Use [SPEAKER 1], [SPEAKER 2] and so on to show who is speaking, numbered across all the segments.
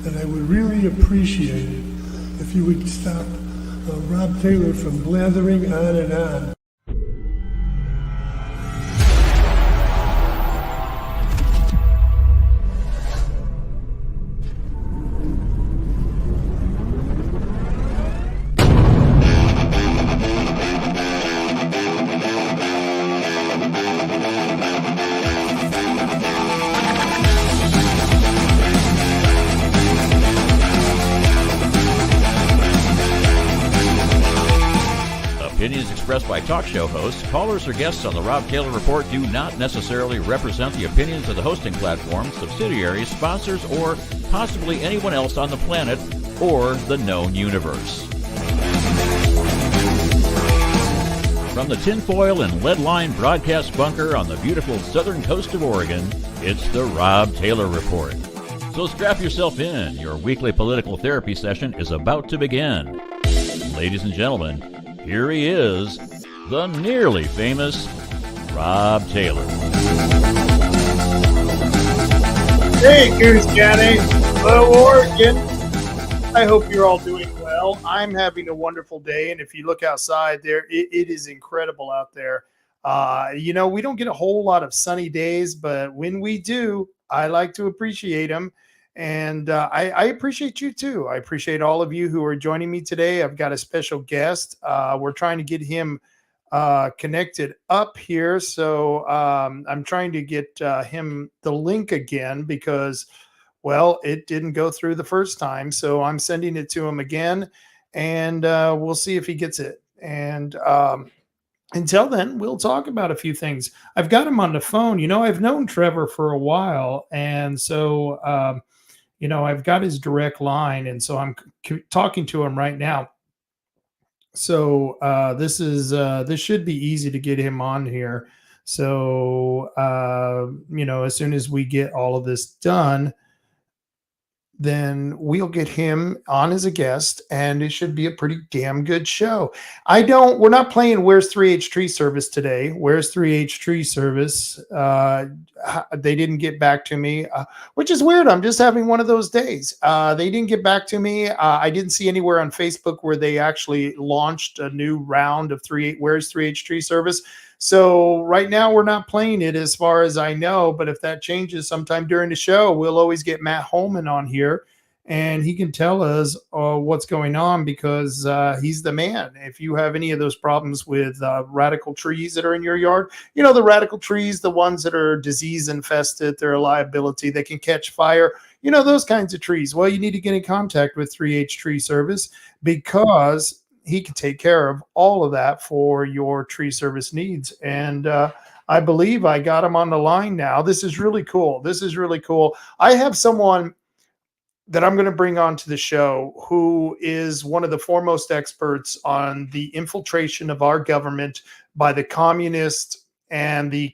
[SPEAKER 1] and I would really appreciate it if you would stop Rob Taylor from blathering on and on.
[SPEAKER 2] Opinions expressed by talk show hosts, callers, or guests on the Rob Taylor Report do not necessarily represent the opinions of the hosting platform, subsidiaries, sponsors, or possibly anyone else on the planet or the known universe. From the tinfoil and lead-lined broadcast bunker on the beautiful southern coast of Oregon, it's the Rob Taylor Report. So strap yourself in. Your weekly political therapy session is about to begin. Ladies and gentlemen, here he is, the nearly famous Rob Taylor.
[SPEAKER 3] Hey, Goose County, hello, Oregon. I hope you're all doing well. I'm having a wonderful day, and if you look outside there, it is incredible out there. We don't get a whole lot of sunny days, but when we do, I like to appreciate them. And I appreciate you too. I appreciate all of you who are joining me today. I've got a special guest. We're trying to get him connected up here. So I'm trying to get him the link again because, well, it didn't go through the first time. So I'm sending it to him again, and we'll see if he gets it. And until then, we'll talk about a few things. I've got him on the phone. I've known Trevor for a while, and so I've got his direct line, and so I'm talking to him right now. So this should be easy to get him on here. So as soon as we get all of this done, then we'll get him on as a guest, and it should be a pretty damn good show. We're not playing Where's 3H Tree Service today. Where's 3H Tree Service? They didn't get back to me, which is weird. I'm just having one of those days. They didn't get back to me. I didn't see anywhere on Facebook where they actually launched a new round of Where's 3H Tree Service. So right now we're not playing it as far as I know, but if that changes sometime during the show, we'll always get Matt Holman on here, and he can tell us what's going on because he's the man. If you have any of those problems with radical trees that are in your yard, the radical trees, the ones that are disease infested, they're a liability, they can catch fire, those kinds of trees. Well, you need to get in contact with 3H Tree Service because he can take care of all of that for your tree service needs. And I believe I got him on the line now. This is really cool. I have someone that I'm going to bring onto the show who is one of the foremost experts on the infiltration of our government by the communists and the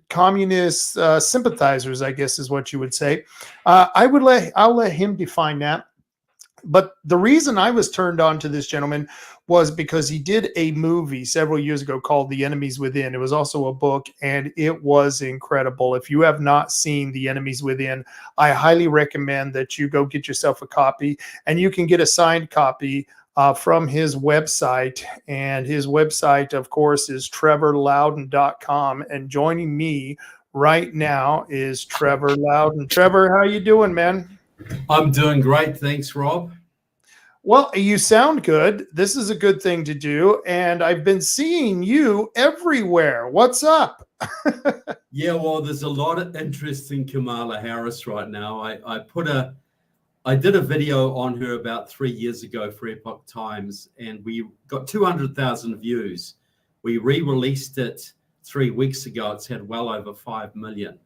[SPEAKER 3] communist sympathizers, I guess is what you would say. I'll let him define that. But the reason I was turned on to this gentleman was because he did a movie several years ago called The Enemies Within. It was also a book, and it was incredible. If you have not seen The Enemies Within, I highly recommend that you go get yourself a copy, and you can get a signed copy from his website. And his website, of course, is trevorloudon.com. And joining me right now is Trevor Loudon. Trevor, how you doing, man?
[SPEAKER 4] I'm doing great. Thanks, Rob.
[SPEAKER 3] Well, you sound good. This is a good thing to do. And I've been seeing you everywhere. What's up?
[SPEAKER 4] Yeah, well, there's a lot of interest in Kamala Harris right now. I did a video on her about 3 years ago for Epoch Times, and we got 200,000 views. We re-released it 3 weeks ago. It's had well over 5 million.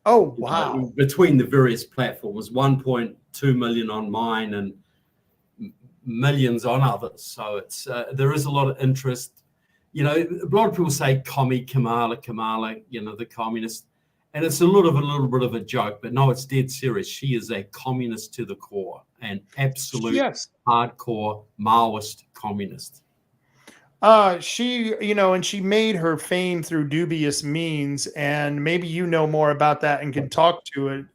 [SPEAKER 3] Oh, wow.
[SPEAKER 4] Between the various platforms, 1.2 million on mine and millions on others. So there is a lot of interest. A lot of people say Kamala, the communist. And it's a little bit of a joke, but no, it's dead serious. She is a communist to the core, an absolute hardcore Maoist communist.
[SPEAKER 3] She, and she made her fame through dubious means, and maybe you know more about that and can talk to it.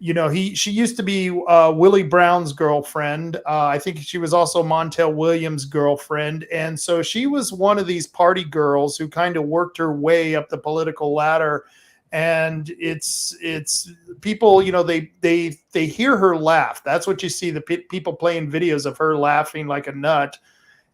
[SPEAKER 3] she used to be Willie Brown's girlfriend. I think she was also Montel Williams' girlfriend. And so she was one of these party girls who kind of worked her way up the political ladder. And it's people, they hear her laugh. That's what you see, the people playing videos of her laughing like a nut.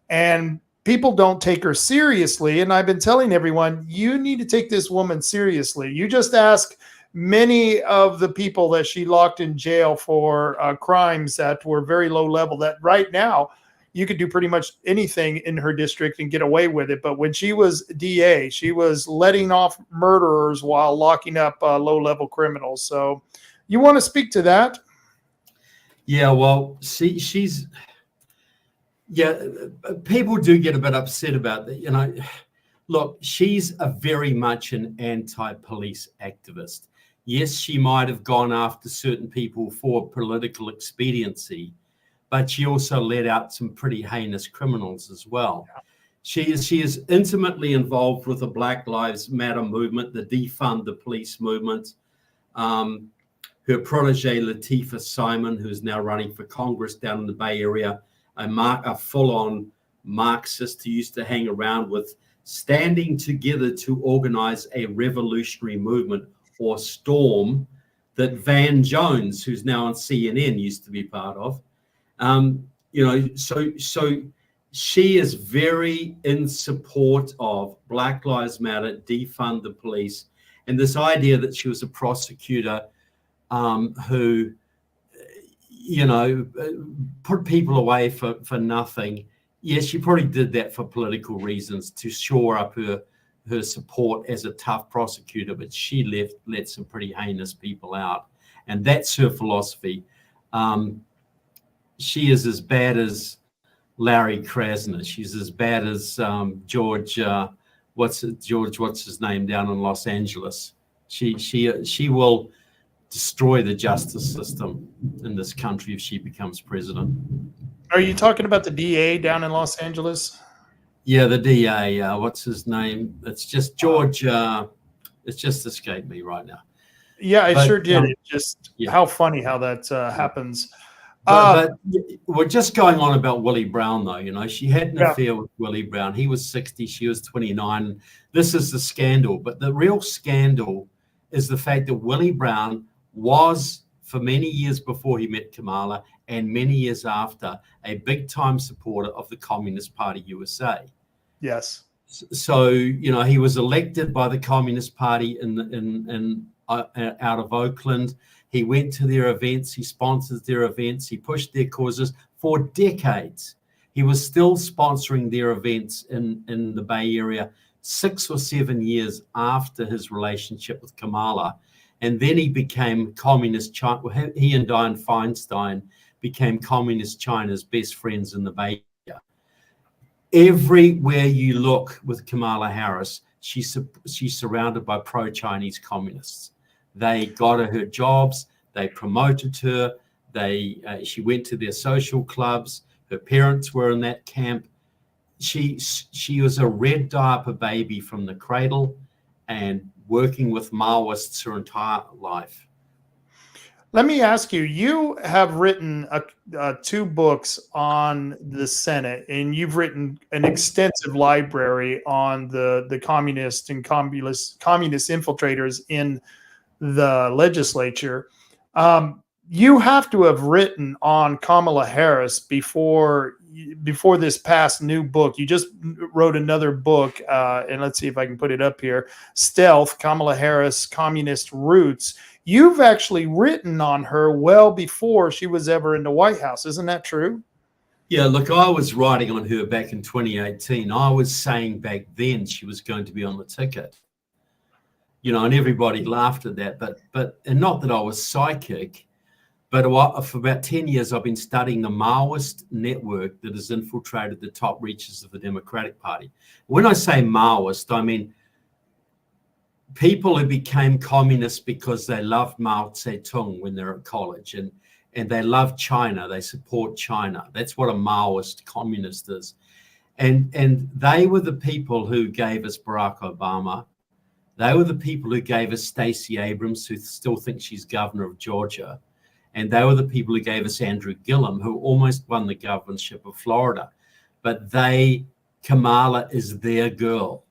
[SPEAKER 3] And people don't take her seriously. And I've been telling everyone, you need to take this woman seriously. You just ask many of the people that she locked in jail for crimes that were very low level, that right now you could do pretty much anything in her district and get away with it. But when she was DA, she was letting off murderers while locking up low level criminals. So you want to speak to that?
[SPEAKER 4] Yeah, well, she's people do get a bit upset about that. Look, she's very much an anti-police activist. Yes, she might have gone after certain people for political expediency, but she also let out some pretty heinous criminals as well. Yeah. She is intimately involved with the Black Lives Matter movement, the defund the police movement. Her protege, Latifah Simon, who's now running for Congress down in the Bay Area, a full-on Marxist who used to hang around with standing together to organize a revolutionary movement or storm that Van Jones, who's now on CNN, used to be part of. So she is very in support of Black Lives Matter, defund the police, and this idea that she was a prosecutor who, put people away for nothing. Yes, she probably did that for political reasons to shore up her support as a tough prosecutor, but she let some pretty heinous people out. And that's her philosophy. She is as bad as Larry Krasner. She's as bad as George, what's his name down in Los Angeles. She will destroy the justice system in this country if she becomes president.
[SPEAKER 3] Are you talking about the DA down in Los Angeles?
[SPEAKER 4] Yeah, the DA. What's his name? It's just George. It's just escaped me right now.
[SPEAKER 3] Yeah, I sure did. It's just how funny how that happens.
[SPEAKER 4] But we're just going on about Willie Brown, though. She had an affair with Willie Brown. He was 60, she was 29. This is the scandal. But the real scandal is the fact that Willie Brown was, for many years before he met Kamala and many years after, a big-time supporter of the Communist Party USA.
[SPEAKER 3] Yes.
[SPEAKER 4] So, he was elected by the Communist Party out of Oakland. He went to their events. He sponsored their events. He pushed their causes for decades. He was still sponsoring their events in the Bay Area 6 or 7 years after his relationship with Kamala. And then he became Communist China. He and Dianne Feinstein became Communist China's best friends in the Bay Area. Everywhere you look with Kamala Harris, she's surrounded by pro-Chinese communists. They got her jobs. They promoted her. She went to their social clubs. Her parents were in that camp. She was a red diaper baby from the cradle and working with Maoists her entire life.
[SPEAKER 3] Let me ask you, you have written 2 books on the Senate, and you've written an extensive library on the communist and communist infiltrators in the legislature. You have to have written on Kamala Harris before this past new book. You just wrote another book, and let's see if I can put it up here. Stealth, Kamala Harris, Communist Roots. You've actually written on her well before she was ever in the White House. Isn't that true?
[SPEAKER 4] Yeah, look, I was writing on her back in 2018. I was saying back then she was going to be on the ticket. And everybody laughed at that. But not that I was psychic. But for about 10 years, I've been studying the Maoist network that has infiltrated the top reaches of the Democratic Party. When I say Maoist, I mean people who became communists because they loved Mao Zedong when they're at college, and they love China. They support China. That's what a Maoist communist is. And they were the people who gave us Barack Obama, They were the people who gave us Stacey Abrams, who still thinks she's governor of Georgia. And they were the people who gave us Andrew Gillum, who almost won the governorship of Florida. But Kamala is their girl.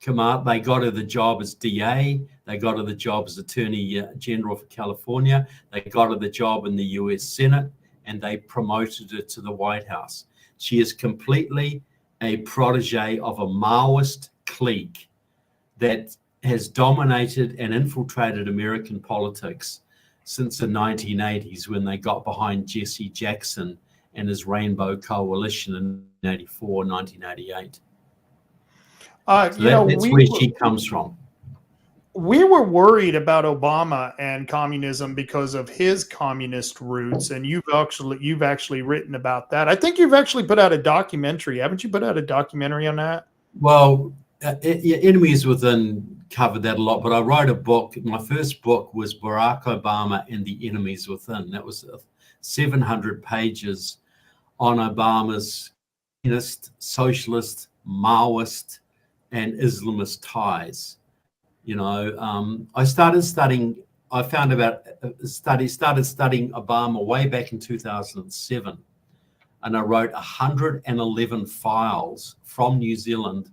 [SPEAKER 4] They got her the job as DA. They got her the job as Attorney General for California. They got her the job in the US Senate, and they promoted her to the White House. She is completely a protege of a Maoist clique that has dominated and infiltrated American politics since the 1980s, when they got behind Jesse Jackson and his Rainbow Coalition in 1988. That's where she comes from.
[SPEAKER 3] We were worried about Obama and communism because of his communist roots, and you've actually written about that. I think you've actually put out a documentary. Haven't you put out a documentary on that?
[SPEAKER 4] Well, Enemies Within covered that a lot, but I wrote a book. My first book was Barack Obama and the Enemies Within. That was 700 pages on Obama's communist, socialist, Maoist, and Islamist ties. I started studying Obama way back in 2007, and I wrote 111 files from New Zealand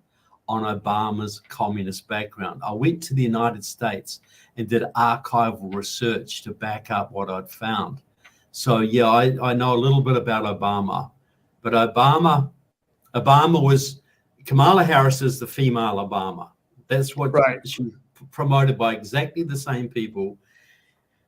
[SPEAKER 4] on Obama's communist background. I went to the United States and did archival research to back up what I'd found. So yeah, I know a little bit about Obama, but Obama was, Kamala Harris is the female Obama. That's what she was promoted by exactly the same people.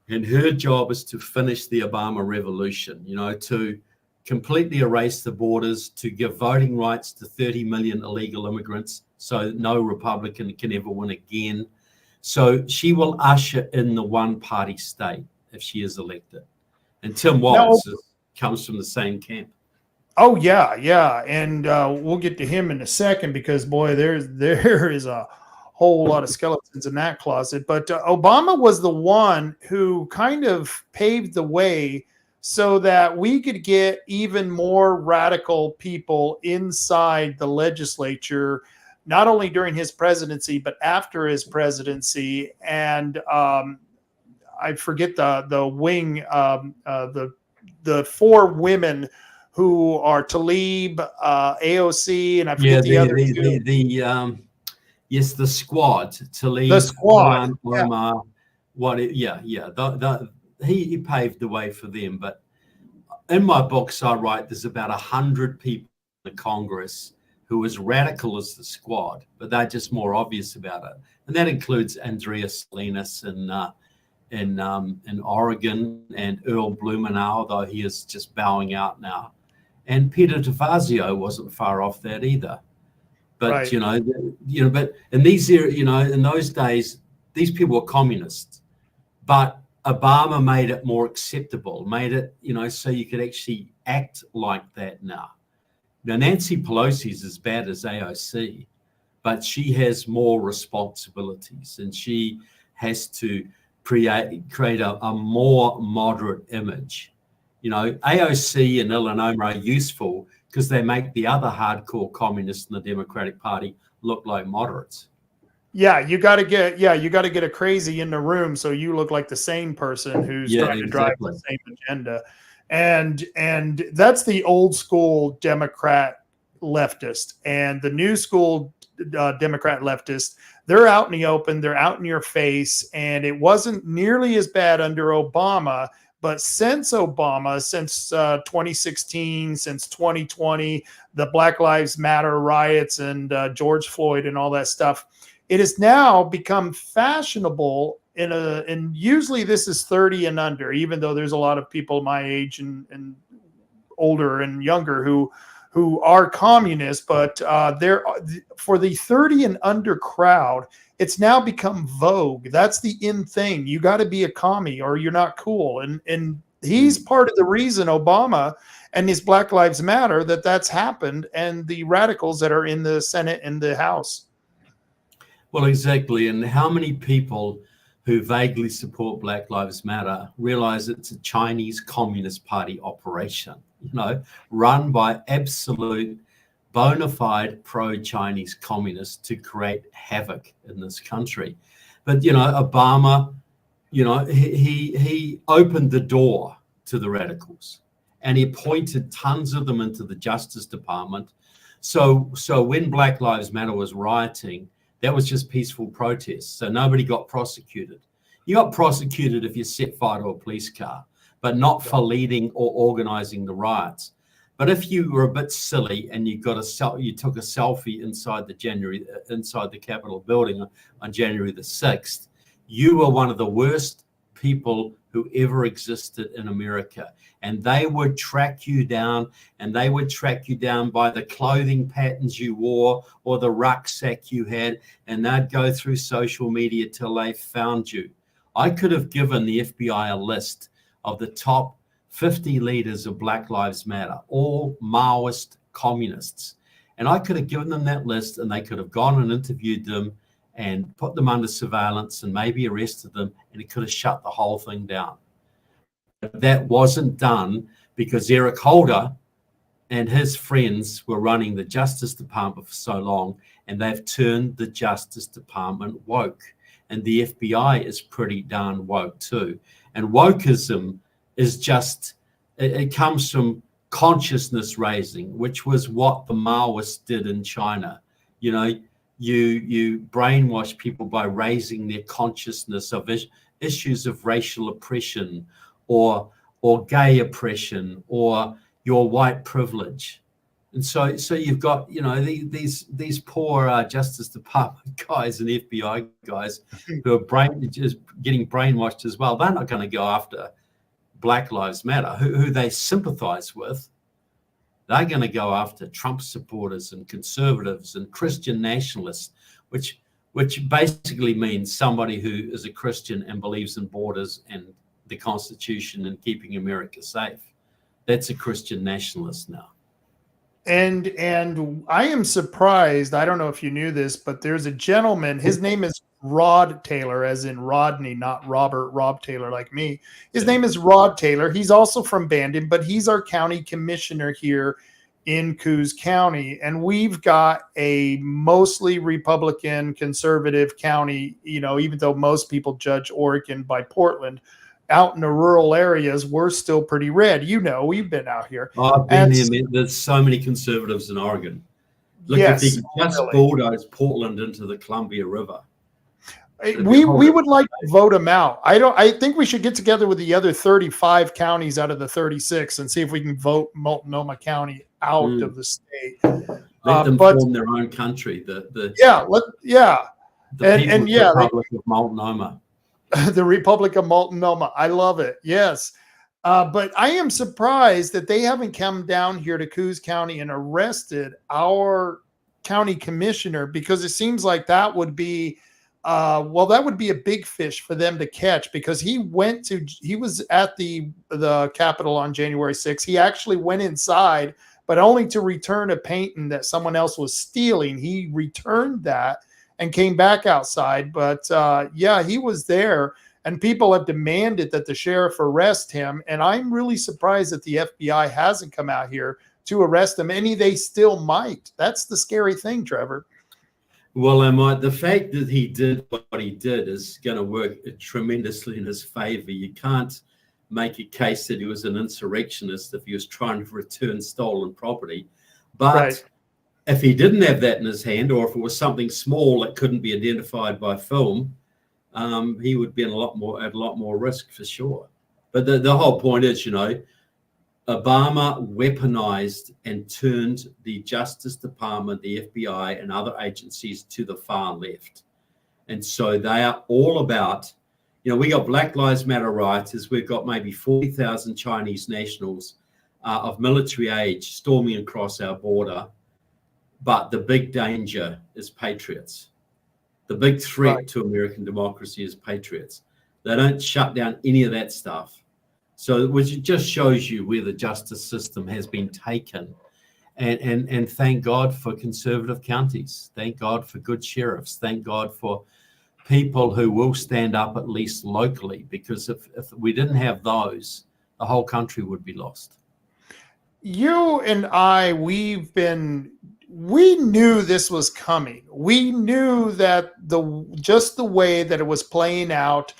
[SPEAKER 4] And her job is to finish the Obama revolution, to completely erase the borders, to give voting rights to 30 million illegal immigrants so no Republican can ever win again. So she will usher in the one-party state if she is elected. And Tim Walz comes from the same camp.
[SPEAKER 3] Oh, yeah. And we'll get to him in a second because, boy, there is a whole lot of skeletons in that closet. But Obama was the one who kind of paved the way so that we could get even more radical people inside the legislature, not only during his presidency, but after his presidency. And I forget the wing, the four women who are Tlaib, AOC, and I forget the other two.
[SPEAKER 4] Yes, the squad. Tlaib,
[SPEAKER 3] the squad.
[SPEAKER 4] Omar, he paved the way for them. But in my books, I write there's about 100 people in the Congress who are as radical as the squad, but they're just more obvious about it. And that includes Andrea Salinas in Oregon, and Earl Blumenauer, though he is just bowing out now. And Peter DeFazio wasn't far off that either. But
[SPEAKER 3] right.
[SPEAKER 4] But in in those days, these people were communists. But Obama made it more acceptable, made it, so you could actually act like that now. Now, Nancy Pelosi's as bad as AOC, but she has more responsibilities, and she has to create a more moderate image. AOC and Illinois are useful because they make the other hardcore communists in the Democratic Party look like moderates.
[SPEAKER 3] Yeah, you got to get a crazy in the room so you look like the sane person who's trying to drive the same agenda. And that's the old school Democrat leftist, and the new school Democrat leftist. They're out in the open, they're out in your face, and it wasn't nearly as bad under Obama. But since Obama, since 2016, since 2020, the Black Lives Matter riots and George Floyd and all that stuff, it has now become fashionable and usually this is 30 and under, even though there's a lot of people my age and older and younger who are communists, but for the 30 and under crowd, it's now become vogue. That's the in thing. You got to be a commie or you're not cool. And he's part of the reason, Obama and his Black Lives Matter, that's happened, and the radicals that are in the Senate and the House.
[SPEAKER 4] Well, exactly. And how many people who vaguely support Black Lives Matter realize it's a Chinese Communist Party operation, run by absolute bona fide pro-Chinese communists to create havoc in this country. But, Obama, he opened the door to the radicals, and he appointed tons of them into the Justice Department. So when Black Lives Matter was rioting, that was just peaceful protests. So nobody got prosecuted. You got prosecuted if you set fire to a police car, but not for leading or organizing the riots. But if you were a bit silly and you took a selfie inside the Capitol building on January the 6th, you were one of the worst people who ever existed in America. And they would track you down, and they would track you down by the clothing patterns you wore or the rucksack you had, and they'd go through social media till they found you. I could have given the FBI a list of the top 50 leaders of Black Lives Matter, all Maoist communists. And I could have given them that list, and they could have gone and interviewed them and put them under surveillance and maybe arrested them, and it could have shut the whole thing down. But that wasn't done because Eric Holder and his friends were running the Justice Department for so long, and they've turned the Justice Department woke. And the FBI is pretty darn woke too. And wokeism is just, it comes from consciousness raising, which was what the Maoists did in China. You brainwash people by raising their consciousness of issues of racial oppression or gay oppression or your white privilege. And so you've got, these poor Justice Department guys and FBI guys who are just getting brainwashed as well. They're not going to go after Black Lives Matter, who they sympathize with. They're going to go after Trump supporters and conservatives and Christian nationalists, which basically means somebody who is a Christian and believes in borders and the Constitution and keeping America safe. That's a Christian nationalist now.
[SPEAKER 3] And I am surprised. I don't know if you knew this, but there's a gentleman. His name is Rod Taylor, as in Rodney, not Robert Rob Taylor like me. His name is Rod Taylor. He's also from Bandon, but he's our county commissioner here in Coos County. And we've got a mostly Republican conservative county, even though most people judge Oregon by Portland. Out in the rural areas, we're still pretty red. We've been out here.
[SPEAKER 4] I've been here. There's so many conservatives in Oregon. Look, if they just bulldoze Portland into the Columbia River.
[SPEAKER 3] We would like to vote them out. I think we should get together with the other 35 counties out of the 36 and see if we can vote Multnomah County out of the state.
[SPEAKER 4] Let them form their own country. The Republic of Multnomah.
[SPEAKER 3] The Republic of Multnomah. I love it. Yes. But I am surprised that they haven't come down here to Coos County and arrested our county commissioner, because it seems like that would be that would be a big fish for them to catch, because he was at the Capitol on January 6th. He actually went inside, but only to return a painting that someone else was stealing. He returned that and came back outside. But he was there, and people have demanded that the sheriff arrest him. And I'm really surprised that the FBI hasn't come out here to arrest him. They still might. That's the scary thing, Trevor.
[SPEAKER 4] Well, the fact that he did what he did is going to work tremendously in his favor. You can't make a case that he was an insurrectionist if he was trying to return stolen property. But if he didn't have that in his hand, or if it was something small that couldn't be identified by film, he would be at a lot more risk for sure. But the whole point is, Obama weaponized and turned the Justice Department, the FBI, and other agencies to the far left. And so they are all about, we got Black Lives Matter rioters. We've got maybe 40,000 Chinese nationals of military age storming across our border. But the big danger is patriots. The big threat to American democracy is patriots. They don't shut down any of that stuff. So which just shows you where the justice system has been taken. And thank God for conservative counties. Thank God for good sheriffs. Thank God for people who will stand up at least locally, because if we didn't have those, the whole country would be lost.
[SPEAKER 3] you and I, we knew this was coming. We knew that just the way that it was playing out,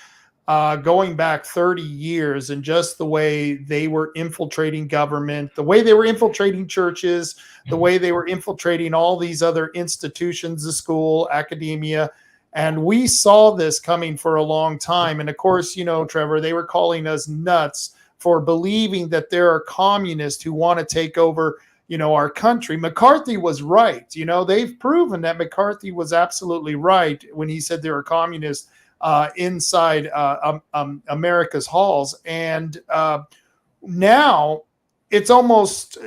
[SPEAKER 3] going back 30 years, and just the way they were infiltrating government, the way they were infiltrating churches, the way they were infiltrating all these other institutions, the school, academia. And we saw this coming for a long time. And of course, Trevor, they were calling us nuts for believing that there are communists who want to take over, our country. McCarthy was right. They've proven that McCarthy was absolutely right when he said there are communists inside America's halls. And now it's almost,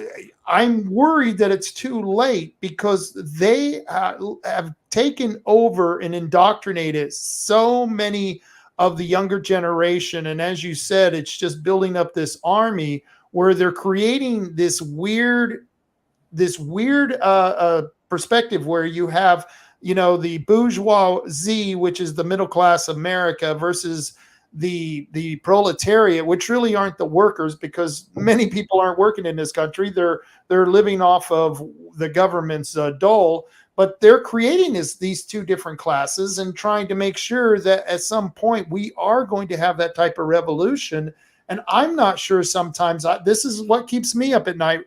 [SPEAKER 3] I'm worried that it's too late, because they have taken over and indoctrinated so many of the younger generation. And as you said, it's just building up this army where they're creating this weird perspective where you have, the bourgeoisie, which is the middle class America, versus the proletariat, which really aren't the workers, because many people aren't working in this country. They're living off of the government's dole. But they're creating these two different classes and trying to make sure that at some point we are going to have that type of revolution. And I'm not sure sometimes, this is what keeps me up at night,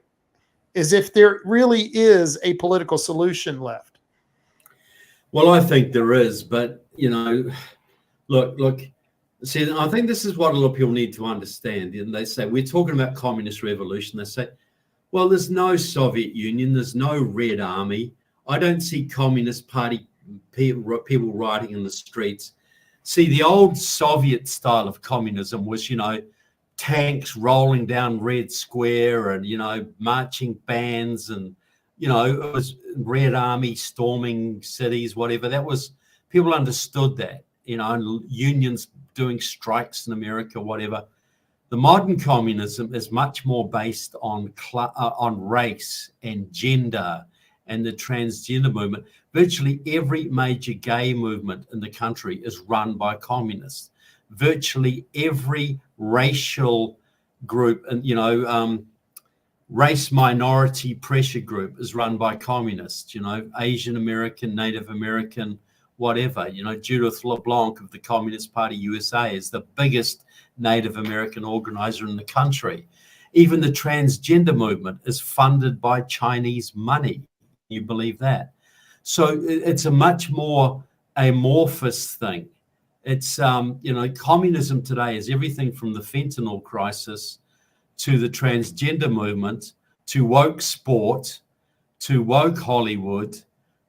[SPEAKER 3] is if there really is a political solution left.
[SPEAKER 4] Well, I think there is, but look. See, I think this is what a lot of people need to understand. And they say, we're talking about communist revolution. They say, well, there's no Soviet Union, there's no Red Army. I don't see Communist Party people rioting in the streets. See, the old Soviet style of communism was, tanks rolling down Red Square and, marching bands and, it was Red Army storming cities, whatever. That was, people understood that, and unions doing strikes in America, whatever. The modern communism is much more based on race and gender and the transgender movement. Virtually every major gay movement in the country is run by communists. Virtually every racial group and, race minority pressure group is run by communists, Asian American, Native American, whatever. Judith LeBlanc of the Communist Party USA is the biggest Native American organizer in the country. Even the transgender movement is funded by Chinese money. You believe that? So it's a much more amorphous thing. It's, communism today is everything from the fentanyl crisis to the transgender movement, to woke sport, to woke Hollywood,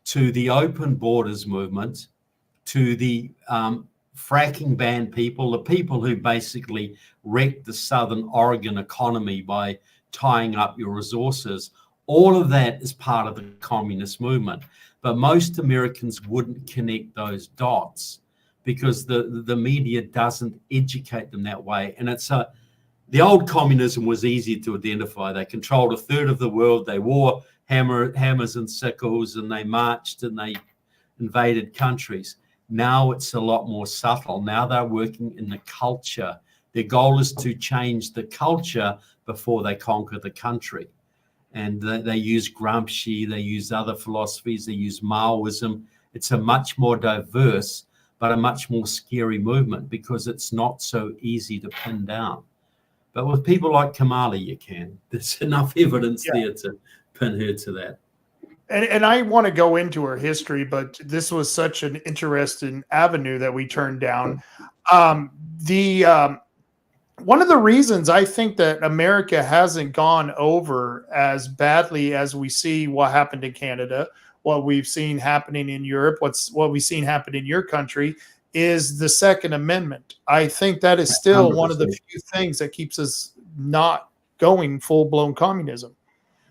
[SPEAKER 4] to the open borders movement, to the fracking ban people, the people who basically wrecked the Southern Oregon economy by tying up your resources. All of that is part of the communist movement. But most Americans wouldn't connect those dots because the media doesn't educate them that way. And the old communism was easy to identify. They controlled a third of the world. They wore hammers and sickles, and they marched and they invaded countries. Now it's a lot more subtle. Now they're working in the culture. Their goal is to change the culture before they conquer the country. And they use Gramsci, they use other philosophies, they use Maoism. It's a much more diverse, but a much more scary movement because it's not so easy to pin down. But with people like Kamala, you can. There's enough evidence there to pin her to that.
[SPEAKER 3] And I want to go into her history, but this was such an interesting avenue that we turned down. One of the reasons I think that America hasn't gone over as badly as we see what happened in Canada, what we've seen happening in Europe, what we've seen happen in your country, is the Second Amendment. I think that is still 100%. One of the few things that keeps us not going full-blown communism.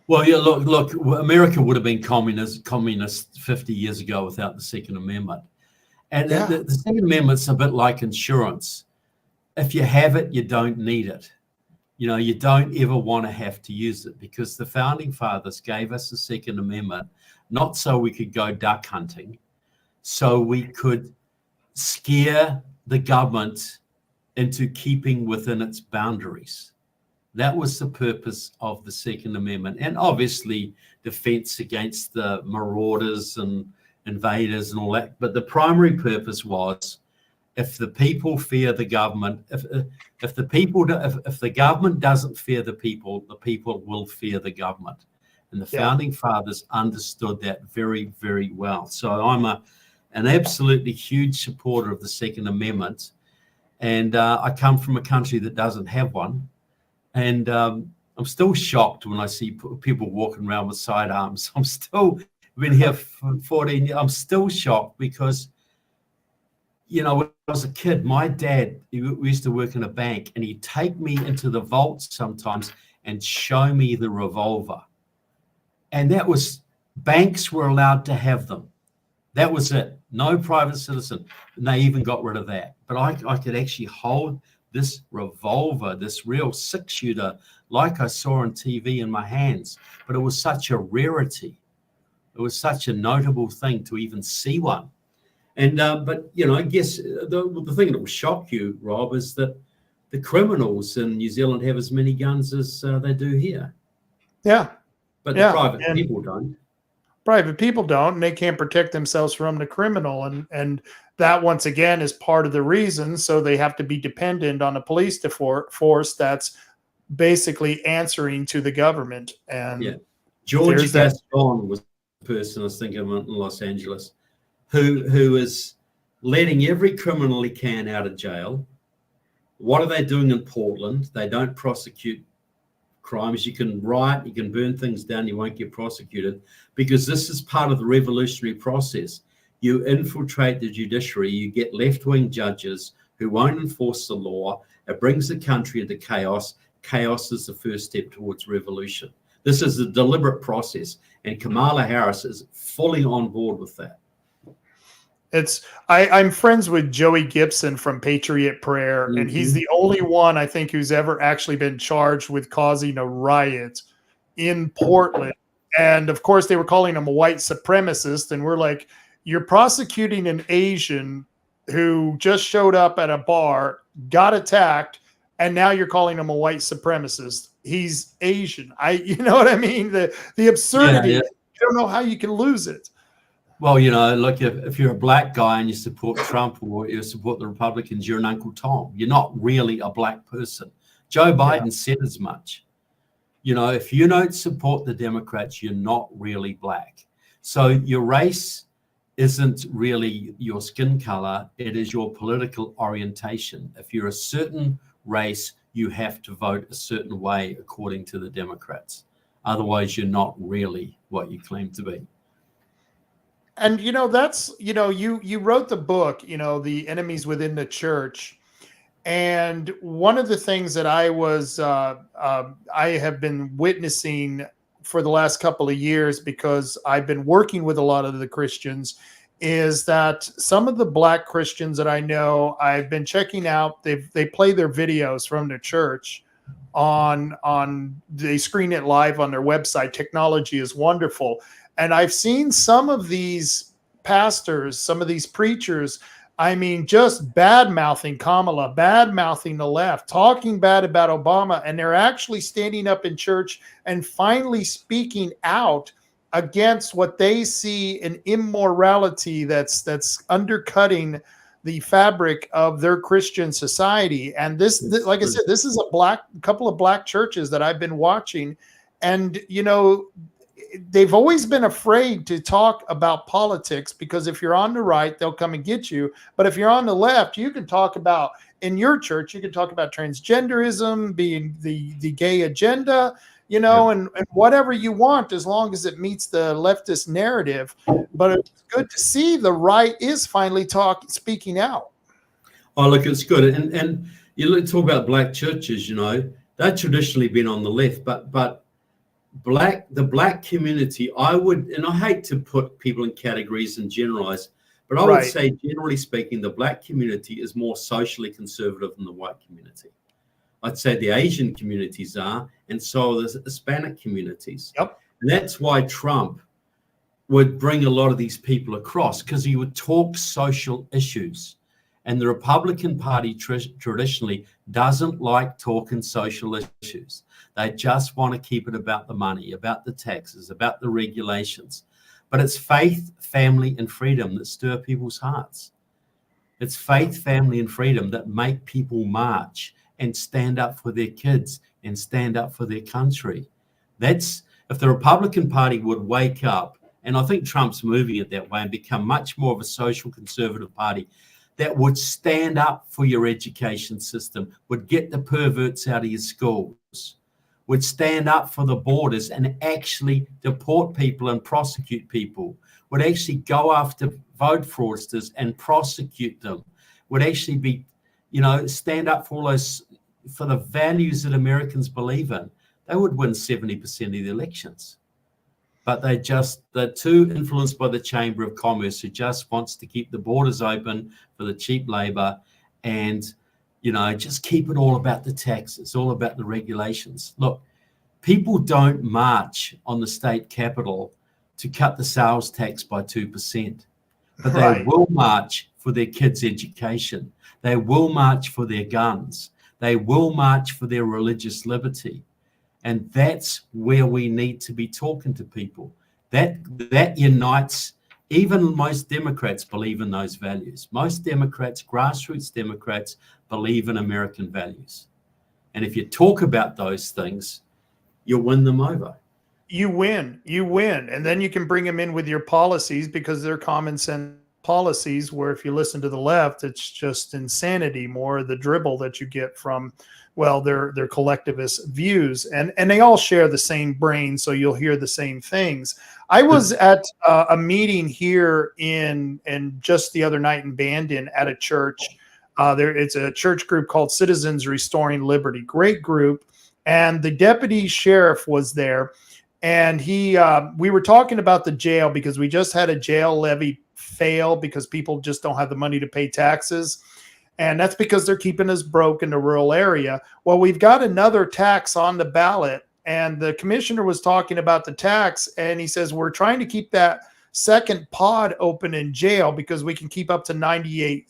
[SPEAKER 4] Well, yeah, look, America would have been communist 50 years ago without the Second Amendment. And the Second Amendment's a bit like insurance. If you have it, you don't need it. You don't ever want to have to use it because the Founding Fathers gave us the Second Amendment, not so we could go duck hunting, so we could scare the government into keeping within its boundaries. That was the purpose of the Second Amendment, and obviously defense against the marauders and invaders and all that. But the primary purpose was, if the people fear the government, if the government doesn't fear the people will fear the government. And the founding fathers understood that very, very well. So I'm an absolutely huge supporter of the Second Amendment. And I come from a country that doesn't have one. And I'm still shocked when I see people walking around with sidearms. Been here for 14 years. I'm still shocked because, when I was a kid, my dad, we used to work in a bank, and he'd take me into the vaults sometimes and show me the revolver. And that was, banks were allowed to have them. That was it. No private citizen. And they even got rid of that. But I could actually hold this revolver, this real 6-shooter, like I saw on TV in my hands. But it was such a rarity. It was such a notable thing to even see one. And but I guess the thing that will shock you, Rob, is that the criminals in New Zealand have as many guns as they do here.
[SPEAKER 3] Yeah.
[SPEAKER 4] But the private people don't.
[SPEAKER 3] Private people don't, and they can't protect themselves from the criminal. And that, once again, is part of the reason. So they have to be dependent on a police force that's basically answering to the government. And
[SPEAKER 4] George Gaston was the person I was thinking of in Los Angeles, who is letting every criminal he can out of jail. What are they doing in Portland? They don't prosecute crimes. You can riot, you can burn things down, you won't get prosecuted, because this is part of the revolutionary process. You infiltrate the judiciary, you get left-wing judges who won't enforce the law. It brings the country into chaos. Chaos is the first step towards revolution. This is a deliberate process, and Kamala Harris is fully on board with that.
[SPEAKER 3] I'm friends with Joey Gibson from Patriot Prayer, and he's the only one, I think, who's ever actually been charged with causing a riot in Portland. And of course, they were calling him a white supremacist, and we're like, you're prosecuting an Asian who just showed up at a bar, got attacked, and now you're calling him a white supremacist. He's Asian. You know what I mean? The absurdity. You don't know how you can lose it.
[SPEAKER 4] Well, look, if you're a black guy and you support Trump or you support the Republicans, you're an Uncle Tom. You're not really a black person. Joe Biden said as much. If you don't support the Democrats, you're not really black. So your race isn't really your skin color. It is your political orientation. If you're a certain race, you have to vote a certain way according to the Democrats. Otherwise, you're not really what you claim to be.
[SPEAKER 3] And, that's, you wrote the book, The Enemies Within the Church. And one of the things that I have been witnessing for the last couple of years, because I've been working with a lot of the Christians, is that some of the black Christians that I know, I've been checking out, they play their videos from their church they screen it live on their website. Technology is wonderful. And I've seen some of these pastors, some of these preachers, just bad-mouthing Kamala, bad-mouthing the left, talking bad about Obama, and they're actually standing up in church and finally speaking out against what they see an immorality that's undercutting the fabric of their Christian society. And this, like I said, this is a couple of black churches that I've been watching, and they've always been afraid to talk about politics, because if you're on the right, they'll come and get you. But if you're on the left, you can talk about, in your church, you can talk about transgenderism, being the gay agenda, and whatever you want, as long as it meets the leftist narrative. But it's good to see the right is finally speaking out.
[SPEAKER 4] Oh, look, it's good. And you talk about black churches, they've traditionally been on the left, but the black community, I hate to put people in categories and generalize, but I would say, generally speaking, the black community is more socially conservative than the white community. I'd say the Asian communities are, and so are the Hispanic communities.
[SPEAKER 3] Yep.
[SPEAKER 4] And that's why Trump would bring a lot of these people across, because he would talk social issues. And the Republican Party traditionally doesn't like talking social issues. They just want to keep it about the money, about the taxes, about the regulations. But it's faith, family, and freedom that stir people's hearts. It's faith, family, and freedom that make people march and stand up for their kids and stand up for their country. That's, if the Republican Party would wake up, and I think Trump's moving it that way, and become much more of a social conservative party that would stand up for your education system, would get the perverts out of your schools, would stand up for the borders and actually deport people and prosecute people, would actually go after vote fraudsters and prosecute them, would actually be, stand up for all those, for the values that Americans believe in, they would win 70% of the elections. But they're too influenced by the Chamber of Commerce, who just wants to keep the borders open for the cheap labor and, just keep it all about the taxes, all about the regulations. Look, people don't march on the state capitol to cut the sales tax by 2%, but they will march for their kids' education. They will march for their guns. They will march for their religious liberty. And that's where we need to be talking to people. That unites. Even most Democrats believe in those values. Most Democrats, grassroots Democrats, believe in American values. And if you talk about those things, you'll win them over.
[SPEAKER 3] You win. And then you can bring them in with your policies, because they're common sense policies, where if you listen to the left, it's just insanity, more the dribble that you get from, their collectivist views. And they all share the same brain, so you'll hear the same things. I was at a meeting here in just the other night in Bandon at a church. It's a church group called Citizens Restoring Liberty. Great group. And the deputy sheriff was there. And we were talking about the jail, because we just had a jail levy fail because people just don't have the money to pay taxes. And that's because they're keeping us broke in the rural area. Well, we've got another tax on the ballot, and the commissioner was talking about the tax, and he says, we're trying to keep that second pod open in jail because we can keep up to 98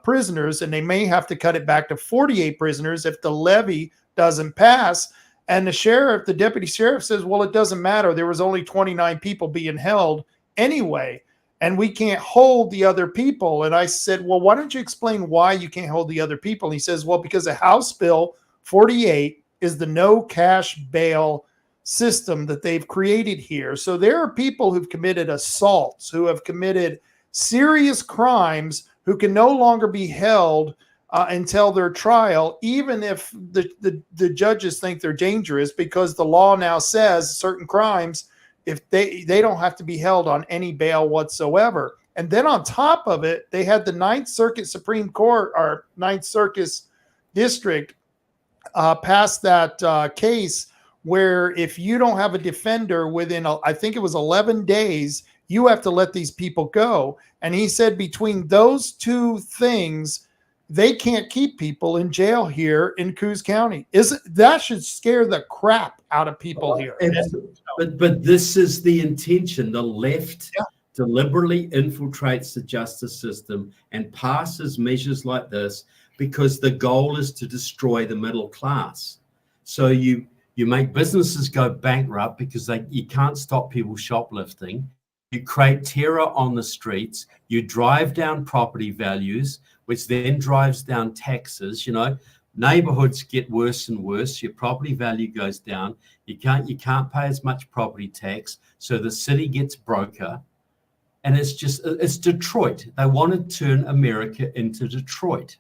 [SPEAKER 3] prisoners, and they may have to cut it back to 48 prisoners if the levy doesn't pass. And the deputy sheriff says, well, it doesn't matter. There was only 29 people being held anyway, and we can't hold the other people. And I said, well, why don't you explain why you can't hold the other people? And he says, well, because of House Bill 48 is the no cash bail system that they've created here. So there are people who've committed assaults, who have committed serious crimes, who can no longer be held until their trial, even if the judges think they're dangerous, because the law now says certain crimes, if they don't have to be held on any bail whatsoever. And then on top of it, they had the Ninth Circuit Supreme Court, or Ninth Circuit District, pass that case where if you don't have a defender within, I think it was 11 days, you have to let these people go. And he said between those two things, they can't keep people in jail here in Coos County. That should scare the crap out of people here.
[SPEAKER 4] But this is the intention. The left deliberately infiltrates the justice system and passes measures like this because the goal is to destroy the middle class. So you make businesses go bankrupt because you can't stop people shoplifting. You create terror on the streets. You drive down property values, which then drives down taxes. Neighborhoods get worse and worse. Your property value goes down. You can't pay as much property tax, so the city gets broker. And it's Detroit. They want to turn America into Detroit.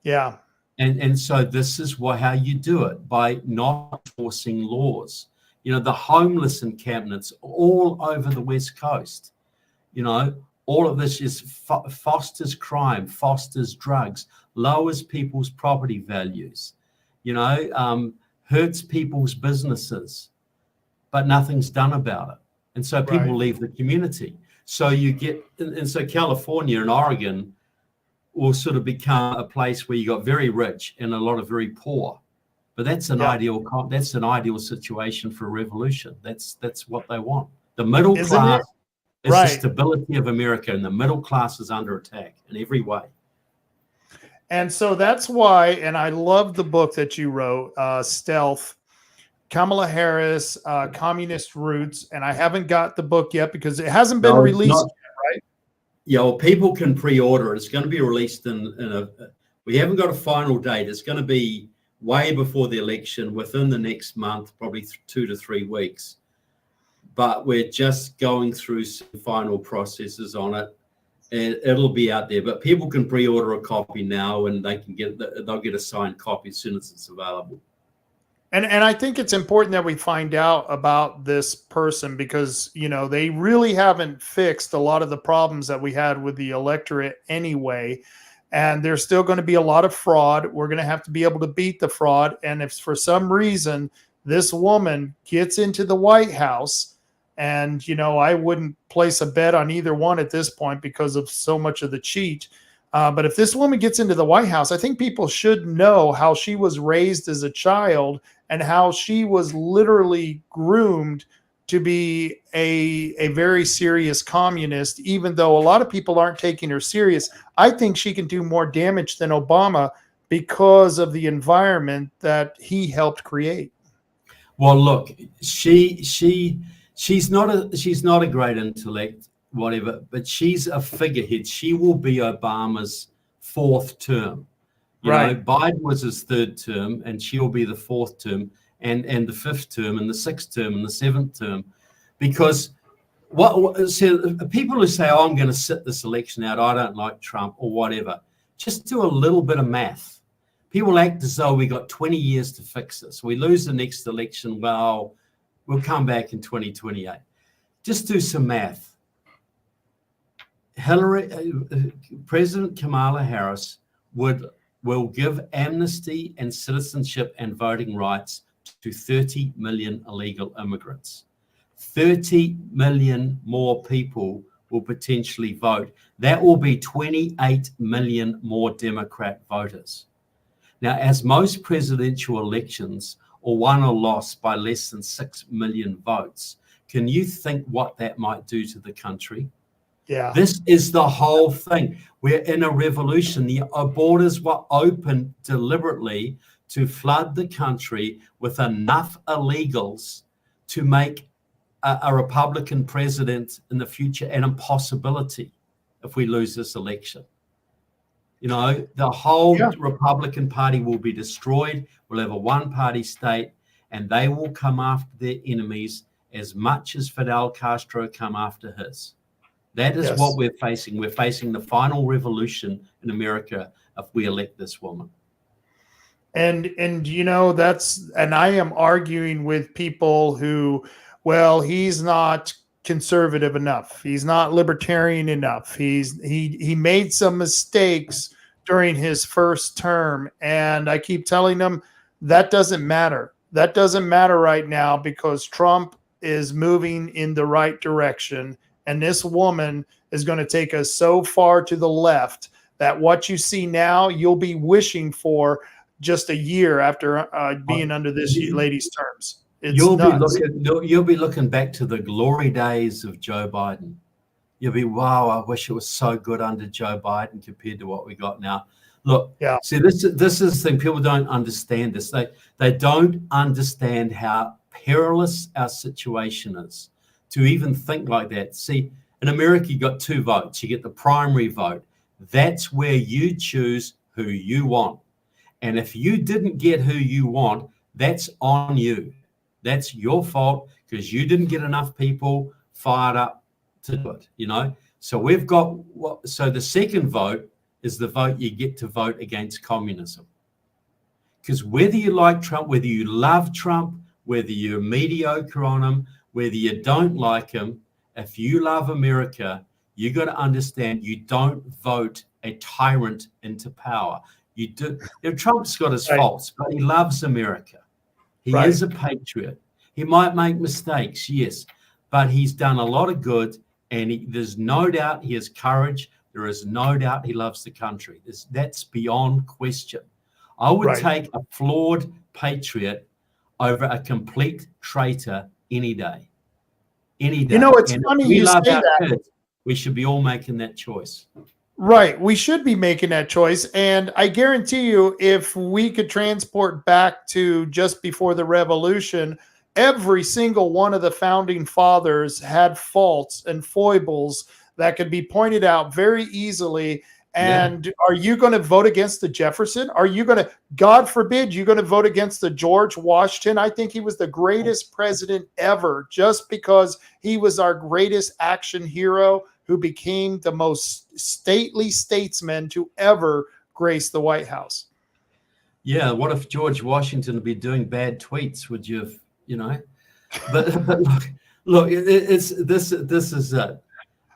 [SPEAKER 3] Yeah.
[SPEAKER 4] And so this is how you do it, by not enforcing laws. The homeless encampments all over the West Coast, all of this is fosters crime, fosters drugs, lowers people's property values, hurts people's businesses, but nothing's done about it. And so people leave the community. So so California and Oregon will sort of become a place where you got very rich and a lot of very poor. But that's an ideal situation for a revolution. That's what they want. The middle class is the stability of America, and the middle class is under attack in every way.
[SPEAKER 3] And so that's why, and I love the book that you wrote, Stealth, Kamala Harris, Communist Roots. And I haven't got the book yet because it hasn't been released yet, right?
[SPEAKER 4] Yeah, well, people can pre-order. It's going to be released we haven't got a final date. It's going to be way before the election, within the next month, probably 2 to 3 weeks. But we're just going through some final processes on it. It'll be out there, but people can pre-order a copy now, and they'll get a signed copy as soon as it's available.
[SPEAKER 3] And I think it's important that we find out about this person because, they really haven't fixed a lot of the problems that we had with the electorate anyway. And there's still going to be a lot of fraud. We're going to have to be able to beat the fraud. And if for some reason this woman gets into the White House, and, I wouldn't place a bet on either one at this point because of so much of the cheat. But if this woman gets into the White House, I think people should know how she was raised as a child and how she was literally groomed to be a very serious communist, even though a lot of people aren't taking her serious. I think she can do more damage than Obama because of the environment that he helped create.
[SPEAKER 4] Well, look, she's not a great intellect, whatever, but she's a figurehead. She will be Obama's 4th term. You know, Biden was his 3rd term, and she'll be the 4th term, and the 5th term, and the 6th term, and the 7th term. Because people who say, "Oh, I'm going to sit this election out, I don't like Trump," or whatever, just do a little bit of math. People act as though we got 20 years to fix this. We lose the next election, well, we'll come back in 2028. Just do some math. President Kamala Harris will give amnesty and citizenship and voting rights to 30 million illegal immigrants. 30 million more people will potentially vote. That will be 28 million more Democrat voters. Now, as most presidential elections are won or lost by less than 6 million votes, can you think what that might do to the country?
[SPEAKER 3] Yeah.
[SPEAKER 4] This is the whole thing. We're in a revolution. The borders were opened deliberately to flood the country with enough illegals to make a Republican president in the future an impossibility if we lose this election. The whole Republican Party will be destroyed. We'll have a one-party state, and they will come after their enemies as much as Fidel Castro come after his. That is what we're facing. We're facing the final revolution in America if we elect this woman.
[SPEAKER 3] And I am arguing with people who, well, he's not conservative enough. He's not libertarian enough. He made some mistakes during his first term. And I keep telling them that doesn't matter. That doesn't matter right now because Trump is moving in the right direction. And this woman is going to take us so far to the left that what you see now, you'll be wishing for just a year after being under this lady's terms. You'll
[SPEAKER 4] be looking back to the glory days of Joe Biden. You'll be, wow, I wish it was so good under Joe Biden compared to what we got now. Look, see, this is the thing. People don't understand this. They don't understand how perilous our situation is to even think like that. See, in America, you got 2 votes. You get the primary vote. That's where you choose who you want. And if you didn't get who you want, that's on you. That's your fault because you didn't get enough people fired up to do it, So we've got so the second vote is the vote you get to vote against communism. Because whether you like Trump, whether you love Trump, whether you're mediocre on him, whether you don't like him, if you love America, you got to understand you don't vote a tyrant into power. You do. Trump's got his faults, but he loves America. He is a patriot. He might make mistakes, yes, but he's done a lot of good, and there's no doubt he has courage. There is no doubt he loves the country. That's beyond question. I would take a flawed patriot over a complete traitor any day. Any day.
[SPEAKER 3] It's funny you say that.
[SPEAKER 4] Kids, we should be all making that choice.
[SPEAKER 3] Right. We should be making that choice. And I guarantee you, if we could transport back to just before the revolution, every single one of the founding fathers had faults and foibles that could be pointed out very easily.
[SPEAKER 4] Yeah.
[SPEAKER 3] And are you going to vote against the Jefferson? Are you going to, God forbid, you're going to vote against the George Washington? I think he was the greatest president ever just because he was our greatest action hero who became the most stately statesman to ever grace the White House.
[SPEAKER 4] Yeah. What if George Washington had been doing bad tweets? Would you have, you know? But look, this is it.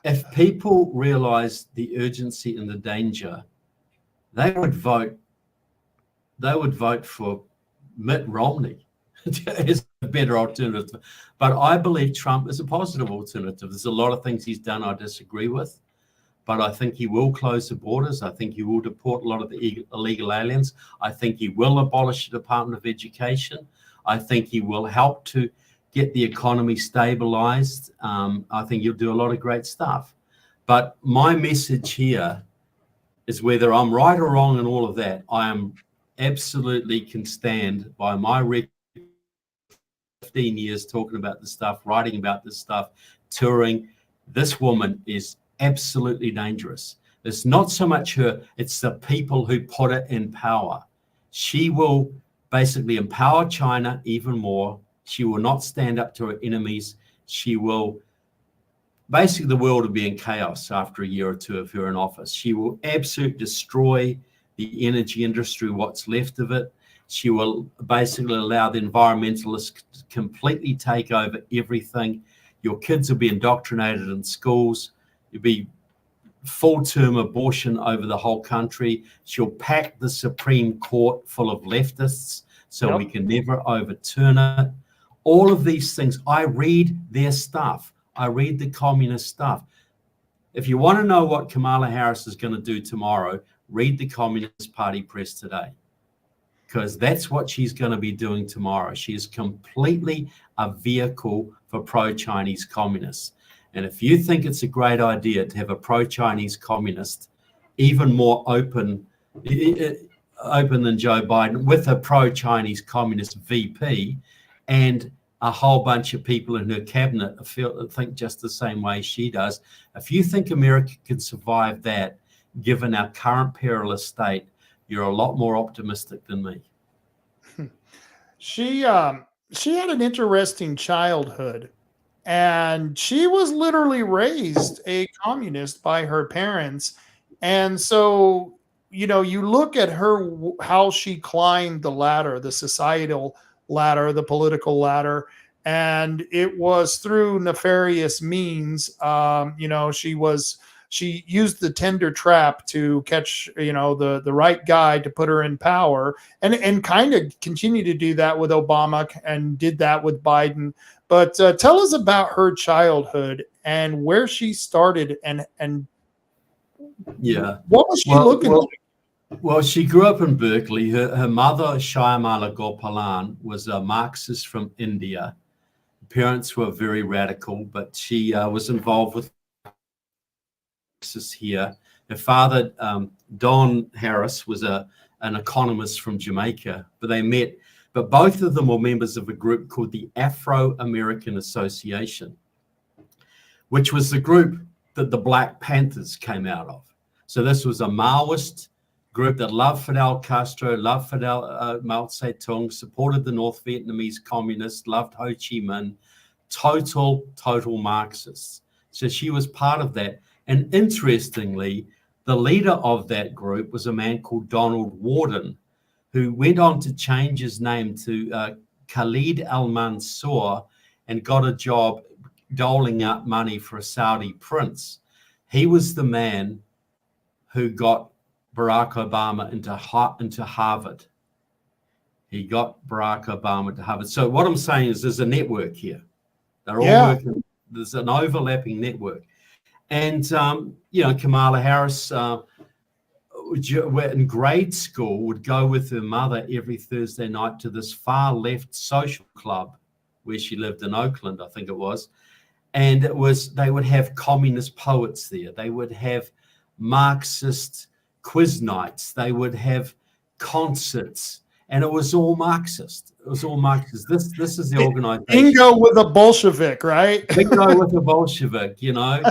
[SPEAKER 4] If people realized the urgency and the danger, they would vote for Mitt Romney as a better alternative. But I believe Trump is a positive alternative. There's a lot of things he's done I disagree with, but I think he will close the borders. I think he will deport a lot of the illegal aliens. I think he will abolish the Department of Education. I think he will help to get the economy stabilized. I think he'll do a lot of great stuff. But my message here is, whether I'm right or wrong in all of that, I am absolutely can stand by my record. 15 years talking about this stuff, writing about this stuff, touring. This woman is absolutely dangerous. It's not so much her, it's the people who put her in power. She will basically empower China even more. She will not stand up to her enemies. She will, basically the world will be in chaos after a year or two of her in office. She will absolutely destroy the energy industry, what's left of it. She will basically allow the environmentalists to completely take over everything. Your kids will be indoctrinated in schools. You'll be full-term abortion over the whole country. She'll pack the Supreme Court full of leftists so we can never overturn it. All of these things, I read their stuff. I read the communist stuff. If you want to know what Kamala Harris is going to do tomorrow, read the Communist Party press today, because that's what she's going to be doing tomorrow. She is completely a vehicle for pro-Chinese communists. And if you think it's a great idea to have a pro-Chinese communist, even more open than Joe Biden, with a pro-Chinese communist VP, and a whole bunch of people in her cabinet think just the same way she does. If you think America can survive that, given our current perilous state, you're a lot more optimistic than me.
[SPEAKER 3] She had an interesting childhood, and she was literally raised a communist by her parents. And so, you know, you look at her, how she climbed the ladder, the societal ladder, the political ladder, and it was through nefarious means. You know, she used the tender trap to catch, you know, the right guy to put her in power, and kind of continue to do that with Obama and did that with Biden. But tell us about her childhood and where she started, and
[SPEAKER 4] yeah,
[SPEAKER 3] what was she looking like?
[SPEAKER 4] Well, she grew up in Berkeley. Her mother, Shyamala Gopalan, was a Marxist from India. Parents were very radical, but she was involved with Marxists here. Her father, Don Harris, was an economist from Jamaica, but they met. But both of them were members of a group called the Afro-American Association, which was the group that the Black Panthers came out of. So this was a Maoist group that loved Fidel Castro, loved Mao Zedong, supported the North Vietnamese communists, loved Ho Chi Minh, total Marxists. So she was part of that. And interestingly, the leader of that group was a man called Donald Warden, who went on to change his name to Khalid al-Mansour and got a job doling out money for a Saudi prince. He was the man who got Barack Obama into Harvard. He got Barack Obama to Harvard. So what I'm saying is there's a network here. They're all working. There's an overlapping network. And, you know, Kamala Harris, in grade school, would go with her mother every Thursday night to this far left social club where she lived in Oakland, I think it was. And they would have communist poets there. They would have Marxist quiz nights. They would have concerts, and it was all Marxist. It was all Marxist. This is the organization.
[SPEAKER 3] Bingo with a Bolshevik, right?
[SPEAKER 4] Bingo with a Bolshevik, you know.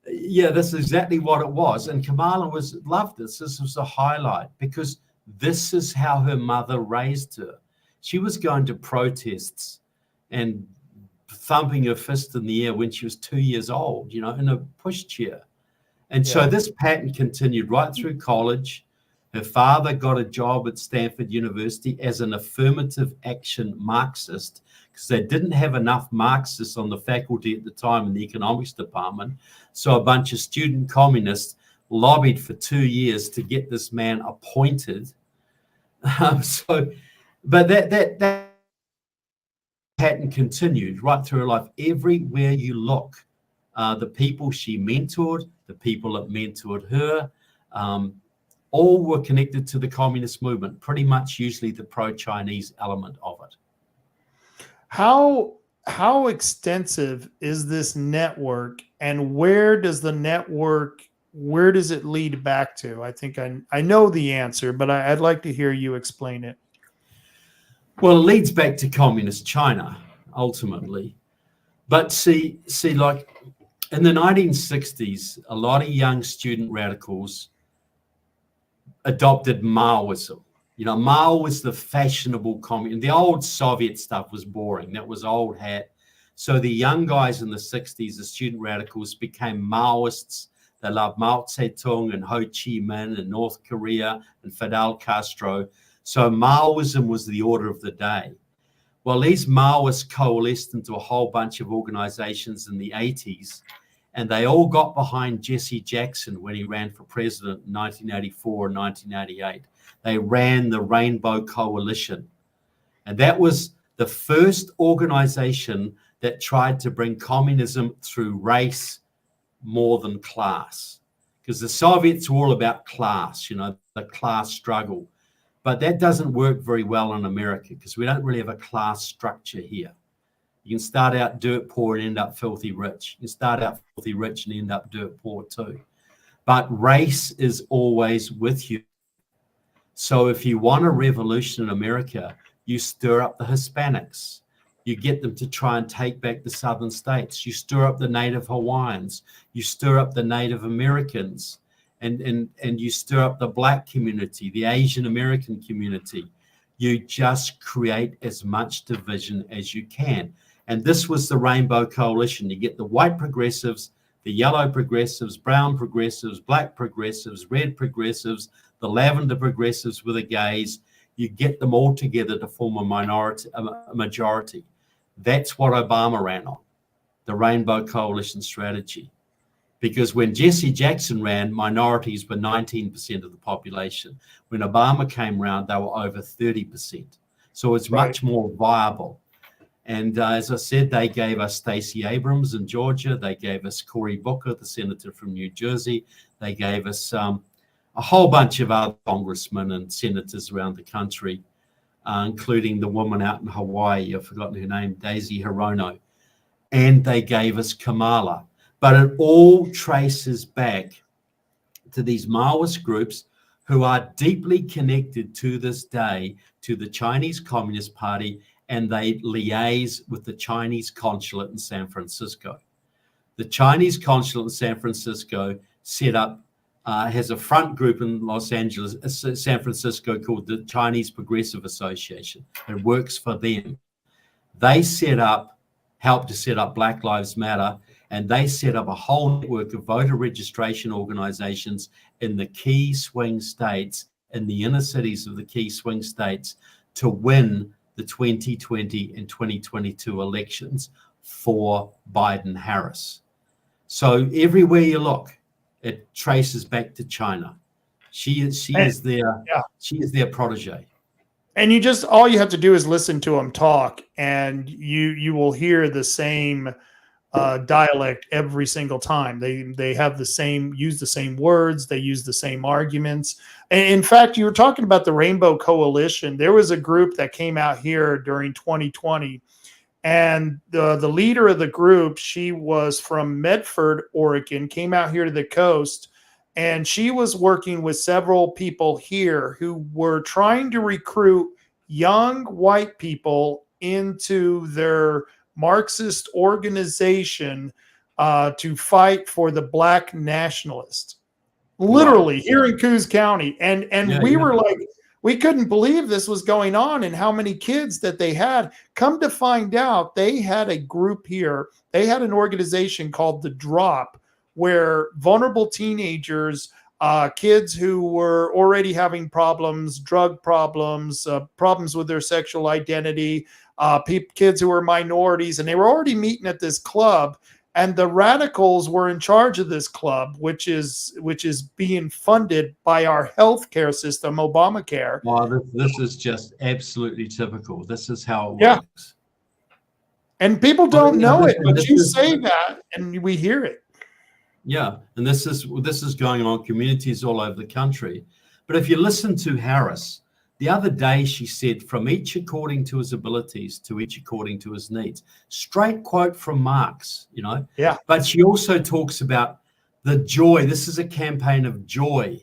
[SPEAKER 4] Yeah, this is exactly what it was. And Kamala loved this. This was a highlight because this is how her mother raised her. She was going to protests and thumping her fist in the air when she was 2 years old, you know, in a pushchair. And so this pattern continued right through college. Her father got a job at Stanford University as an affirmative action Marxist because they didn't have enough Marxists on the faculty at the time in the economics department. So a bunch of student communists lobbied for 2 years to get this man appointed. But that pattern continued right through her life. Everywhere you look, the people she mentored, the people that mentored her, all were connected to the communist movement, pretty much usually the pro-Chinese element of it.
[SPEAKER 3] How extensive is this network, and where does it lead back to? I think I know the answer, but I'd like to hear you explain it.
[SPEAKER 4] Well, it leads back to communist China, ultimately. But see, like in the 1960s, a lot of young student radicals adopted Maoism. You know, Mao was the fashionable communist. The old Soviet stuff was boring. That was old hat. So the young guys in the 60s, the student radicals, became Maoists. They loved Mao Zedong and Ho Chi Minh and North Korea and Fidel Castro. So Maoism was the order of the day. Well, these Maoists coalesced into a whole bunch of organizations in the 80s, and they all got behind Jesse Jackson when he ran for president in 1984 and 1988. They ran the Rainbow Coalition. And that was the first organization that tried to bring communism through race more than class. Because the Soviets were all about class, you know, the class struggle. But that doesn't work very well in America because we don't really have a class structure here. You can start out dirt poor and end up filthy rich. You can start out filthy rich and end up dirt poor too. But race is always with you. So if you want a revolution in America, you stir up the Hispanics. You get them to try and take back the southern states. You stir up the Native Hawaiians. You stir up the Native Americans. And you stir up the Black community, the Asian American community. You just create as much division as you can. And this was the Rainbow Coalition. You get the white progressives, the yellow progressives, brown progressives, black progressives, red progressives, the lavender progressives with the gays. You get them all together to form a majority. That's what Obama ran on, the Rainbow Coalition strategy. Because when Jesse Jackson ran, minorities were 19% of the population. When Obama came around, they were over 30%. So it's much more viable. And as I said, they gave us Stacey Abrams in Georgia. They gave us Cory Booker, the senator from New Jersey. They gave us a whole bunch of other congressmen and senators around the country, including the woman out in Hawaii, I've forgotten her name, Daisy Hirono. And they gave us Kamala. But it all traces back to these Maoist groups who are deeply connected to this day to the Chinese Communist Party, and they liaise with the Chinese consulate in San Francisco. The Chinese consulate in San Francisco set up, has a front group in Los Angeles, San Francisco, called the Chinese Progressive Association. It works for them. They helped to set up Black Lives Matter, and they set up a whole network of voter registration organizations in the key swing states, in the inner cities of the key swing states, to win the 2020 and 2022 elections for Biden-Harris. So everywhere you look, it traces back to China. She is their protege.
[SPEAKER 3] And all you have to do is listen to them talk, and you will hear the same dialect every single time. They have use the same words, they use the same arguments. And in fact, you were talking about the Rainbow Coalition. There was a group that came out here during 2020, And the leader of the group, she was from Medford, Oregon, came out here to the coast, and she was working with several people here who were trying to recruit young white people into their Marxist organization to fight for the black nationalists. Literally here in Coos County. And we were like, we couldn't believe this was going on and how many kids that they had. Come to find out, they had a group here. They had an organization called The Drop, where vulnerable teenagers, kids who were already having problems, drug problems, problems with their sexual identity, kids who were minorities, and they were already meeting at this club. And the radicals were in charge of this club, which is being funded by our healthcare system, Obamacare.
[SPEAKER 4] Well, this is just absolutely typical. This is how it works.
[SPEAKER 3] And people don't know it, but you say that, and we hear it.
[SPEAKER 4] Yeah, and this is going on in communities all over the country. But if you listen to Harris, the other day she said, from each according to his abilities, to each according to his needs. Straight quote from Marx, you know.
[SPEAKER 3] Yeah.
[SPEAKER 4] But she also talks about the joy. This is a campaign of joy.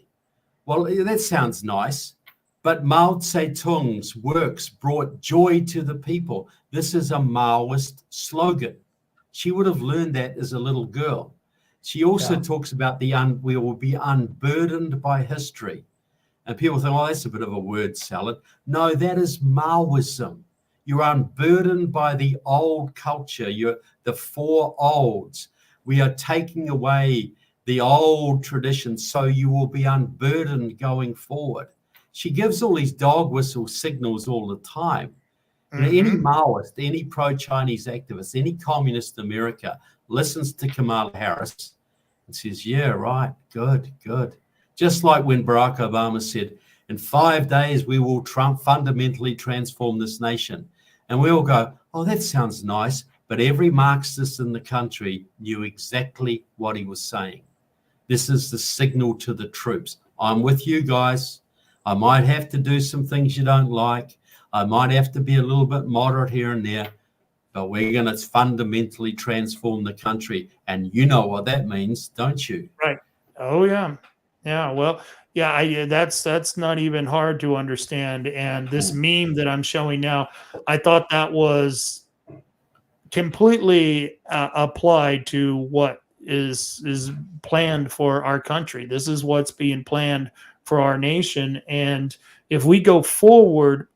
[SPEAKER 4] Well, that sounds nice, but Mao Zedong's works brought joy to the people. This is a Maoist slogan. She would have learned that as a little girl. She also talks about we will be unburdened by history. And people think, oh, that's a bit of a word salad. No, that is Maoism. You're unburdened by the old culture. You're the four olds. We are taking away the old traditions, so you will be unburdened going forward. She gives all these dog whistle signals all the time. You know, any Maoist, any pro-Chinese activist, any communist in America listens to Kamala Harris and says, yeah, right, good. Just like when Barack Obama said, in 5 days, we will fundamentally transform this nation. And we all go, oh, that sounds nice. But every Marxist in the country knew exactly what he was saying. This is the signal to the troops. I'm with you guys. I might have to do some things you don't like. I might have to be a little bit moderate here and there. But we're going to fundamentally transform the country. And you know what that means, don't you?
[SPEAKER 3] Right. Oh, yeah. Yeah, well, yeah, that's not even hard to understand. And this meme that I'm showing now, I thought that was completely applied to what is planned for our country. This is what's being planned for our nation. And if we go forward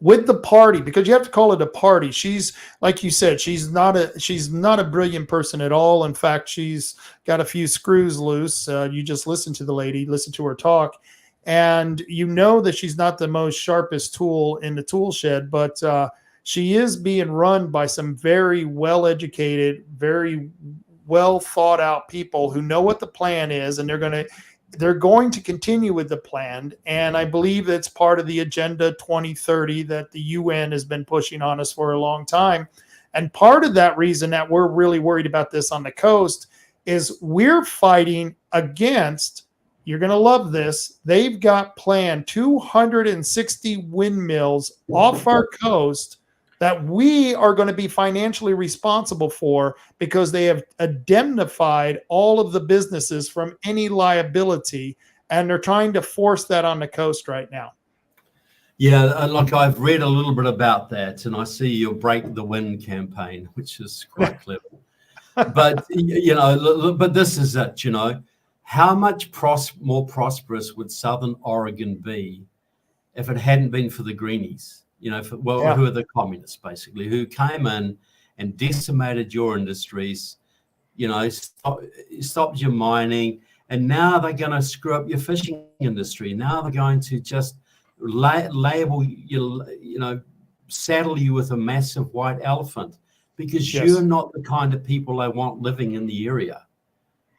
[SPEAKER 3] with the party, because you have to call it a party. She's, like you said, she's not a brilliant person at all. In fact, she's got a few screws loose. You just listen to the lady, listen to her talk, and you know that she's not the most sharpest tool in the tool shed, but she is being run by some very well-educated, very well thought out people who know what the plan is, and they're going to continue with the plan. And I believe it's part of the Agenda 2030 that the UN has been pushing on us for a long time. And part of that reason that we're really worried about this on the coast is we're fighting against, you're going to love this, they've got planned 260 windmills off our coast that we are going to be financially responsible for because they have indemnified all of the businesses from any liability, and they're trying to force that on the coast right now.
[SPEAKER 4] Yeah, like I've read a little bit about that, and I see your Break the Wind campaign, which is quite clever. But, you know, but this is it, you know. How much more prosperous would Southern Oregon be if it hadn't been for the Greenies? You know, who are the communists, basically, who came in and decimated your industries, you know, stopped your mining, and now they're going to screw up your fishing industry. Now they're going to just label you, you know, saddle you with a massive white elephant because you're not the kind of people they want living in the area.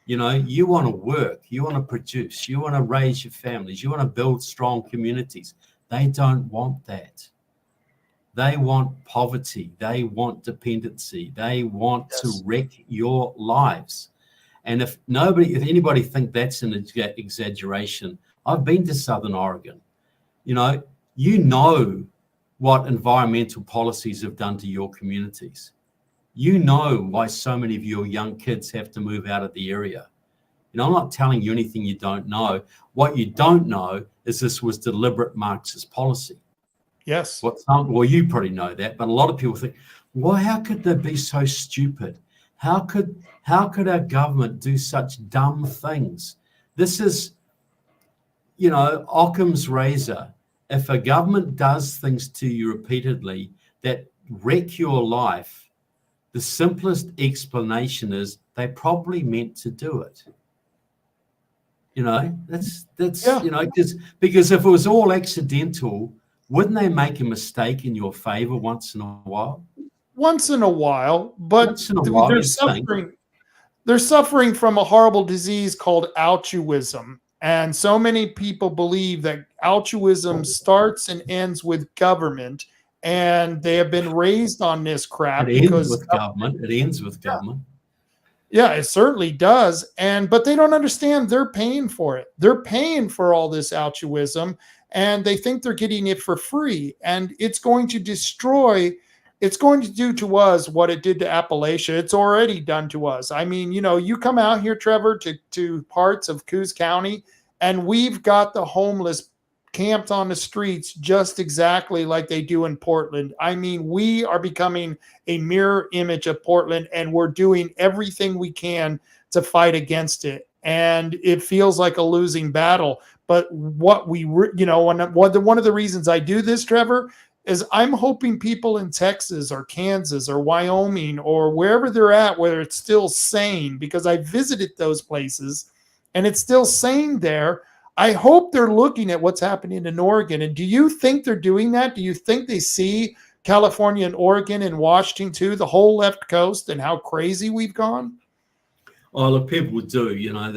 [SPEAKER 4] You know, you want to work, you want to produce, you want to raise your families, you want to build strong communities. They don't want that. They want poverty. They want dependency. They want to wreck your lives. And if anybody think that's an exaggeration, I've been to Southern Oregon. You know what environmental policies have done to your communities. You know why so many of your young kids have to move out of the area. You know, I'm not telling you anything you don't know. What you don't know is this was deliberate Marxist policy.
[SPEAKER 3] Yes.
[SPEAKER 4] Well, you probably know that, but a lot of people think, well, how could they be so stupid? How could our government do such dumb things? This is, you know, Occam's razor. If a government does things to you repeatedly that wreck your life, the simplest explanation is they probably meant to do it. You know, that's
[SPEAKER 3] Yeah.
[SPEAKER 4] you know, because if it was all accidental, wouldn't they make a mistake in your favor once in a while?
[SPEAKER 3] Once in a while, but
[SPEAKER 4] Once in a while,
[SPEAKER 3] they're
[SPEAKER 4] you'd think.
[SPEAKER 3] suffering. They're suffering from a horrible disease called altruism. And so many people believe that altruism starts and ends with government. And they have been raised on this crap
[SPEAKER 4] It ends
[SPEAKER 3] because
[SPEAKER 4] with government. It ends with government.
[SPEAKER 3] yeah, it certainly does. But they don't understand they're paying for it. They're paying for all this altruism and they think they're getting it for free. And it's going to destroy, it's going to do to us what it did to Appalachia. It's already done to us. I mean, you know, you come out here, Trevor, to parts of Coos County, and we've got the homeless camped on the streets just exactly like they do in Portland. I mean, we are becoming a mirror image of Portland, and we're doing everything we can to fight against it. And it feels like a losing battle. But what we, you know, one of the reasons I do this, Trevor, is I'm hoping people in Texas or Kansas or Wyoming or wherever they're at, where it's still sane, because I visited those places and it's still sane there. I hope they're looking at what's happening in Oregon. And do you think they're doing that? Do you think they see California and Oregon and Washington too, the whole left coast, and how crazy we've gone?
[SPEAKER 4] Oh, look, people do, you know,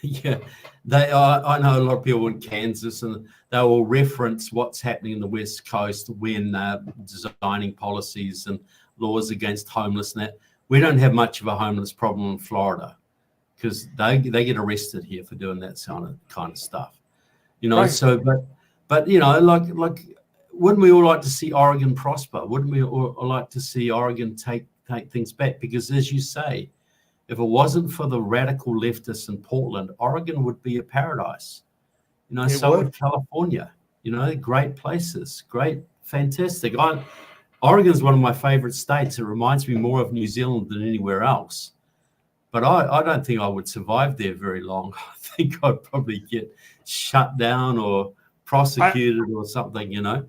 [SPEAKER 4] yeah, they are. I know a lot of people in Kansas, and they will reference what's happening in the West Coast when designing policies and laws against homelessness. We don't have much of a homeless problem in Florida because they get arrested here for doing that kind of stuff, you know. Right. So, but you know, like, wouldn't we all like to see Oregon prosper? Wouldn't we all like to see Oregon take things back? Because as you say, if it wasn't for the radical leftists in Portland, Oregon would be a paradise. You know, so would California. You know, great places, great, fantastic. Oregon's one of my favorite states. It reminds me more of New Zealand than anywhere else. But I don't think I would survive there very long. I think I'd probably get shut down or prosecuted or something, you know.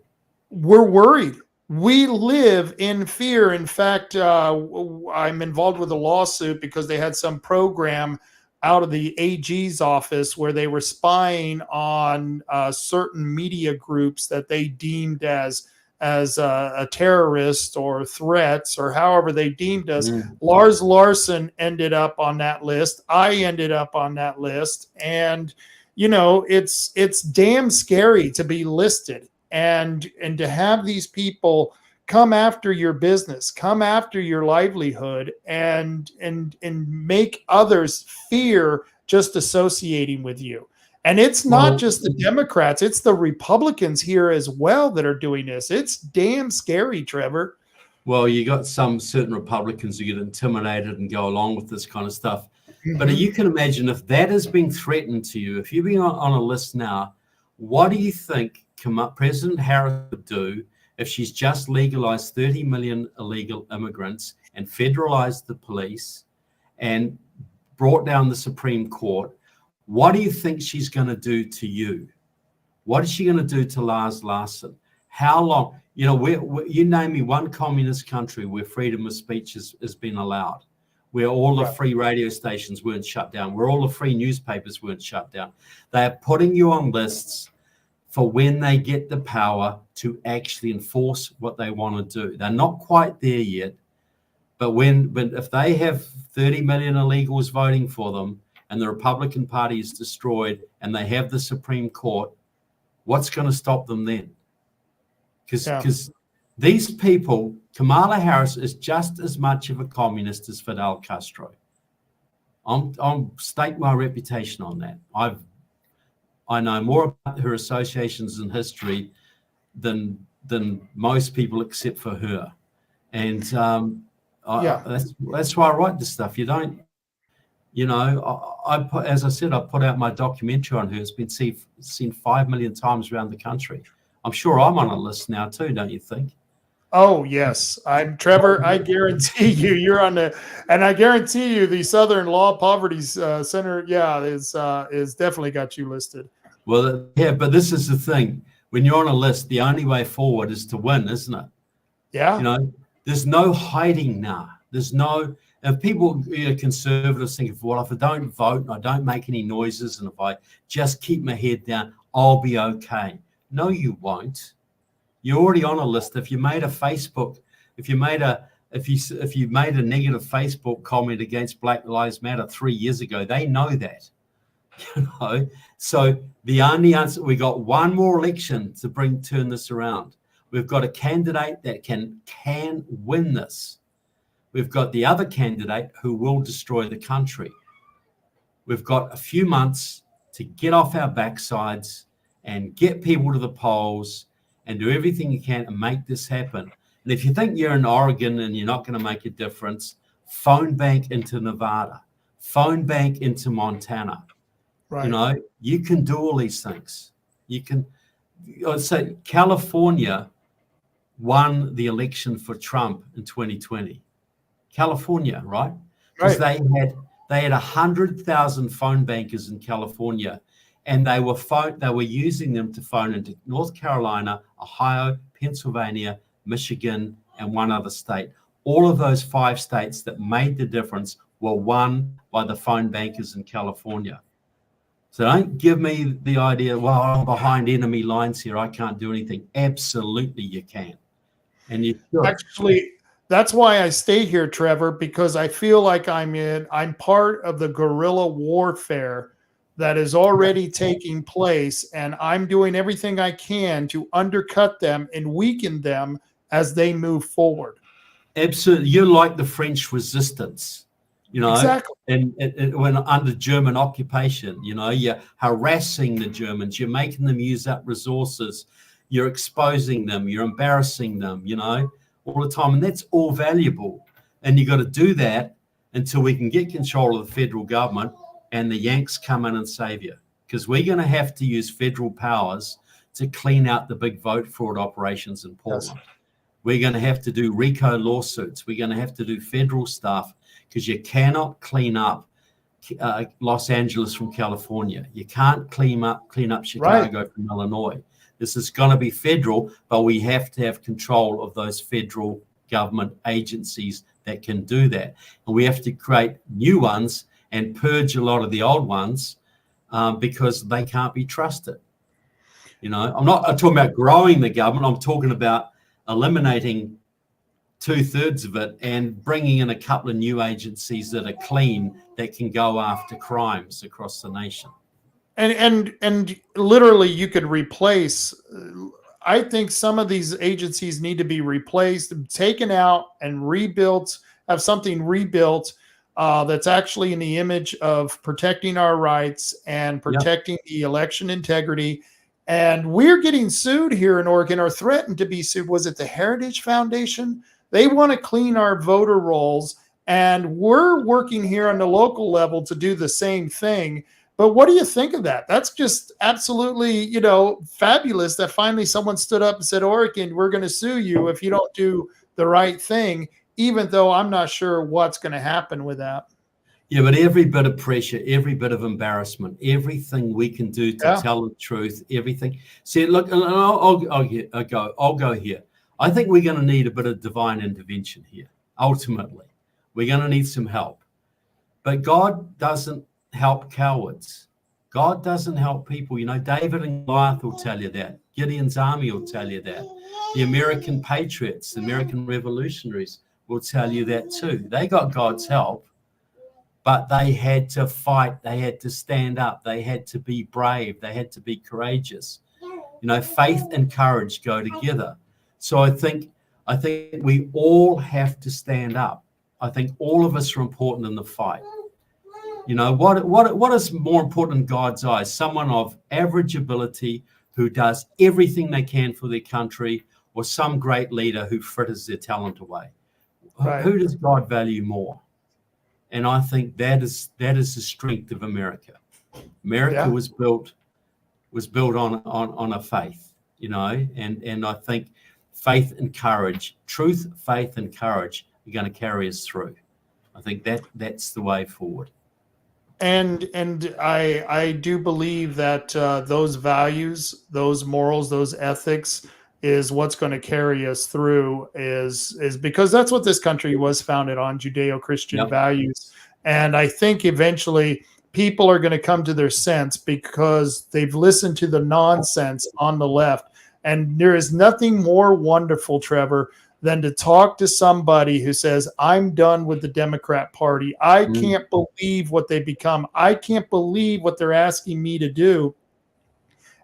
[SPEAKER 4] We're
[SPEAKER 3] worried. We live in fear. In fact, I'm involved with a lawsuit because they had some program out of the AG's office where they were spying on certain media groups that they deemed as a terrorist or threats, or however they deemed us. Lars Larson ended up on that list. I ended up on that list. And, you know, it's damn scary to be listed and to have these people come after your business, come after your livelihood, and make others fear just associating with you. And it's not just the Democrats, it's the Republicans here as well that are doing this. It's damn scary, Trevor.
[SPEAKER 4] Well, you got some certain Republicans who get intimidated and go along with this kind of stuff. Mm-hmm. But you can imagine if that is being threatened to you, if you're being on a list now, what do you think President Harris would do if she's just legalized 30 million illegal immigrants and federalized the police and brought down the Supreme Court? What do you think she's going to do to you? What is she going to do to Lars Larson? How long? You know, you name me one communist country where freedom of speech has been allowed, where all the free radio stations weren't shut down, where all the free newspapers weren't shut down. They are putting you on lists for when they get the power to actually enforce what they want to do. They're not quite there yet, but if they have 30 million illegals voting for them, and the Republican Party is destroyed and they have the Supreme Court, what's going to stop them then? Because these people, Kamala Harris is just as much of a communist as Fidel Castro. I'm stake my reputation on that. I know more about her associations in history than most people except for her. And that's why I write this stuff. You don't, I put, as I said, I put out my documentary on her. It's been seen 5 million times around the country. I'm sure I'm on a list now too, don't you think?
[SPEAKER 3] Oh yes, I'm Trevor. I guarantee you're on and I guarantee you the Southern Law Poverty Center, is definitely got you listed.
[SPEAKER 4] Well, yeah, but this is the thing. When you're on a list, the only way forward is to win, isn't it?
[SPEAKER 3] Yeah.
[SPEAKER 4] There's no hiding now. There's no, if people, conservatives think, well, if I don't vote and I don't make any noises and if I just keep my head down, I'll be okay. No, you won't. You're already on a list. If you made a Facebook, if you made a negative Facebook comment against Black Lives Matter 3 years ago, they know that. So the only answer, we got one more election to turn this around. We've got a candidate that can win this. We've got the other candidate who will destroy the country. We've got a few months to get off our backsides and get people to the polls and do everything you can to make this happen. And if you think you're in Oregon and you're not going to make a difference, phone bank into Nevada, phone bank into Montana. Right. You can do all these things. You can, I'd say California won the election for Trump in 2020. California, right? Because they had 100,000 phone bankers in California, and they were using them to phone into North Carolina, Ohio, Pennsylvania, Michigan, and one other state. All of those 5 states that made the difference were won by the phone bankers in California. So don't give me the idea, well, I'm behind enemy lines here, I can't do anything. Absolutely you can. And you should.
[SPEAKER 3] Actually, that's why I stay here, Trevor, because I feel like I'm part of the guerrilla warfare that is already taking place, and I'm doing everything I can to undercut them and weaken them as they move forward.
[SPEAKER 4] Absolutely. You're like the French resistance,
[SPEAKER 3] Exactly.
[SPEAKER 4] And when under German occupation, you're harassing the Germans, you're making them use up resources, you're exposing them, you're embarrassing them, all the time. And that's all valuable. And you got to do that until we can get control of the federal government and the Yanks come in and save you. Because we're going to have to use federal powers to clean out the big vote fraud operations in Portland. Yes. We're going to have to do RICO lawsuits. We're going to have to do federal stuff because you cannot clean up Los Angeles from California. You can't clean up Chicago from Illinois. This is going to be federal, but we have to have control of those federal government agencies that can do that. And we have to create new ones and purge a lot of the old ones because they can't be trusted. I'm not talking about growing the government. I'm talking about eliminating 2/3 of it and bringing in a couple of new agencies that are clean, that can go after crimes across the nation.
[SPEAKER 3] And literally you could replace, I think some of these agencies need to be replaced, taken out and rebuilt, have something rebuilt that's actually in the image of protecting our rights and protecting the election integrity. And we're getting sued here in Oregon, or threatened to be sued. Was it the Heritage Foundation? They want to clean our voter rolls, and we're working here on the local level to do the same thing. But what do you think of that? That's just absolutely, fabulous that finally someone stood up and said, Oregon, we're going to sue you if you don't do the right thing, even though I'm not sure what's going to happen with that.
[SPEAKER 4] Yeah, but every bit of pressure, every bit of embarrassment, everything we can do to tell the truth, everything. See, look, I'll go here. I think we're going to need a bit of divine intervention here. Ultimately, we're going to need some help. But God doesn't help cowards. God doesn't help people. David and Goliath will tell you that. Gideon's army will tell you that. The American patriots, the American revolutionaries will tell you that too. They got God's help, but they had to fight. They had to stand up. They had to be brave. They had to be courageous. Faith and courage go together. So I think we all have to stand up. I think all of us are important in the fight. What is more important in God's eyes? Someone of average ability who does everything they can for their country, or some great leader who fritters their talent away.
[SPEAKER 3] Right.
[SPEAKER 4] Who does God value more? And I think that is the strength of America. America was built on a faith, and I think faith and courage, truth, faith, and courage are going to carry us through. I think that's the way forward.
[SPEAKER 3] And I do believe that those values, those morals, those ethics is what's going to carry us through, is because that's what this country was founded on, Judeo-Christian values. And I think eventually people are going to come to their sense because they've listened to the nonsense on the left. And there is nothing more wonderful, Trevor, than to talk to somebody who says, I'm done with the Democrat Party. I can't believe what they become. I can't believe what they're asking me to do.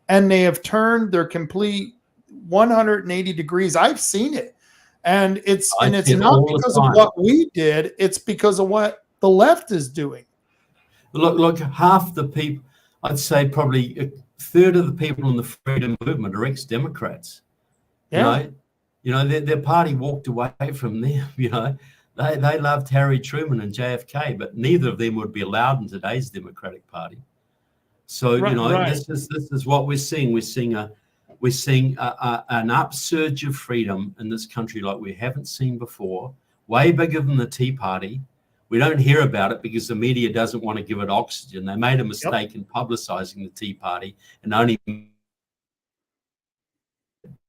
[SPEAKER 3] And they have turned their complete 180 degrees. I've seen it. And it's not because of what we did. It's because of what the left is doing.
[SPEAKER 4] Look, half the people, I'd say probably a third of the people in the freedom movement are ex-Democrats.
[SPEAKER 3] Yeah.
[SPEAKER 4] Their party walked away from them. They loved Harry Truman and JFK, but neither of them would be allowed in today's Democratic Party. So this is what we're seeing. We're seeing an upsurge of freedom in this country like we haven't seen before, way bigger than the Tea Party. We don't hear about it because the media doesn't want to give it oxygen. They made a mistake in publicizing the Tea Party and only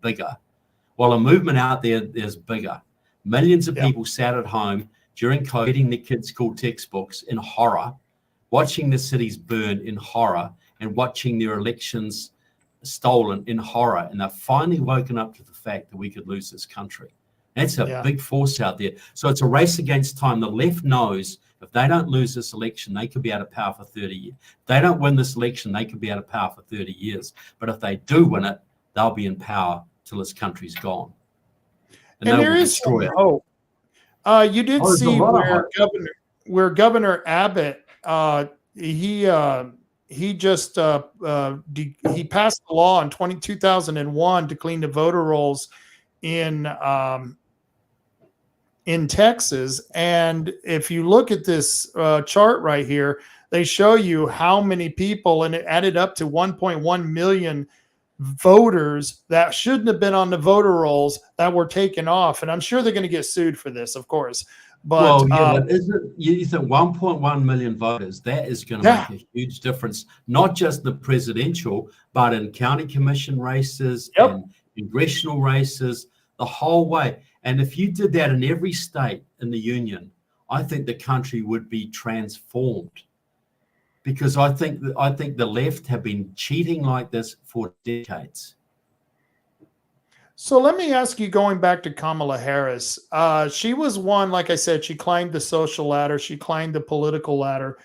[SPEAKER 4] bigger. While a movement out there is bigger. Millions of people sat at home during COVID, reading their kids' school textbooks in horror, watching the cities burn in horror, and watching their elections stolen in horror. And they've finally woken up to the fact that we could lose this country. That's a big force out there. So it's a race against time. The left knows if they don't lose this election, they could be out of power for 30 years. If they don't win this election, they could be out of power for 30 years. But if they do win it, they'll be in power till this country's gone.
[SPEAKER 3] And there is some hope. You did see where Governor Abbott, he just he passed the law in 2001 to clean the voter rolls in Texas. And if you look at this chart right here, they show you how many people, and it added up to 1.1 million voters that shouldn't have been on the voter rolls that were taken off. And I'm sure they're going to get sued for this, of course. But
[SPEAKER 4] you think 1.1 million voters, that is going to make a huge difference, not just the presidential, but in county commission races and congressional races, the whole way. And if you did that in every state in the union, I think the country would be transformed. Because I think the left have been cheating like this for decades.
[SPEAKER 3] So let me ask you, going back to Kamala Harris, she was one, like I said, she climbed the social ladder, she climbed the political ladder,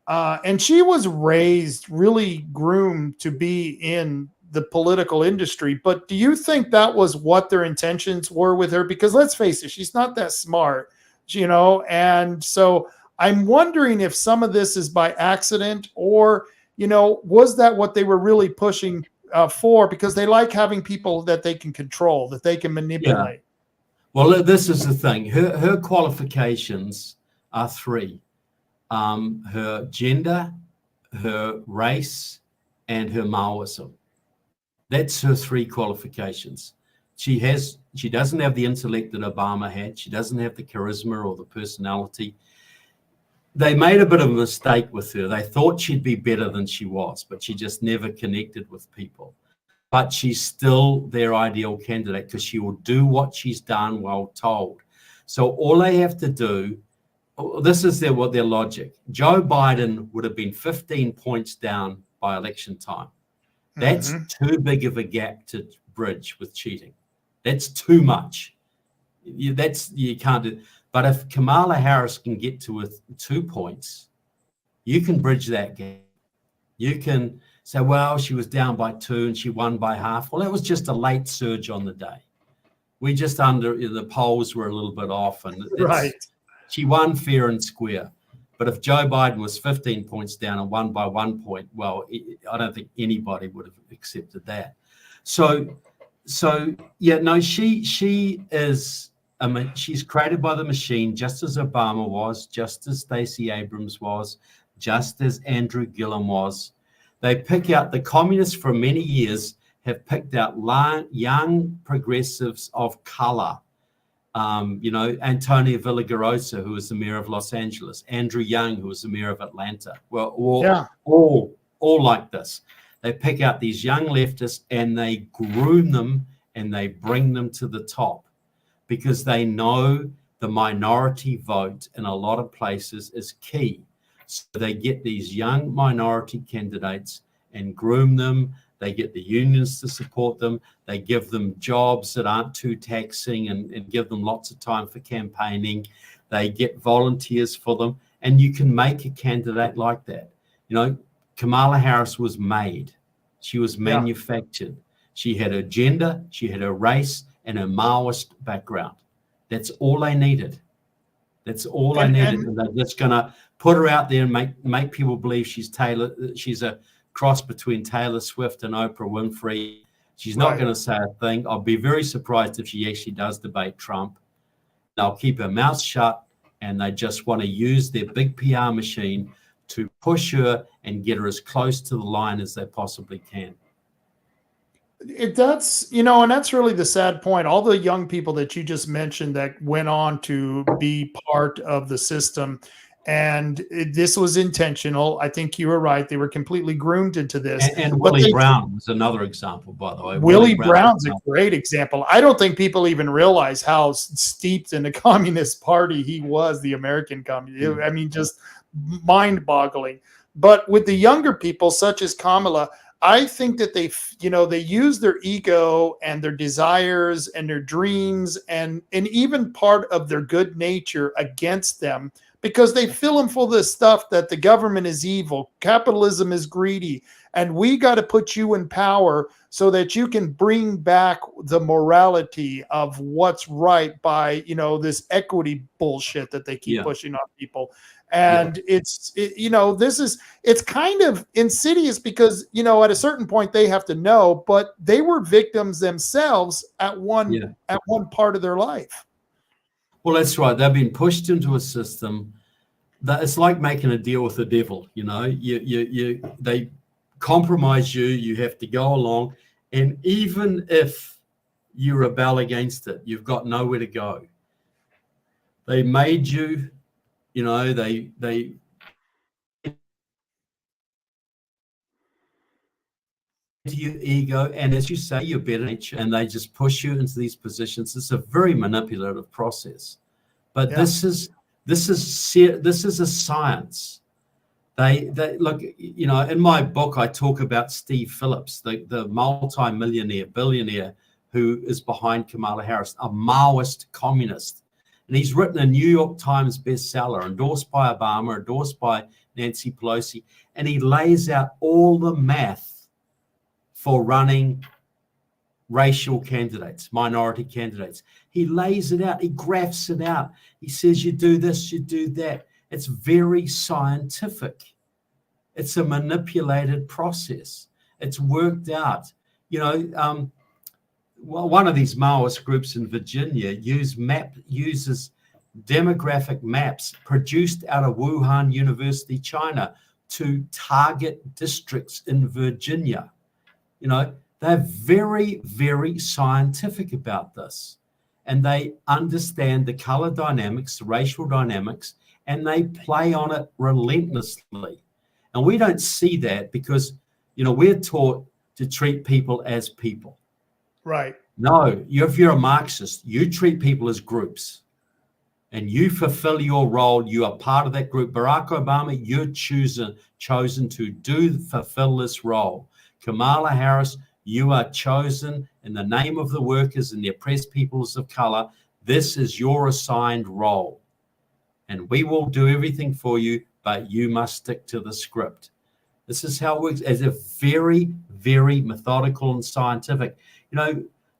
[SPEAKER 3] and she was raised, really groomed to be in the political industry. But do you think that was what their intentions were with her? Because let's face it, she's not that smart, and so I'm wondering if some of this is by accident, or, was that what they were really pushing for? Because they like having people that they can control, that they can manipulate.
[SPEAKER 4] Well, this is the thing. Her qualifications are three: her gender, her race, and her Maoism. That's her three qualifications. She doesn't have the intellect that Obama had. She doesn't have the charisma or the personality. They made a bit of a mistake with her. They thought she'd be better than she was, but she just never connected with people. But she's still their ideal candidate because she will do what she's done while told. So all they have to do, this is their logic. Joe Biden would have been 15 points down by election time. That's too big of a gap to bridge with cheating. That's too much. You can't do. But if Kamala Harris can get to 2 points, you can bridge that gap. You can say, well, she was down by 2 and she won by half. Well, that was just a late surge on the day. We just the polls were a little bit off, and she won fair and square. But if Joe Biden was 15 points down and won by 1 point, well, I don't think anybody would have accepted that. So yeah, no, she is. She's created by the machine, just as Obama was, just as Stacey Abrams was, just as Andrew Gillum was. They pick out the communists for many years have picked out young progressives of color. Antonio Villagrosa, who was the mayor of Los Angeles, Andrew Young, who was the mayor of Atlanta. Well, all like this. They pick out these young leftists and they groom them and they bring them to the top because they know the minority vote in a lot of places is key. So they get these young minority candidates and groom them. They get the unions to support them. They give them jobs that aren't too taxing and give them lots of time for campaigning. They get volunteers for them. And you can make a candidate like that. Kamala Harris was made. She was manufactured. She had her gender, she had her race, and her Maoist background. That's all they needed. That's all they needed. And they're just going to put her out there and make people believe she's a cross between Taylor Swift and Oprah Winfrey. She's not going to say a thing. I'll be very surprised if she actually does debate Trump. They'll keep her mouth shut, and they just want to use their big PR machine to push her and get her as close to the line as they possibly can.
[SPEAKER 3] That's really the sad point. All the young people that you just mentioned that went on to be part of the system, and this was intentional. I think you were right. They were completely groomed into this.
[SPEAKER 4] And Willie Brown was another example, by the way.
[SPEAKER 3] Willie Brown's a great example. I don't think people even realize how steeped in the Communist Party he was, the American Communist. I mean, just mind-boggling. But with the younger people, such as Kamala, I think that they use their ego and their desires and their dreams and even part of their good nature against them, because they fill them full of this stuff that the government is evil, capitalism is greedy, and we got to put you in power so that you can bring back the morality of what's right by, this equity bullshit that they keep pushing on people. And it's kind of insidious because, at a certain point they have to know, but they were victims themselves at one part of their life.
[SPEAKER 4] Well, that's right. They've been pushed into a system that it's like making a deal with the devil. They compromise you. You have to go along, and even if you rebel against it, you've got nowhere to go. They made you. They to your ego, and as you say, your better nature, and they just push you into these positions. It's a very manipulative process, but this is a science. They look, in my book, I talk about Steve Phillips, the multi-millionaire billionaire who is behind Kamala Harris, a Maoist communist. And he's written a New York Times bestseller, endorsed by Obama, endorsed by Nancy Pelosi. And he lays out all the math for running racial candidates, minority candidates. He lays it out. He graphs it out. He says, you do this, you do that. It's very scientific. It's a manipulated process. It's worked out. One of these Maoist groups in Virginia uses demographic maps produced out of Wuhan University, China, to target districts in Virginia. They're very, very scientific about this, and they understand the color dynamics, the racial dynamics, and they play on it relentlessly. And we don't see that because, we're taught to treat people as people.
[SPEAKER 3] Right.
[SPEAKER 4] No, if you're a Marxist, you treat people as groups and you fulfill your role. You are part of that group. Barack Obama, you're chosen to fulfill this role. Kamala Harris, you are chosen in the name of the workers and the oppressed peoples of color. This is your assigned role. And we will do everything for you, but you must stick to the script. This is how it works, as a very, very methodical and scientific.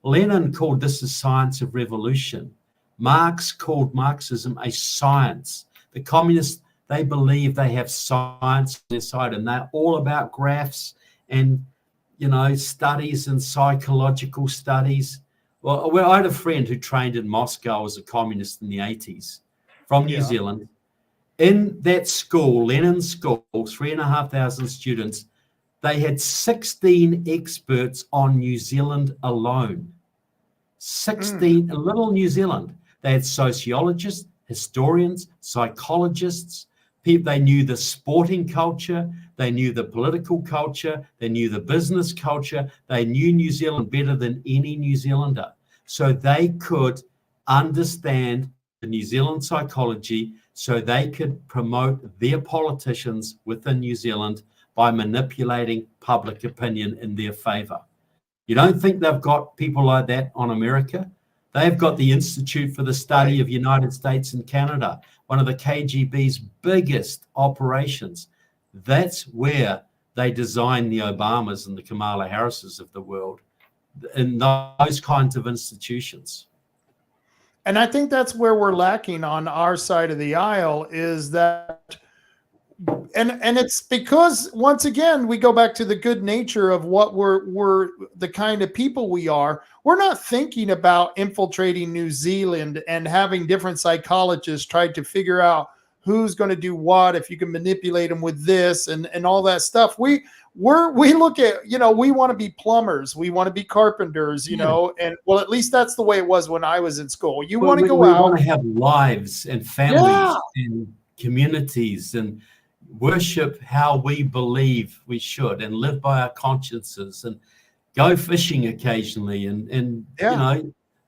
[SPEAKER 4] Lenin called this the science of revolution. Marx called Marxism a science. The communists, they believe they have science on their side, and they're all about graphs and, studies and psychological studies. Well, I had a friend who trained in Moscow as a communist in the 80s from New Zealand. In that school, Lenin School, 3,500 students, they had 16 experts on New Zealand alone. 16, little New Zealand. They had sociologists, historians, psychologists. They knew the sporting culture. They knew the political culture. They knew the business culture. They knew New Zealand better than any New Zealander. So they could understand the New Zealand psychology, so they could promote their politicians within New Zealand by manipulating public opinion in their favor. You don't think they've got people like that on America? They've got the Institute for the Study of United States and Canada, one of the KGB's biggest operations. That's where they design the Obamas and the Kamala Harrises of the world, in those kinds of institutions.
[SPEAKER 3] And I think that's where we're lacking on our side of the aisle, is that, and it's because, once again, we go back to the good nature of what we're the kind of people we are. We're not thinking about infiltrating New Zealand and having different psychologists try to figure out who's going to do what, if you can manipulate them with this and all that stuff. We look at, we want to be plumbers, we want to be carpenters, and well, at least that's the way it was when I was in school. We want to
[SPEAKER 4] want to have lives and families and communities and worship how we believe we should, and live by our consciences, and go fishing occasionally, and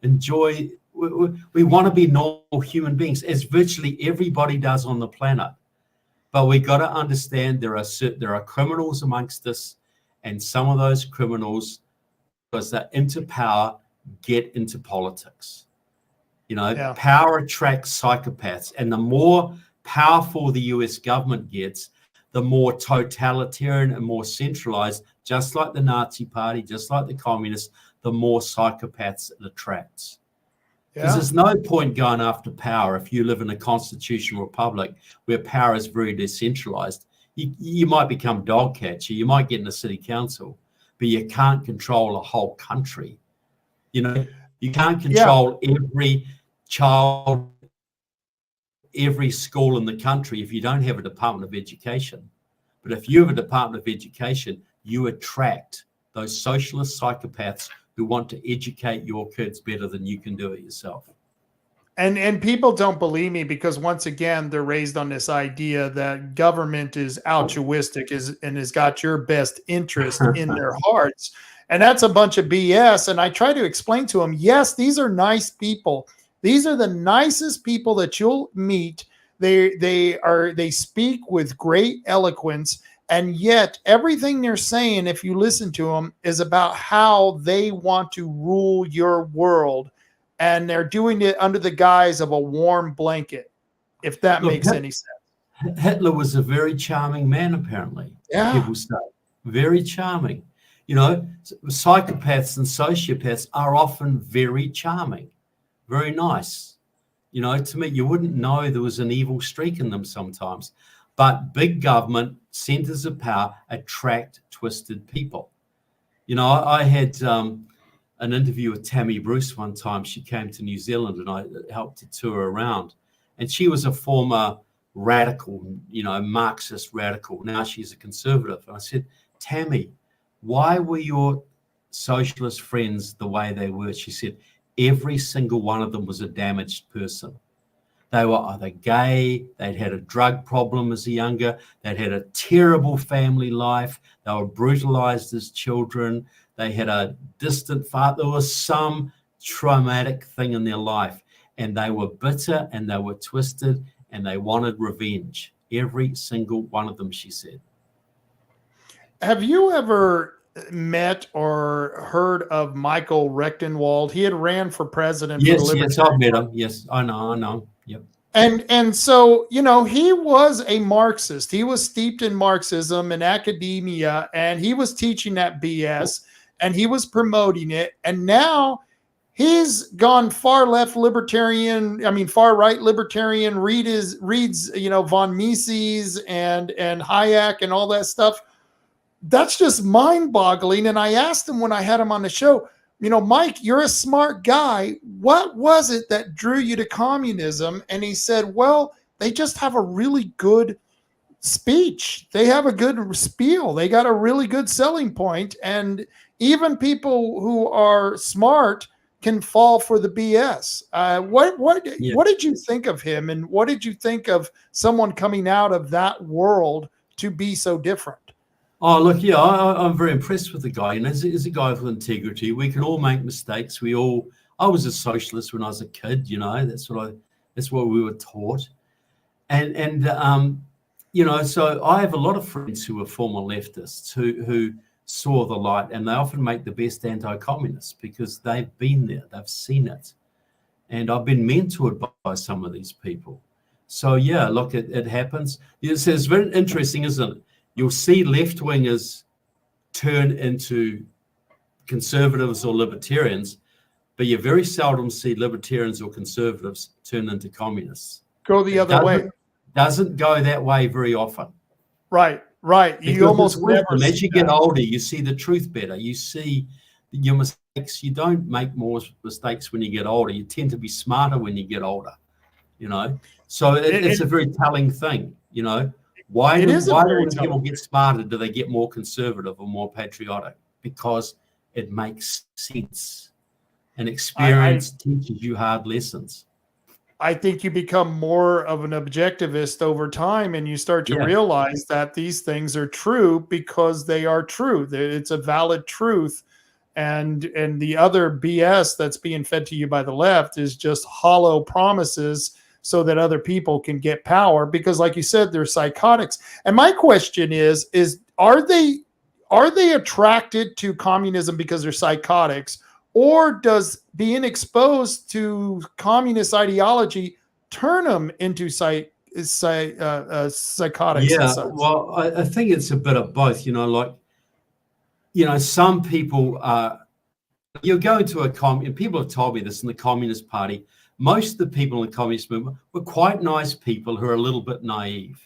[SPEAKER 4] enjoy. We want to be normal human beings, as virtually everybody does on the planet. But we got to understand there are criminals amongst us, and some of those criminals, because they're into power, get into politics. Power attracts psychopaths, and the more powerful the US government gets, the more totalitarian and more centralized, just like the Nazi Party, just like the communists, the more psychopaths it attracts. Because there's no point going after power if you live in a constitutional republic where power is very decentralized. You might become dog catcher, you might get in a city council, but you can't control a whole country. You can't control every child, every school in the country if you don't have a Department of Education. But if you have a Department of Education, you attract those socialist psychopaths who want to educate your kids better than you can do it yourself.
[SPEAKER 3] And people don't believe me, because once again, they're raised on this idea that government is altruistic and has got your best interest in their hearts. And that's a bunch of BS. And I try to explain to them, yes, these are nice people. These are the nicest people that you'll meet. They speak with great eloquence. And yet everything they're saying, if you listen to them, is about how they want to rule your world. And they're doing it under the guise of a warm blanket, if that makes any sense.
[SPEAKER 4] Hitler was a very charming man, apparently.
[SPEAKER 3] Yeah.
[SPEAKER 4] People say. Very charming. Psychopaths and sociopaths are often very charming, very nice. To me, you wouldn't know there was an evil streak in them sometimes. But big government, centers of power, attract twisted people. I had an interview with Tammy Bruce one time. She came to New Zealand and I helped to tour around. And she was a former radical, Marxist radical. Now she's a conservative. And I said, Tammy, why were your socialist friends the way they were? She said, every single one of them was a damaged person. They were either gay, they'd had a drug problem as a younger, they'd had a terrible family life, they were brutalized as children, they had a distant father, there was some traumatic thing in their life, and they were bitter and they were twisted and they wanted revenge. Every single one of them, she said.
[SPEAKER 3] Have you ever met or heard of Michael Rechtenwald? He had ran for president.
[SPEAKER 4] Yes, I've met him. Yes, I know. Yep.
[SPEAKER 3] And so, he was a Marxist. He was steeped in Marxism and academia, and he was teaching that BS, and he was promoting it. And now he's gone far right libertarian, reads, von Mises and Hayek and all that stuff. that's just mind-boggling. And I asked him when I had him on the show, Mike, you're a smart guy. What was it that drew you to communism? And he said, well, they just have a really good speech. They have a good spiel. They got a really good selling point. And even people who are smart can fall for the BS. What did you think of him? And what did you think of someone coming out of that world to be so different?
[SPEAKER 4] Oh, look, yeah, I'm very impressed with the guy. And he's a guy with integrity. We can all make mistakes. I was a socialist when I was a kid, that's what we were taught. And so I have a lot of friends who are former leftists who saw the light, and they often make the best anti-communists because they've been there, they've seen it. And I've been mentored by some of these people. So yeah, look, it happens. It's very interesting, isn't it? You'll see left-wingers turn into conservatives or libertarians, but you very seldom see libertarians or conservatives turn into communists.
[SPEAKER 3] Go the other way.
[SPEAKER 4] Doesn't go that way very often.
[SPEAKER 3] Right. You almost never.
[SPEAKER 4] As you get older, you see the truth better. You see your mistakes. You don't make more mistakes when you get older. You tend to be smarter when you get older. So it's a very telling thing. Why do when people get smarter, do they get more conservative or more patriotic? Because it makes sense. And experience teaches you hard lessons.
[SPEAKER 3] I think you become more of an objectivist over time, and you start to realize that these things are true because they are true. It's a valid truth. And the other BS that's being fed to you by the left is just hollow promises so that other people can get power, because like you said, they're psychotics. And my question is are they attracted to communism because they're psychotics, or does being exposed to communist ideology turn them into psychotics?
[SPEAKER 4] Yeah, well, I think it's a bit of both, some people you go into and people have told me this in the Communist Party. Most of the people in the communist movement were quite nice people who are a little bit naive,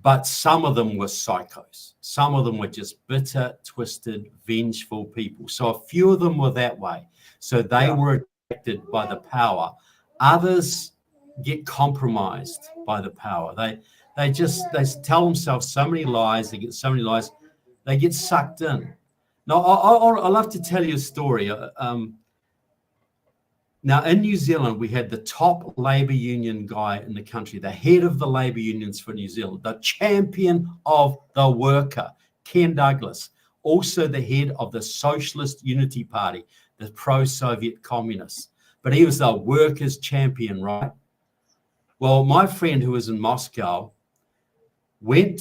[SPEAKER 4] but some of them were psychos. Some of them were just bitter, twisted, vengeful people. So a few of them were that way. So they were attracted by the power. Others get compromised by the power. They tell themselves so many lies. They get so many lies. They get sucked in. Now, I'll have to tell you a story. Now, in New Zealand, we had the top labor union guy in the country, the head of the labor unions for New Zealand, the champion of the worker, Ken Douglas, also the head of the Socialist Unity Party, the pro-Soviet communists. But he was the workers' champion, right? Well, my friend who was in Moscow when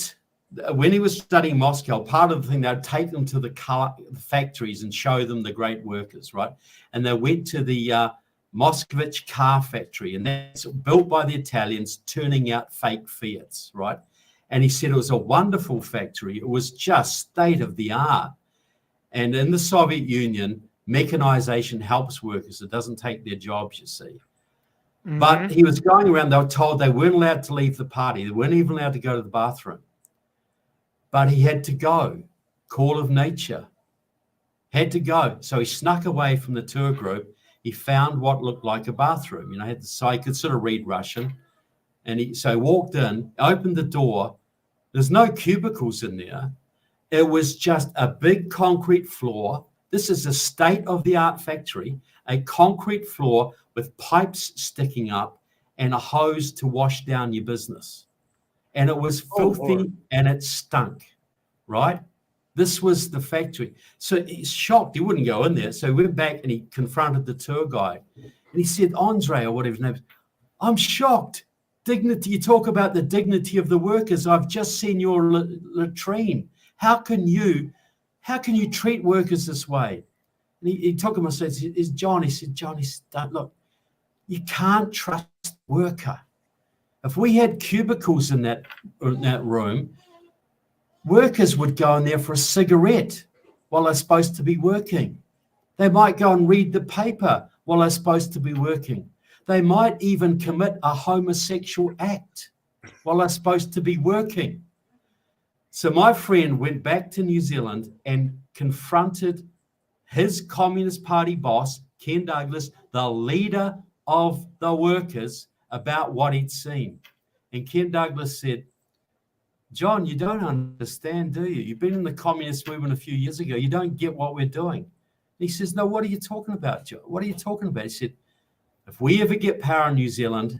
[SPEAKER 4] he was studying Moscow, part of the thing, they'd take them to the factories and show them the great workers, right? And they went to the Moskvich car factory, and that's built by the Italians, turning out fake Fiats, right? And he said it was a wonderful factory. It was just state of the art. And in the Soviet Union, mechanization helps workers. It doesn't take their jobs, you see. Mm-hmm. But he was going around, they were told they weren't allowed to leave the party. They weren't even allowed to go to the bathroom. But he had to go. Call of nature. Had to go. So he snuck away from the tour group. He found what looked like a bathroom. He could sort of read Russian. And he walked in, opened the door. There's no cubicles in there. It was just a big concrete floor. This is a state-of-the-art factory, a concrete floor with pipes sticking up and a hose to wash down your business. And it was filthy and it stunk, right? This was the factory. So he's shocked. He wouldn't go in there. So he went back and he confronted the tour guide. And he said, Andre, or whatever his name is, I'm shocked. Dignity. You talk about the dignity of the workers. I've just seen your latrine. How can you treat workers this way? And he took him and said, is John? He said, John, look, you can't trust the worker. If we had cubicles in that room, workers would go in there for a cigarette while they're supposed to be working. They might go and read the paper while they're supposed to be working. They might even commit a homosexual act while they're supposed to be working. So my friend went back to New Zealand and confronted his Communist Party boss, Ken Douglas, the leader of the workers, about what he'd seen. And Ken Douglas said, John, you don't understand, do you? You've been in the communist movement a few years ago. You don't get what we're doing. And he says, no, what are you talking about, John? What are you talking about? He said, if we ever get power in New Zealand,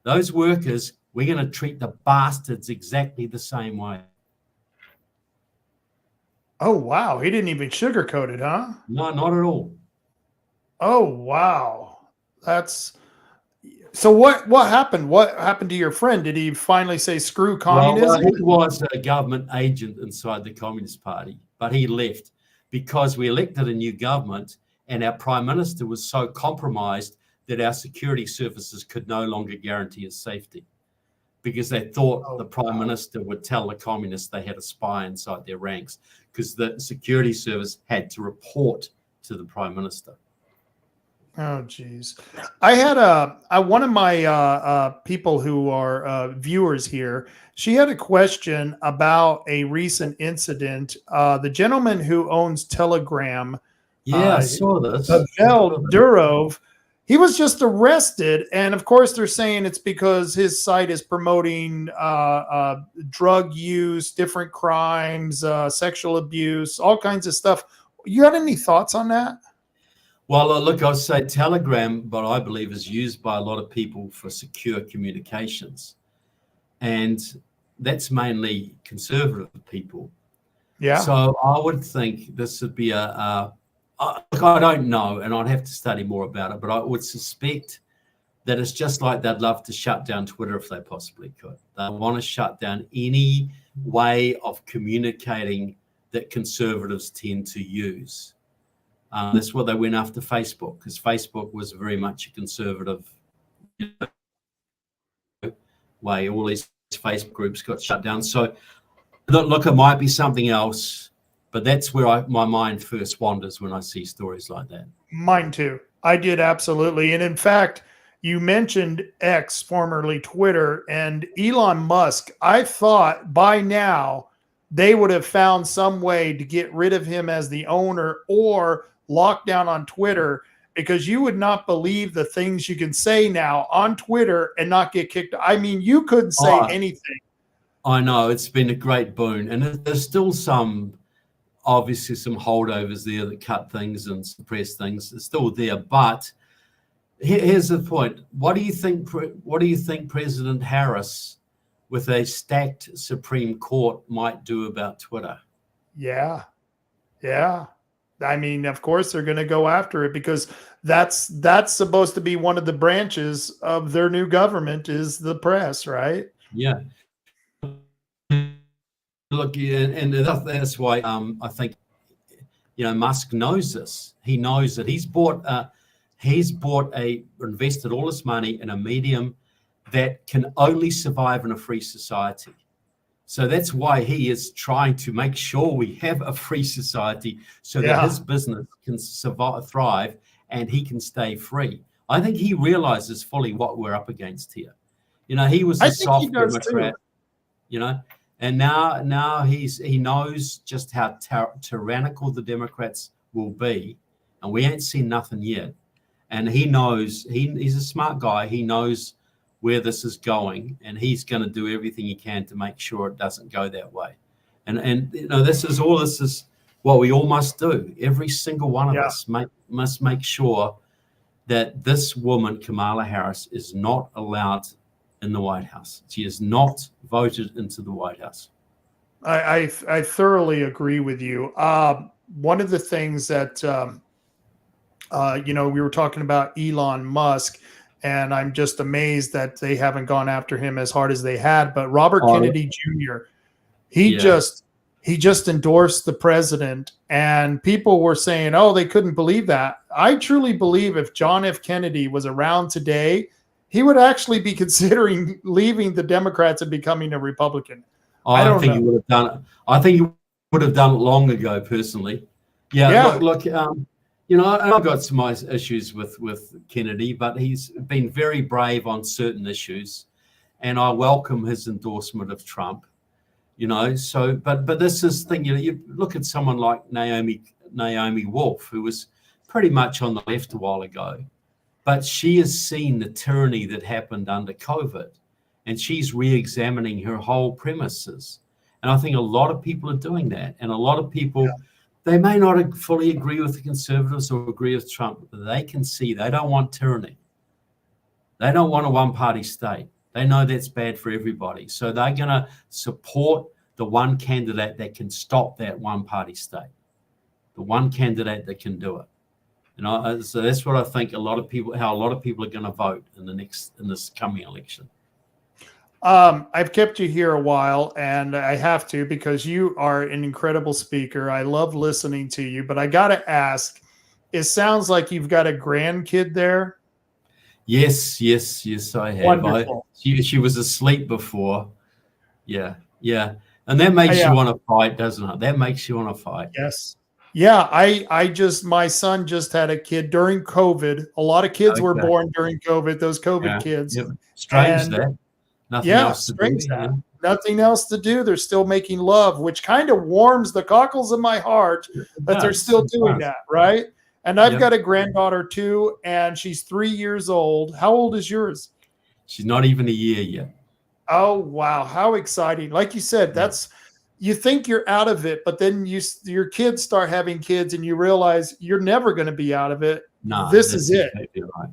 [SPEAKER 4] those workers, we're going to treat the bastards exactly the same way.
[SPEAKER 3] Oh, wow. He didn't even sugarcoat it, huh?
[SPEAKER 4] No, not at all.
[SPEAKER 3] Oh, wow. That's so what happened? What happened to your friend? Did he finally say screw communism?
[SPEAKER 4] Well, he was a government agent inside the Communist Party, but he left because we elected a new government and our prime minister was so compromised that our security services could no longer guarantee his safety because they thought the prime minister would tell the communists they had a spy inside their ranks because the security service had to report to the prime minister.
[SPEAKER 3] Oh, geez. I had one of my people who are viewers here. She had a question about a recent incident. The gentleman who owns Telegram,
[SPEAKER 4] I saw this.
[SPEAKER 3] Pavel Durov, he was just arrested. And of course, they're saying it's because his site is promoting drug use, different crimes, sexual abuse, all kinds of stuff. You had any thoughts on that?
[SPEAKER 4] Well, look, I'll say Telegram, but I believe is used by a lot of people for secure communications. And that's mainly conservative people.
[SPEAKER 3] Yeah.
[SPEAKER 4] So I would think this would be look, I don't know, and I'd have to study more about it, but I would suspect that it's just like they'd love to shut down Twitter if they possibly could. They want to shut down any way of communicating that conservatives tend to use. That's what they went after Facebook, because Facebook was very much a conservative way. All these Facebook groups got shut down. So, look, it might be something else, but that's where my mind first wanders when I see stories like that.
[SPEAKER 3] Mine too. I did, absolutely. And in fact, you mentioned X, formerly Twitter, and Elon Musk. I thought by now they would have found some way to get rid of him as the owner or lockdown on Twitter, because you would not believe the things you can say now on Twitter and not get kicked. I mean, you couldn't say anything.
[SPEAKER 4] I know, it's been a great boon. And there's still obviously some holdovers there that cut things and suppress things. It's still there. But here's the point. What do you think President Harris, with a stacked Supreme Court, might do about Twitter?
[SPEAKER 3] Yeah. I mean, of course, they're going to go after it because that's supposed to be one of the branches of their new government is the press, right?
[SPEAKER 4] Yeah. Look, and that's why I think, Musk knows this. He knows that he's invested all his money in a medium that can only survive in a free society. So that's why he is trying to make sure we have a free society so that his business can thrive and he can stay free. I think he realizes fully what we're up against here. He was a soft Democrat, and now he knows just how tyrannical the Democrats will be, and we ain't seen nothing yet. And he knows, he's a smart guy. He knows where this is going, and he's going to do everything he can to make sure it doesn't go that way. And this is what we all must do. Every single one of us must make sure that this woman, Kamala Harris, is not allowed in the White House. She is not voted into the White House.
[SPEAKER 3] I thoroughly agree with you. One of the things that we were talking about Elon Musk, and I'm just amazed that they haven't gone after him as hard as they had. But Robert Kennedy Jr., he just endorsed the president, and people were saying, oh, they couldn't believe that. I truly believe if John F. Kennedy was around today, he would actually be considering leaving the Democrats and becoming a Republican.
[SPEAKER 4] I think he would have done it. I think he would have done it long ago, personally. Look, I've got some issues with Kennedy, but he's been very brave on certain issues, and I welcome his endorsement of Trump. So, but this is the thing, you look at someone like Naomi Wolf, who was pretty much on the left a while ago, but she has seen the tyranny that happened under COVID, and she's re-examining her whole premises. And I think a lot of people are doing that. And a lot of people, they may not fully agree with the Conservatives or agree with Trump, but they can see they don't want tyranny. They don't want a one-party state. They know that's bad for everybody. So they're going to support the one candidate that can stop that one-party state, the one candidate that can do it. So that's what I think how a lot of people are going to vote in this coming election.
[SPEAKER 3] I've kept you here a while, and I have to because you are an incredible speaker. I love listening to you, but I got to ask, it sounds like you've got a grandkid there.
[SPEAKER 4] Yes, I have.
[SPEAKER 3] Wonderful.
[SPEAKER 4] She was asleep before. Yeah. And that makes you want to fight, doesn't it? That makes you want to fight.
[SPEAKER 3] Yes. Yeah, my son just had a kid during COVID. A lot of kids were born during COVID, those COVID kids.
[SPEAKER 4] Yep. Strange that. Nothing else to do.
[SPEAKER 3] That. Nothing else to do. They're still making love, which kind of warms the cockles of my heart that they're still doing that, right? And I've got a granddaughter too, and she's 3 years old. How old is yours?
[SPEAKER 4] She's not even a year yet.
[SPEAKER 3] Oh, wow. How exciting. Like you said, you think you're out of it, but then your kids start having kids and you realize you're never going to be out of it.
[SPEAKER 4] No,
[SPEAKER 3] this is it.
[SPEAKER 4] Exactly right.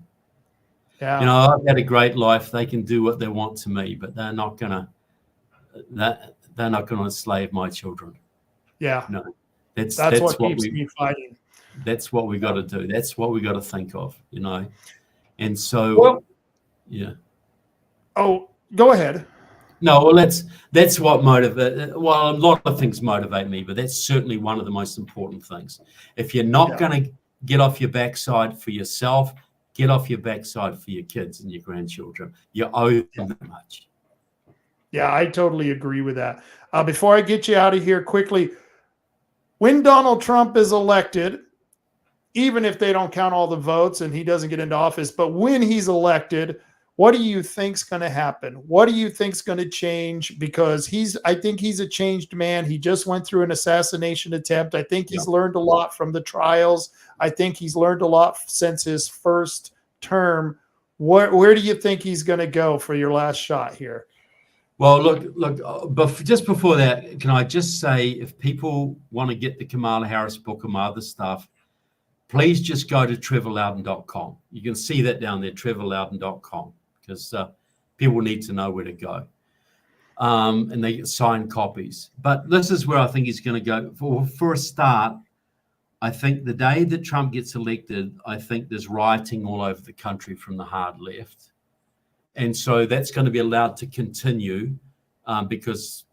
[SPEAKER 3] Yeah.
[SPEAKER 4] I've had a great life. They can do what they want to me, but they're not gonna enslave my children.
[SPEAKER 3] Yeah.
[SPEAKER 4] No. That's
[SPEAKER 3] what keeps me fighting.
[SPEAKER 4] That's what we got to do. That's what we got to think of, And so
[SPEAKER 3] Oh, go ahead.
[SPEAKER 4] No, well, that's what motivate. Well, a lot of things motivate me, but that's certainly one of the most important things. If you're not going to get off your backside for yourself, get off your backside for your kids and your grandchildren. You owe them that much.
[SPEAKER 3] Yeah, I totally agree with that. Before I get you out of here quickly, when Donald Trump is elected, even if they don't count all the votes and he doesn't get into office, but when he's elected, what do you think's going to happen? What do you think's going to change? Because I think he's a changed man. He just went through an assassination attempt. I think he's learned a lot from the trials. I think he's learned a lot since his first term. Where do you think he's going to go for your last shot here?
[SPEAKER 4] Well, look. But just before that, can I just say, if people want to get the Kamala Harris book and my other stuff, please just go to trevorloudon.com. You can see that down there, trevorloudon.com. Because people need to know where to go. And they get signed copies. But this is where I think he's going to go. For a start, I think the day that Trump gets elected, I think there's rioting all over the country from the hard left. And so that's going to be allowed to continue because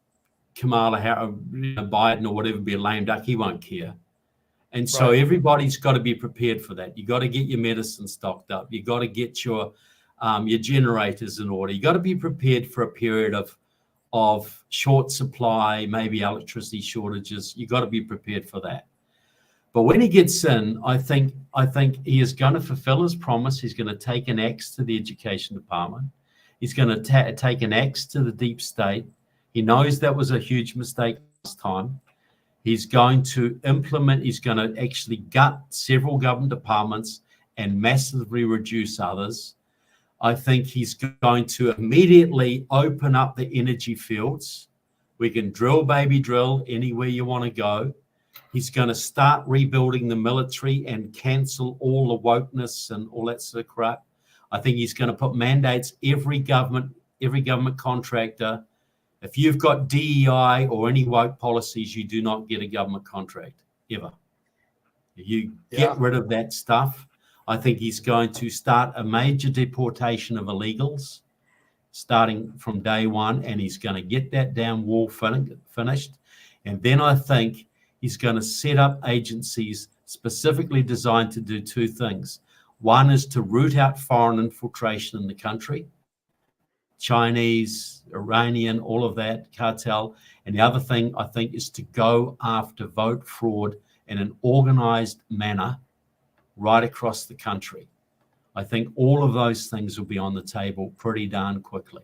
[SPEAKER 4] Kamala Harris, Biden or whatever, be a lame duck, he won't care. And so everybody's got to be prepared for that. You got to get your medicine stocked up. You got to get your generators in order. You got to be prepared for a period of short supply, maybe electricity shortages. You got to be prepared for that. But when he gets in, I think he is going to fulfill his promise. He's going to take an axe to the education department. He's going to take an axe to the deep state. He knows that was a huge mistake last time. He's going to he's going to actually gut several government departments and massively reduce others. I think he's going to immediately open up the energy fields. We can drill, baby, drill anywhere you want to go. He's going to start rebuilding the military and cancel all the wokeness and all that sort of crap. I think he's going to put mandates, every government contractor. If you've got DEI or any woke policies, you do not get a government contract, ever. You get rid of that stuff. I think he's going to start a major deportation of illegals starting from day one, and he's going to get that damn wall finished. And then I think he's going to set up agencies specifically designed to do two things. One is to root out foreign infiltration in the country, Chinese, Iranian, all of that, cartel. And the other thing, I think, is to go after vote fraud in an organized manner right across the country. I think all of those things will be on the table pretty darn quickly.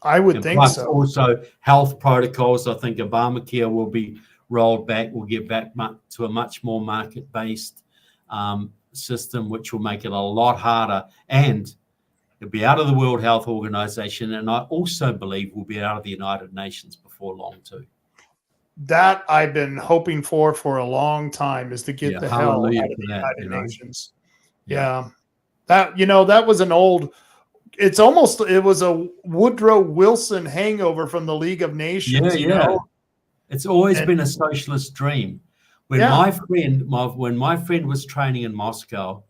[SPEAKER 3] I would
[SPEAKER 4] And
[SPEAKER 3] think
[SPEAKER 4] plus
[SPEAKER 3] so.
[SPEAKER 4] also health protocols. I think Obamacare will be rolled back. We'll get back to a much more market-based system, which will make it a lot harder. And it'll be out of the World Health Organization. And I also believe we'll be out of the United Nations before long too.
[SPEAKER 3] That I've been hoping for a long time, is to get the hell
[SPEAKER 4] hallelujah
[SPEAKER 3] out of
[SPEAKER 4] to
[SPEAKER 3] the
[SPEAKER 4] that,
[SPEAKER 3] United Nations.
[SPEAKER 4] Yeah.
[SPEAKER 3] That, that was an old, it was a Woodrow Wilson hangover from the League of Nations, you know?
[SPEAKER 4] It's always been a socialist dream. When my friend was training in Moscow,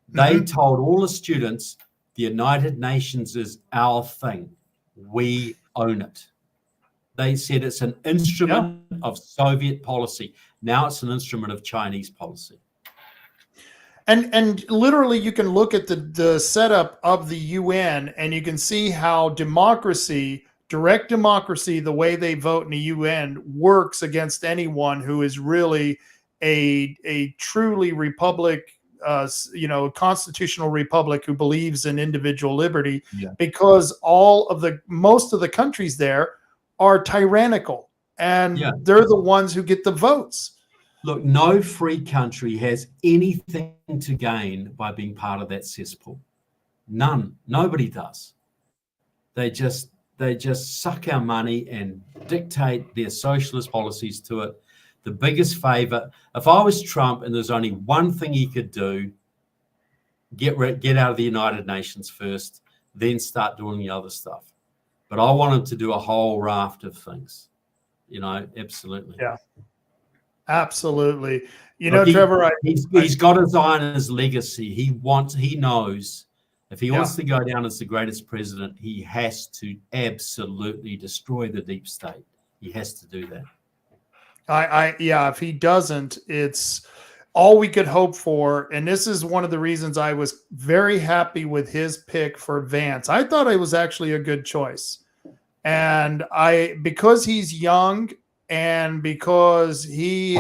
[SPEAKER 4] they told all the students, the United Nations is our thing. We own it. They said it's an instrument of Soviet policy. Now it's an instrument of Chinese policy.
[SPEAKER 3] And literally, you can look at the setup of the UN, and you can see how direct democracy, the way they vote in the UN, works against anyone who is really a truly republic, constitutional republic who believes in individual liberty, because most of the countries there are tyrannical, and they're the ones who get the votes.
[SPEAKER 4] Look, no free country has anything to gain by being part of that cesspool. None. Nobody does. They just suck our money and dictate their socialist policies to it. The biggest favor, if I was Trump and there's only one thing he could do, get out of the United Nations first, then start doing the other stuff. But I want him to do a whole raft of things, absolutely.
[SPEAKER 3] Yeah, absolutely. Trevor,
[SPEAKER 4] he's got his eye on his legacy. He knows if he wants to go down as the greatest president, he has to absolutely destroy the deep state. He has to do that.
[SPEAKER 3] If he doesn't, it's all we could hope for. And this is one of the reasons I was very happy with his pick for Vance. I thought it was actually a good choice. And because he's young, and because he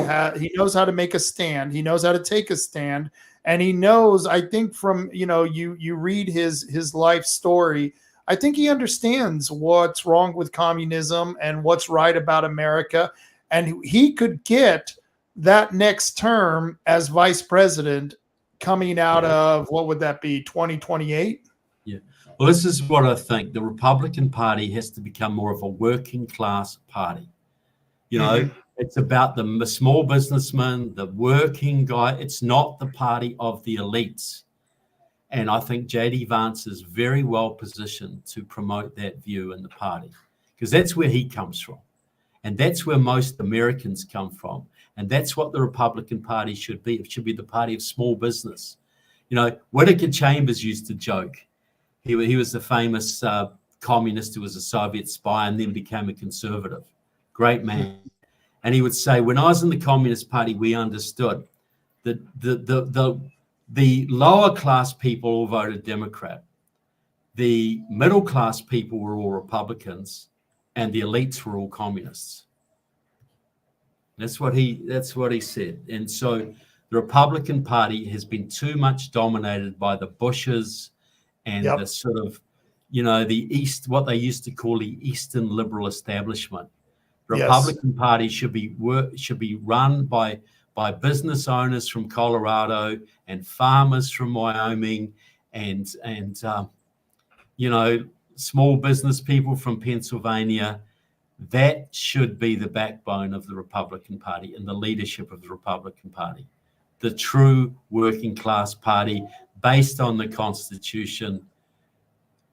[SPEAKER 3] knows how to make a stand, he knows how to take a stand, and he knows, I think from, you read his life story, I think he understands what's wrong with communism and what's right about America. And he could get that next term as vice president coming out of, what would that be, 2028?
[SPEAKER 4] Yeah. Well, this is what I think. The Republican Party has to become more of a working class party. It's about the small businessman, the working guy. It's not the party of the elites. And I think J.D. Vance is very well positioned to promote that view in the party, because that's where he comes from. And that's where most Americans come from. And that's what the Republican Party should be. It should be the party of small business. Whittaker Chambers used to joke. He was the famous communist who was a Soviet spy and then became a conservative. Great man. And he would say, when I was in the Communist Party, we understood that the lower class people all voted Democrat. The middle class people were all Republicans, and the elites were all communists. That's what he said. And so the Republican Party has been too much dominated by the Bushes and the sort of, the East, what they used to call the Eastern liberal establishment. The Republican Party should be run by business owners from Colorado and farmers from Wyoming and small business people from Pennsylvania. That should be the backbone of the Republican Party and the leadership of the Republican Party. The true working class party based on the Constitution,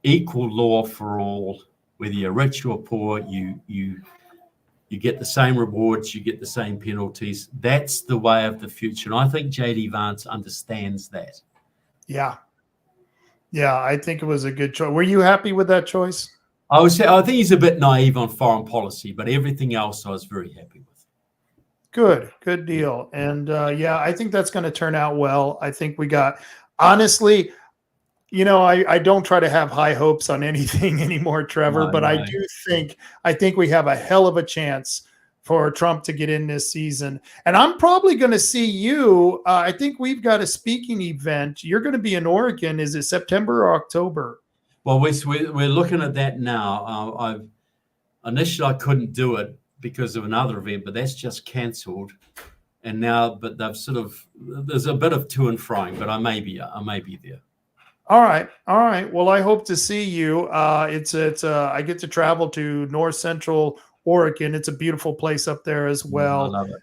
[SPEAKER 4] equal law for all, whether you're rich or poor, you get the same rewards, you get the same penalties. That's the way of the future. And I think J.D. Vance understands that. Yeah.
[SPEAKER 3] Yeah, I think it was a good choice. Were you happy with that choice?
[SPEAKER 4] I think he's a bit naive on foreign policy, but everything else I was very happy with.
[SPEAKER 3] Good deal. And I think that's going to turn out well. I think we got, honestly, I don't try to have high hopes on anything anymore, Trevor, but I think we have a hell of a chance for Trump to get in this season. And I'm probably going to see you. I think we've got a speaking event. You're going to be in Oregon. Is it September or October?
[SPEAKER 4] Well, we're looking at that now. Initially I couldn't do it because of another event, but that's just cancelled. And now, but they've sort of, there's a bit of to and froing, but I may be there.
[SPEAKER 3] All right. All right. Well, I hope to see you. I get to travel to North Central Oregon. It's a beautiful place up there as
[SPEAKER 4] I
[SPEAKER 3] well.
[SPEAKER 4] love it.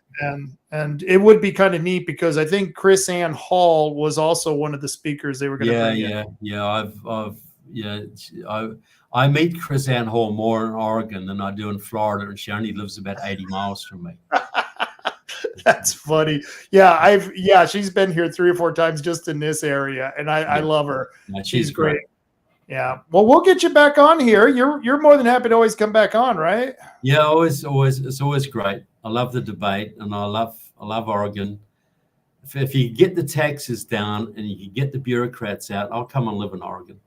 [SPEAKER 3] And it would be kind of neat because I think Chris Ann Hall was also one of the speakers they were going to bring in.
[SPEAKER 4] I meet Chris Ann Hall more in Oregon than I do in Florida, and she only lives about 80 miles from me.
[SPEAKER 3] That's funny. Yeah, she's been here 3 or 4 times just in this area, and I love her.
[SPEAKER 4] Yeah,
[SPEAKER 3] she's great. Yeah. Well, we'll get you back on here. You're more than happy to always come back on, right?
[SPEAKER 4] Yeah, always. It's always great. I love the debate, and I love Oregon. If you get the taxes down and you can get the bureaucrats out, I'll come and live in Oregon.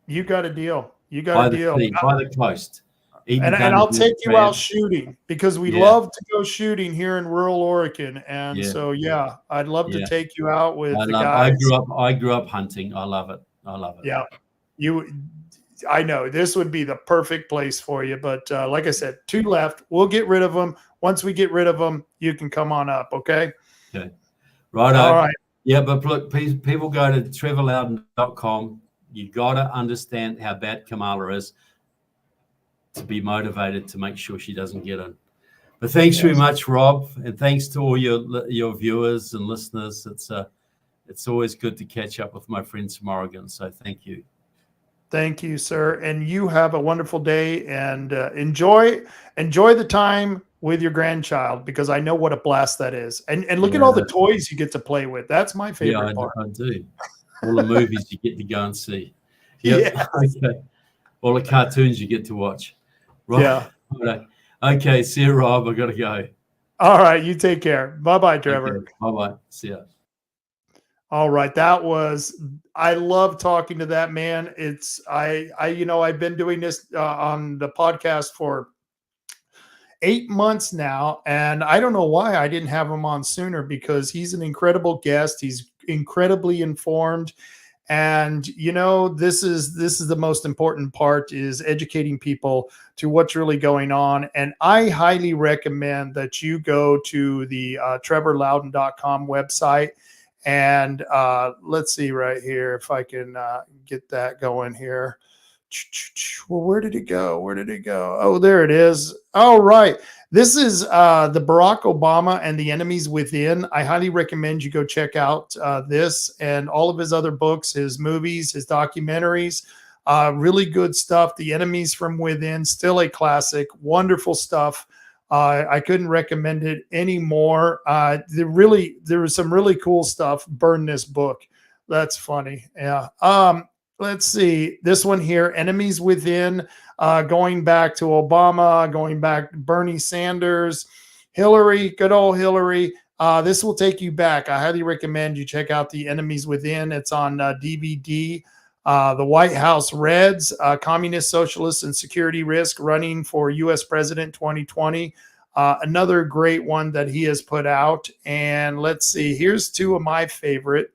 [SPEAKER 3] You got a deal. You got a deal.
[SPEAKER 4] By the coast.
[SPEAKER 3] And I'll take you out shooting because we love to go shooting here in rural Oregon. And so, I'd love to take you out with the guys.
[SPEAKER 4] I grew up hunting. I love it.
[SPEAKER 3] Yeah. I know this would be the perfect place for you. But like I said, 2 left. We'll get rid of them. Once we get rid of them, you can come on up. Okay.
[SPEAKER 4] Okay. Right.
[SPEAKER 3] All right.
[SPEAKER 4] Yeah. But look, people go to trevorloudon.com. You got to understand how bad Kamala is to be motivated to make sure she doesn't get in. But thanks very much, Rob. And thanks to all your viewers and listeners. It's always good to catch up with my friends from Oregon. So thank you. Thank you, sir. And you have a wonderful day and enjoy the time with your grandchild, because I know what a blast that is. And look at all the toys you get to play with. That's my favorite part. I do. All the movies you get to go and see. Yep. Yeah. Okay. All the cartoons you get to watch. Right. Yeah. Right. Okay. See you, Rob. I got to go. All right. You take care. Bye-bye, Trevor. Bye-bye. See ya. All right. I love talking to that man. I've been doing this on the podcast for 8 months now, and I don't know why I didn't have him on sooner, because he's an incredible guest. He's incredibly informed. And, this is the most important part, is educating people to what's really going on. And I highly recommend that you go to the trevorloudon.com website. And let's see right here if I can get that going here. Well, where did it go? Oh, there it is. All right. This is the Barack Obama and the Enemies Within. I highly recommend you go check out this and all of his other books, his movies, his documentaries. Really good stuff. The Enemies from Within, still a classic. Wonderful stuff. I couldn't recommend it anymore. There was some really cool stuff. Burn this book. That's funny. Yeah. Let's see this one here. Enemies Within, going back to Obama, going back to Bernie Sanders, Hillary, good old Hillary. This will take you back. I highly recommend you check out the Enemies Within. It's on DVD. The White House Reds, Communist, Socialists, and Security Risk, running for U.S. President 2020. Another great one that he has put out. And let's see, here's 2 of my favorite.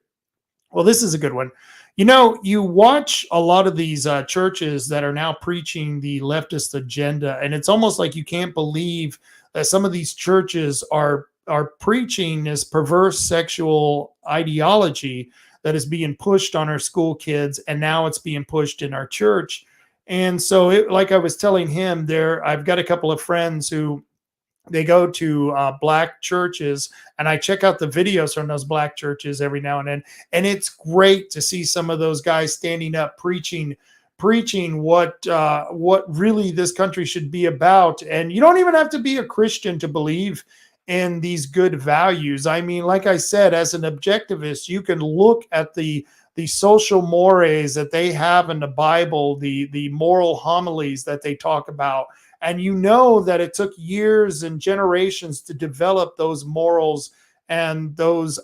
[SPEAKER 4] Well, this is a good one. You watch a lot of these churches that are now preaching the leftist agenda, and it's almost like you can't believe that some of these churches are preaching this perverse sexual ideology that is being pushed on our school kids, and now it's being pushed in our church. And so, like I was telling him there, I've got a couple of friends who they go to black churches, and I check out the videos from those black churches every now and then. And it's great to see some of those guys standing up, preaching what really this country should be about. And you don't even have to be a Christian to believe in these good values. I mean, like I said, as an objectivist, you can look at the social mores that they have in the Bible, the moral homilies that they talk about. And that it took years and generations to develop those morals and those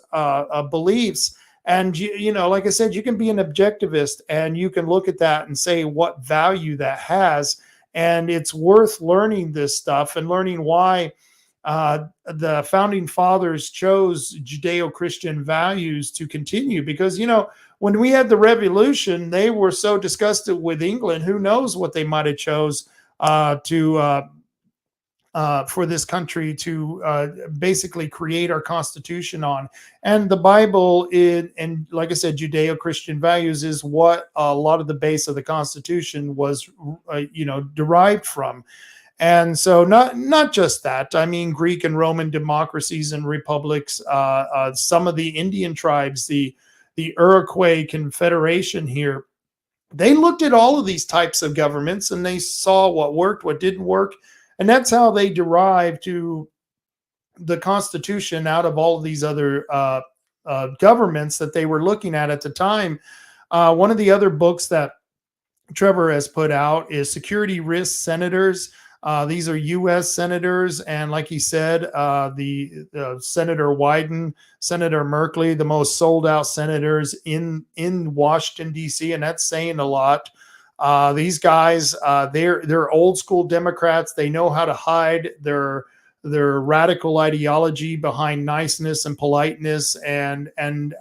[SPEAKER 4] beliefs. And, like I said, you can be an objectivist and you can look at that and say what value that has. And it's worth learning this stuff and learning why the founding fathers chose Judeo-Christian values to continue. Because,
[SPEAKER 3] when we had the revolution, they were so disgusted with England. Who knows what they might have chose for this country to basically create our constitution on. And the Bible, and like I said, Judeo-Christian values is what a lot of the base of the Constitution was, derived from. And so not just that. I mean, Greek and Roman democracies and republics, some of the Indian tribes, the Iroquois Confederation here, they looked at all of these types of governments and they saw what worked, what didn't work. And that's how they derived to the Constitution out of all of these other governments that they were looking at the time. One of the other books that Trevor has put out is Security Risk Senators. These are U.S. senators, and like he said, the Senator Wyden, Senator Merkley, the most sold-out senators in Washington, D.C., and that's saying a lot. These guys, they're old-school Democrats. They know how to hide their radical ideology behind niceness and politeness, and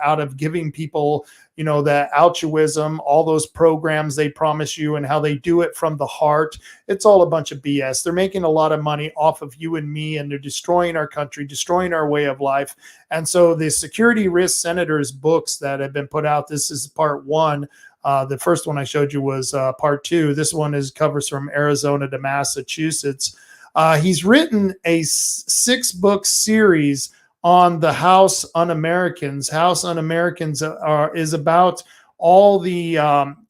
[SPEAKER 3] out of giving people, that altruism, all those programs they promise you, and how they do it from the heart. It's all a bunch of BS. They're making a lot of money off of you and me, and they're destroying our country, destroying our way of life. And so the Security Risk Senators books that have been put out, this is part one. The first one I showed you was part two. This one covers from Arizona to Massachusetts. He's written a 6-book series on the House Un-Americans. House Un-Americans is about all the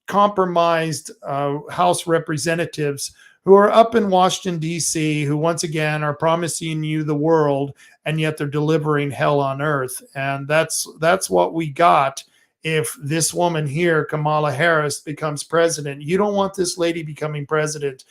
[SPEAKER 3] compromised House representatives who are up in Washington, D.C., who once again are promising you the world, and yet they're delivering hell on earth. And that's what we got if this woman here, Kamala Harris, becomes president. You don't want this lady becoming president.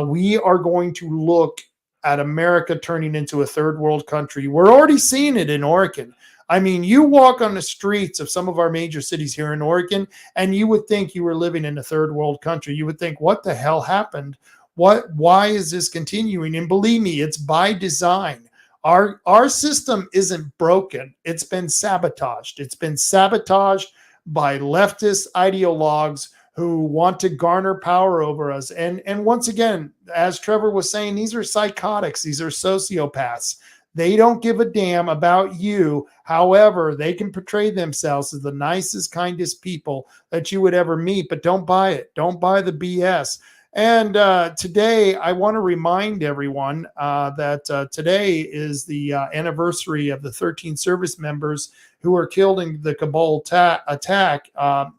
[SPEAKER 3] We are going to look at America turning into a third world country. We're already seeing it in Oregon. I mean, you walk on the streets of some of our major cities here in Oregon, and you would think you were living in a third world country. You would think, what the hell happened? Why is this continuing? And believe me, it's by design. Our system isn't broken. It's been sabotaged. It's been sabotaged by leftist ideologues who want to garner power over us. And once again, as Trevor was saying, these are psychotics. These are sociopaths. They don't give a damn about you. However, they can portray themselves as the nicest, kindest people that you would ever meet, but don't buy it. Don't buy the BS. And today, I want to remind everyone that today is the anniversary of the 13 service members who were killed in the Kabul attack.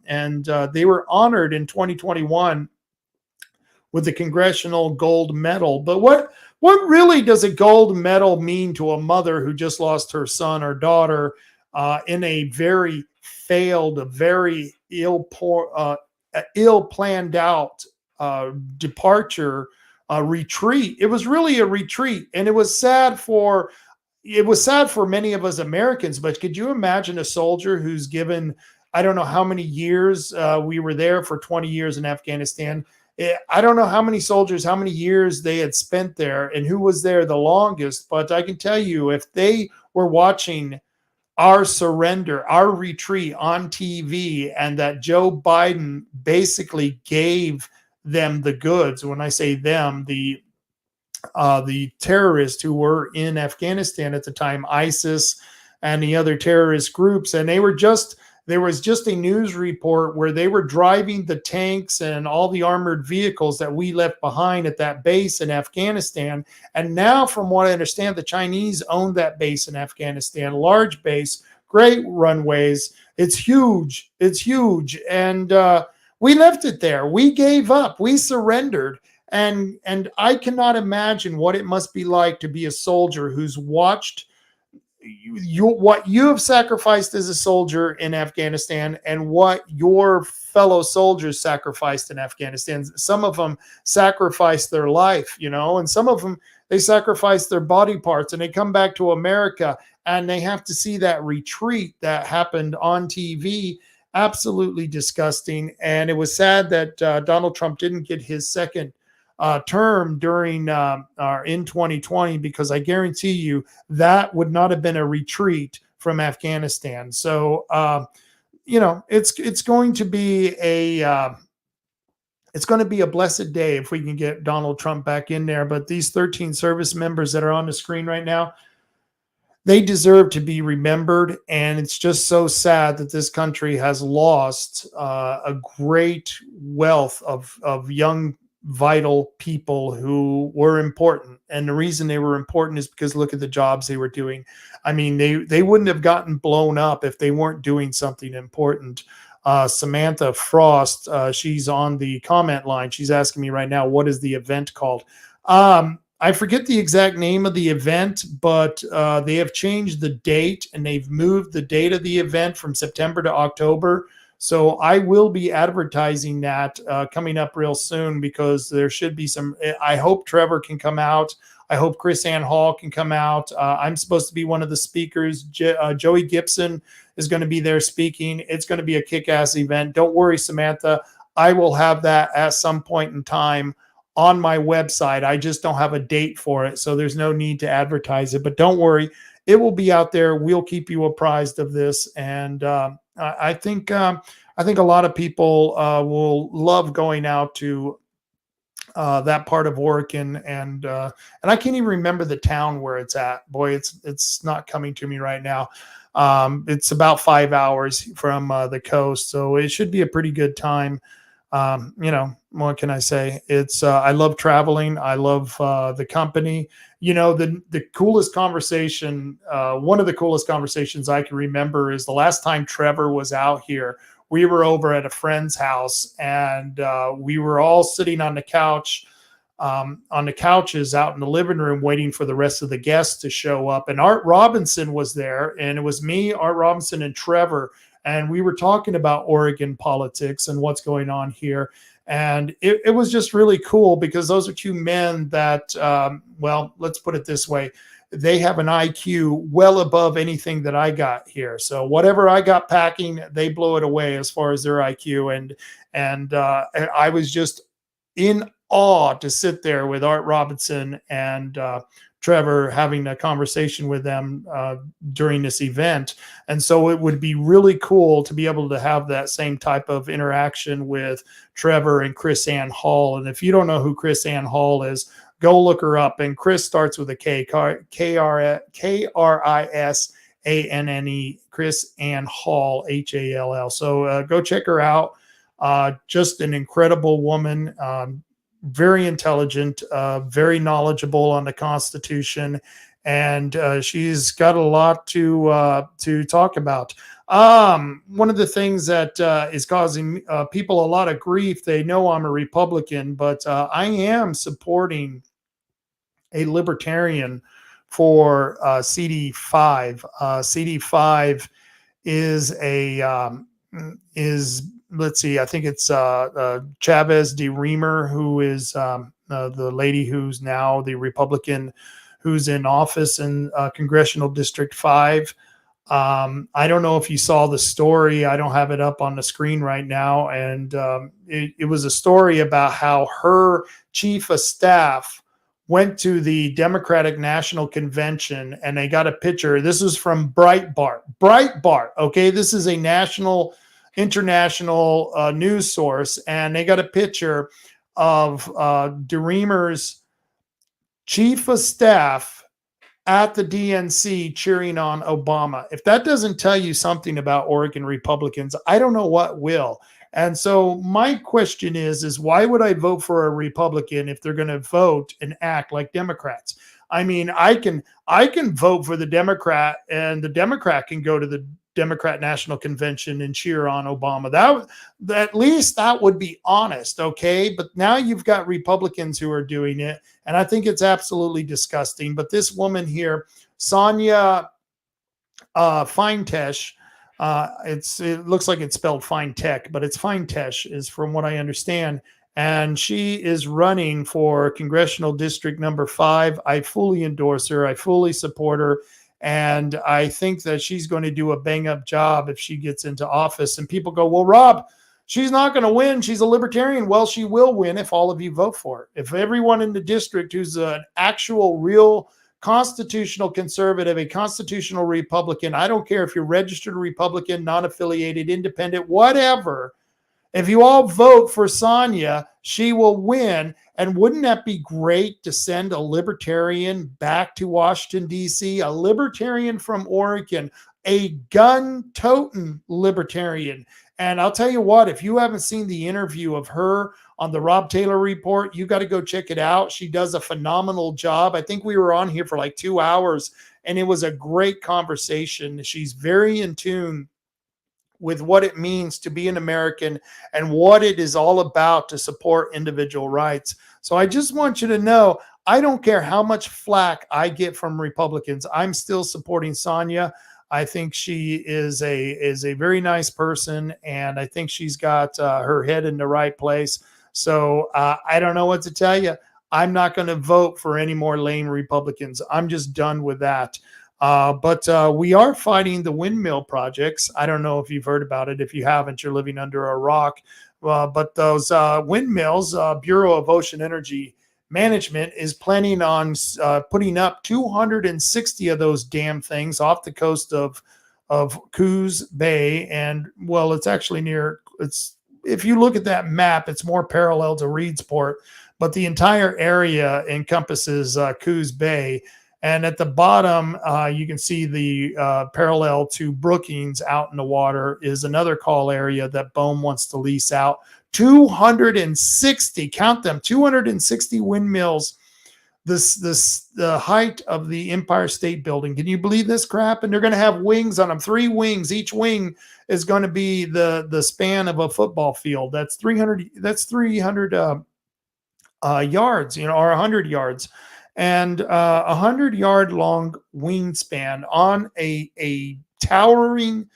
[SPEAKER 3] And they were honored in 2021 with the Congressional Gold Medal. But what really does a gold medal mean to a mother who just lost her son or daughter in a very failed, very ill-planned out departure, retreat? It was really a retreat, and it was sad for many of us Americans. But could you imagine a soldier who's given, I don't know how many years, we were there for 20 years in Afghanistan. I don't know how many soldiers, how many years they had spent there, and who was there the longest. But I can tell you, if they were watching our surrender, our retreat on TV, and that Joe Biden basically gave them the goods. When I say them, the terrorists who were in Afghanistan at the time, ISIS and the other terrorist groups, and there was just a news report where they were driving the tanks and all the armored vehicles that we left behind at that base in Afghanistan. And now, from what I understand, the Chinese own that base in Afghanistan, large base, great runways. It's huge. It's huge. And we left it there. We gave up. We surrendered. And I cannot imagine what it must be like to be a soldier who's watched what you have sacrificed as a soldier in Afghanistan and what your fellow soldiers sacrificed in Afghanistan. Some of them sacrificed their life, and some of them, they sacrificed their body parts, and they come back to America and they have to see that retreat that happened on TV. Absolutely disgusting. And it was sad that Donald Trump didn't get his second term during in 2020, because I guarantee you that would not have been a retreat from Afghanistan. So it's going to be a blessed day if we can get Donald Trump back in there. But these 13 service members that are on the screen right now, they deserve to be remembered. And it's just so sad that this country has lost a great wealth of young, vital people who were important. And the reason they were important is because look at the jobs they were doing. I mean, they wouldn't have gotten blown up if they weren't doing something important. Samantha Frost, she's on the comment line. She's asking me right now, what is the event called? I forget the exact name of the event, but they have changed the date and they've moved the date of the event from September to October. So I will be advertising that coming up real soon, because there should be some. I hope Trevor can come out. I hope Chris Ann Hall can come out. I'm supposed to be one of the speakers. Joey Gibson is going to be there speaking. It's going to be a kick-ass event. Don't worry, Samantha. I will have that at some point in time on my website. I just don't have a date for it, so there's no need to advertise it. But don't worry, it will be out there. We'll keep you apprised of this, and I think a lot of people will love going out to that part of Oregon, and I can't even remember the town where it's at. Boy, it's not coming to me right now. It's about 5 hours from the coast, so it should be a pretty good time. What can I say? It's I love traveling. I love the company. The coolest conversation, one of the coolest conversations I can remember is the last time Trevor was out here. We were over at a friend's house, and we were all sitting on the couch, on the couches out in the living room, waiting for the rest of the guests to show up. And Art Robinson was there, and it was me, Art Robinson, and Trevor. And we were talking about Oregon politics and what's going on here. And it was just really cool, because those are two men that, let's put it this way. They have an IQ well above anything that I got here. So whatever I got packing, they blow it away as far as their IQ. And I was just in awe to sit there with Art Robinson and Trevor having a conversation with them during this event. And so it would be really cool to be able to have that same type of interaction with Trevor and Chris Ann Hall. And if you don't know who Chris Ann Hall is, go look her up. And Chris starts with a K, K-R-I-S-A-N-N-E, Chris Ann Hall, H-A-L-L. So go check her out. Just an incredible woman. Very intelligent, very knowledgeable on the Constitution, and she's got a lot to talk about. One of the things that is causing people a lot of grief, they know I'm a Republican, but I am supporting a libertarian for CD5. CD5 is let's see, I think it's Chavez de Reamer, who is the lady who's now the Republican who's in office in Congressional District 5. I don't know if you saw the story. I don't have it up on the screen right now. And it was a story about how her chief of staff went to the Democratic National Convention, and they got a picture. This is from Breitbart. Okay, this is a international news source, and they got a picture of DeReamer's chief of staff at the DNC cheering on Obama. If that doesn't tell you something about Oregon Republicans, I don't know what will. And so my question is why would I vote for a Republican if they're going to vote and act like Democrats? I mean, I can vote for the Democrat, and the Democrat can go to the Democrat National Convention and cheer on Obama. That at least that would be honest, okay? But now you've got Republicans who are doing it, and I think it's absolutely disgusting. But this woman here, Sonia Feintesh, it looks like it's spelled Fine-Tech, but it's Feintesh is from what I understand. And she is running for Congressional District number 5. I fully endorse her. I fully support her. And I think that she's going to do a bang-up job if she gets into office. And people go, well, Rob, she's not going to win. She's a libertarian. Well, she will win if all of you vote for her. If everyone in the district who's an actual, real constitutional conservative, a constitutional Republican, I don't care if you're registered Republican, non-affiliated, independent, whatever, if you all vote for Sonia, she will win. And wouldn't that be great to send a libertarian back to Washington, D.C., a libertarian from Oregon, a gun-toting libertarian? And I'll tell you what, if you haven't seen the interview of her on the Rob Taylor Report, you got to go check it out. She does a phenomenal job. I think we were on here for like 2 hours, and it was a great conversation. She's very in tune with what it means to be an American and what it is all about to support individual rights. So I just want you to know, I don't care how much flack I get from Republicans. I'm still supporting Sonia. I think she is a very nice person, and I think she's got her head in the right place. So I don't know what to tell you. I'm not going to vote for any more lame Republicans. I'm just done with that. But we are fighting the windmill projects. I don't know if you've heard about it. If you haven't, you're living under a rock. But those windmills, Bureau of Ocean Energy Management is planning on putting up 260 of those damn things off the coast of Coos Bay. And, well, it's actually if you look at that map, it's more parallel to Reedsport. But the entire area encompasses Coos Bay. And at the bottom, you can see the parallel to Brookings out in the water is another call area that BOEM wants to lease out. 260, count them, 260 windmills. The height of the Empire State Building. Can you believe this crap? And they're going to have wings on them, 3 wings. Each wing is going to be the span of a football field. That's 300. That's 300 yards, or 100 yards. And 100-yard long wingspan on a towering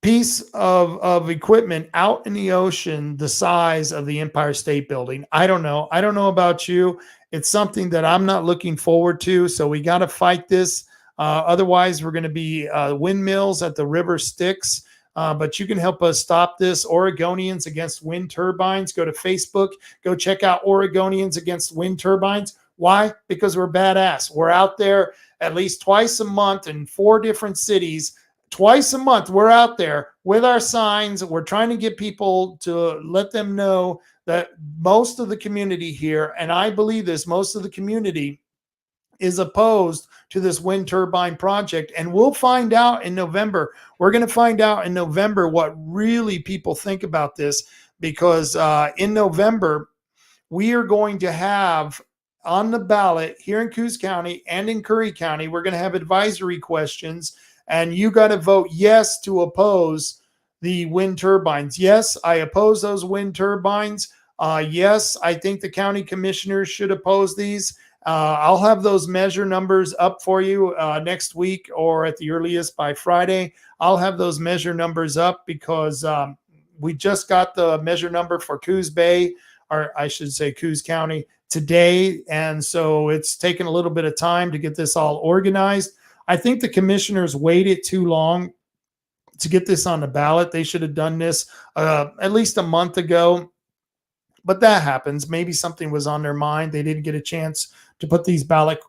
[SPEAKER 3] piece of equipment out in the ocean the size of the Empire State Building. I don't know about you. It's something that I'm not looking forward to. So we got to fight this. Otherwise, we're going to be windmills at the river Styx. But you can help us stop this. Oregonians Against Wind Turbines. Go to Facebook. Go check out Oregonians Against Wind Turbines. Why? Because we're badass. We're out there at least twice a month in 4 different cities. Twice a month, we're out there with our signs. We're trying to get people to let them know that most of the community here, and I believe this, most of the community is opposed to this wind turbine project. And we'll find out in November. We're going to find out in November what really people think about this, because in November, we are going to have on the ballot here in Coos County and in Curry County, we're going to have advisory questions, and you got to vote yes to oppose the wind turbines. Yes, I oppose those wind turbines. Yes, I think the county commissioners should oppose these. I'll have those measure numbers up for you next week, or at the earliest by Friday. I'll have those measure numbers up because we just got the measure number for Coos Bay, or I should say Coos County, today. And so it's taken a little bit of time to get this all organized. I think the commissioners waited too long to get this on the ballot. They should have done this at least a month ago. But that happens. Maybe something was on their mind. They didn't get a chance to put these ballot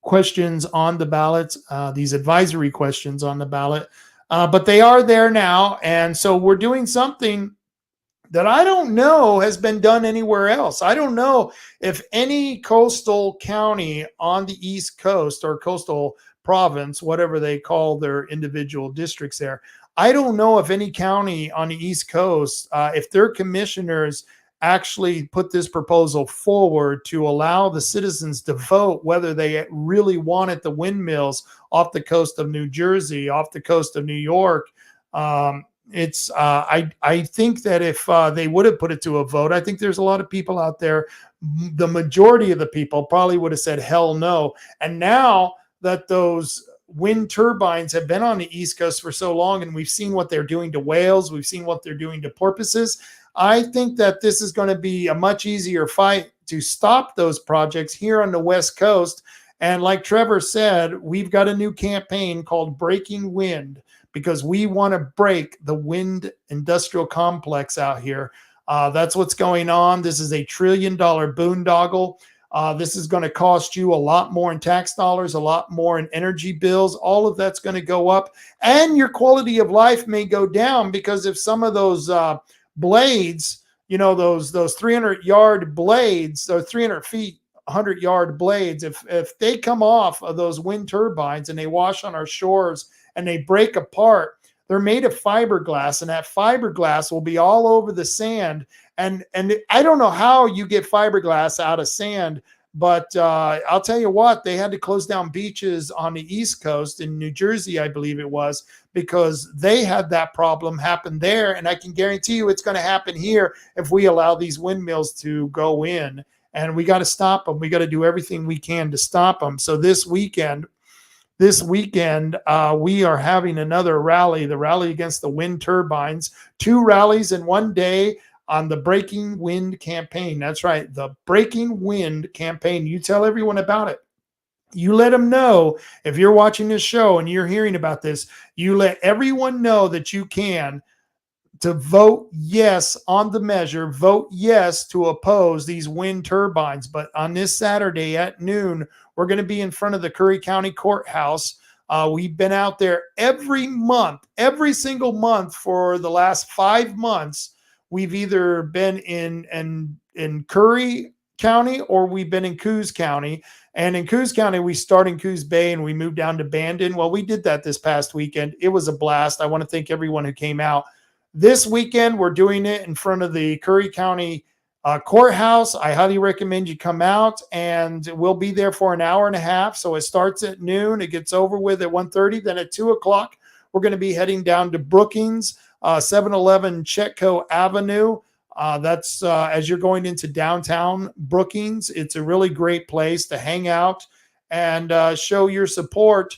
[SPEAKER 3] questions on the ballot, these advisory questions on the ballot. But they are there now. And so we're doing something that I don't know has been done anywhere else. I don't know if any coastal county on the East Coast or coastal province, whatever they call their individual districts there, I don't know if any county on the East Coast, if their commissioners actually put this proposal forward to allow the citizens to vote whether they really wanted the windmills off the coast of New Jersey, off the coast of New York. I think that if they would have put it to a vote, I think there's a lot of people out there, the majority of the people probably would have said hell no. And now that those wind turbines have been on the East Coast for so long, and we've seen what they're doing to whales, we've seen what they're doing to porpoises, I think that this is going to be a much easier fight to stop those projects here on the West Coast. And like Trevor said, we've got a new campaign called Breaking Wind, because we want to break the wind industrial complex out here. That's what's going on. This is a $1 trillion boondoggle. This is going to cost you a lot more in tax dollars, a lot more in energy bills. All of that's going to go up, and your quality of life may go down, because if some of those blades, those 300-yard blades, or 300 feet, 100-yard blades, if they come off of those wind turbines and they wash on our shores and they break apart, they're made of fiberglass, and that fiberglass will be all over the sand. And I don't know how you get fiberglass out of sand, but I'll tell you what, they had to close down beaches on the East Coast in New Jersey, I believe it was, because they had that problem happen there. And I can guarantee you it's going to happen here if we allow these windmills to go in. And we got to stop them. We got to do everything we can to stop them. So this weekend, we are having another rally, the rally against the wind turbines, 2 rallies in one day on the Breaking Wind campaign. That's right, the Breaking Wind campaign. You tell everyone about it. You let them know, if you're watching this show and you're hearing about this, you let everyone know that you can, to vote yes on the measure, vote yes to oppose these wind turbines. But on this Saturday at noon, we're going to be in front of the Curry County Courthouse. We've been out there every month, every single month for the last 5 months. We've either been in Curry County or we've been in Coos County. And in Coos County, we start in Coos Bay and we moved down to Bandon. Well, we did that this past weekend. It was a blast. I want to thank everyone who came out. This weekend, we're doing it in front of the Curry County Courthouse. I highly recommend you come out, and we'll be there for an hour and a half. So it starts at noon. It gets over with at 1:30. Then at 2 o'clock, we're going to be heading down to Brookings, 711 Chetco Avenue. That's as you're going into downtown Brookings. It's a really great place to hang out and show your support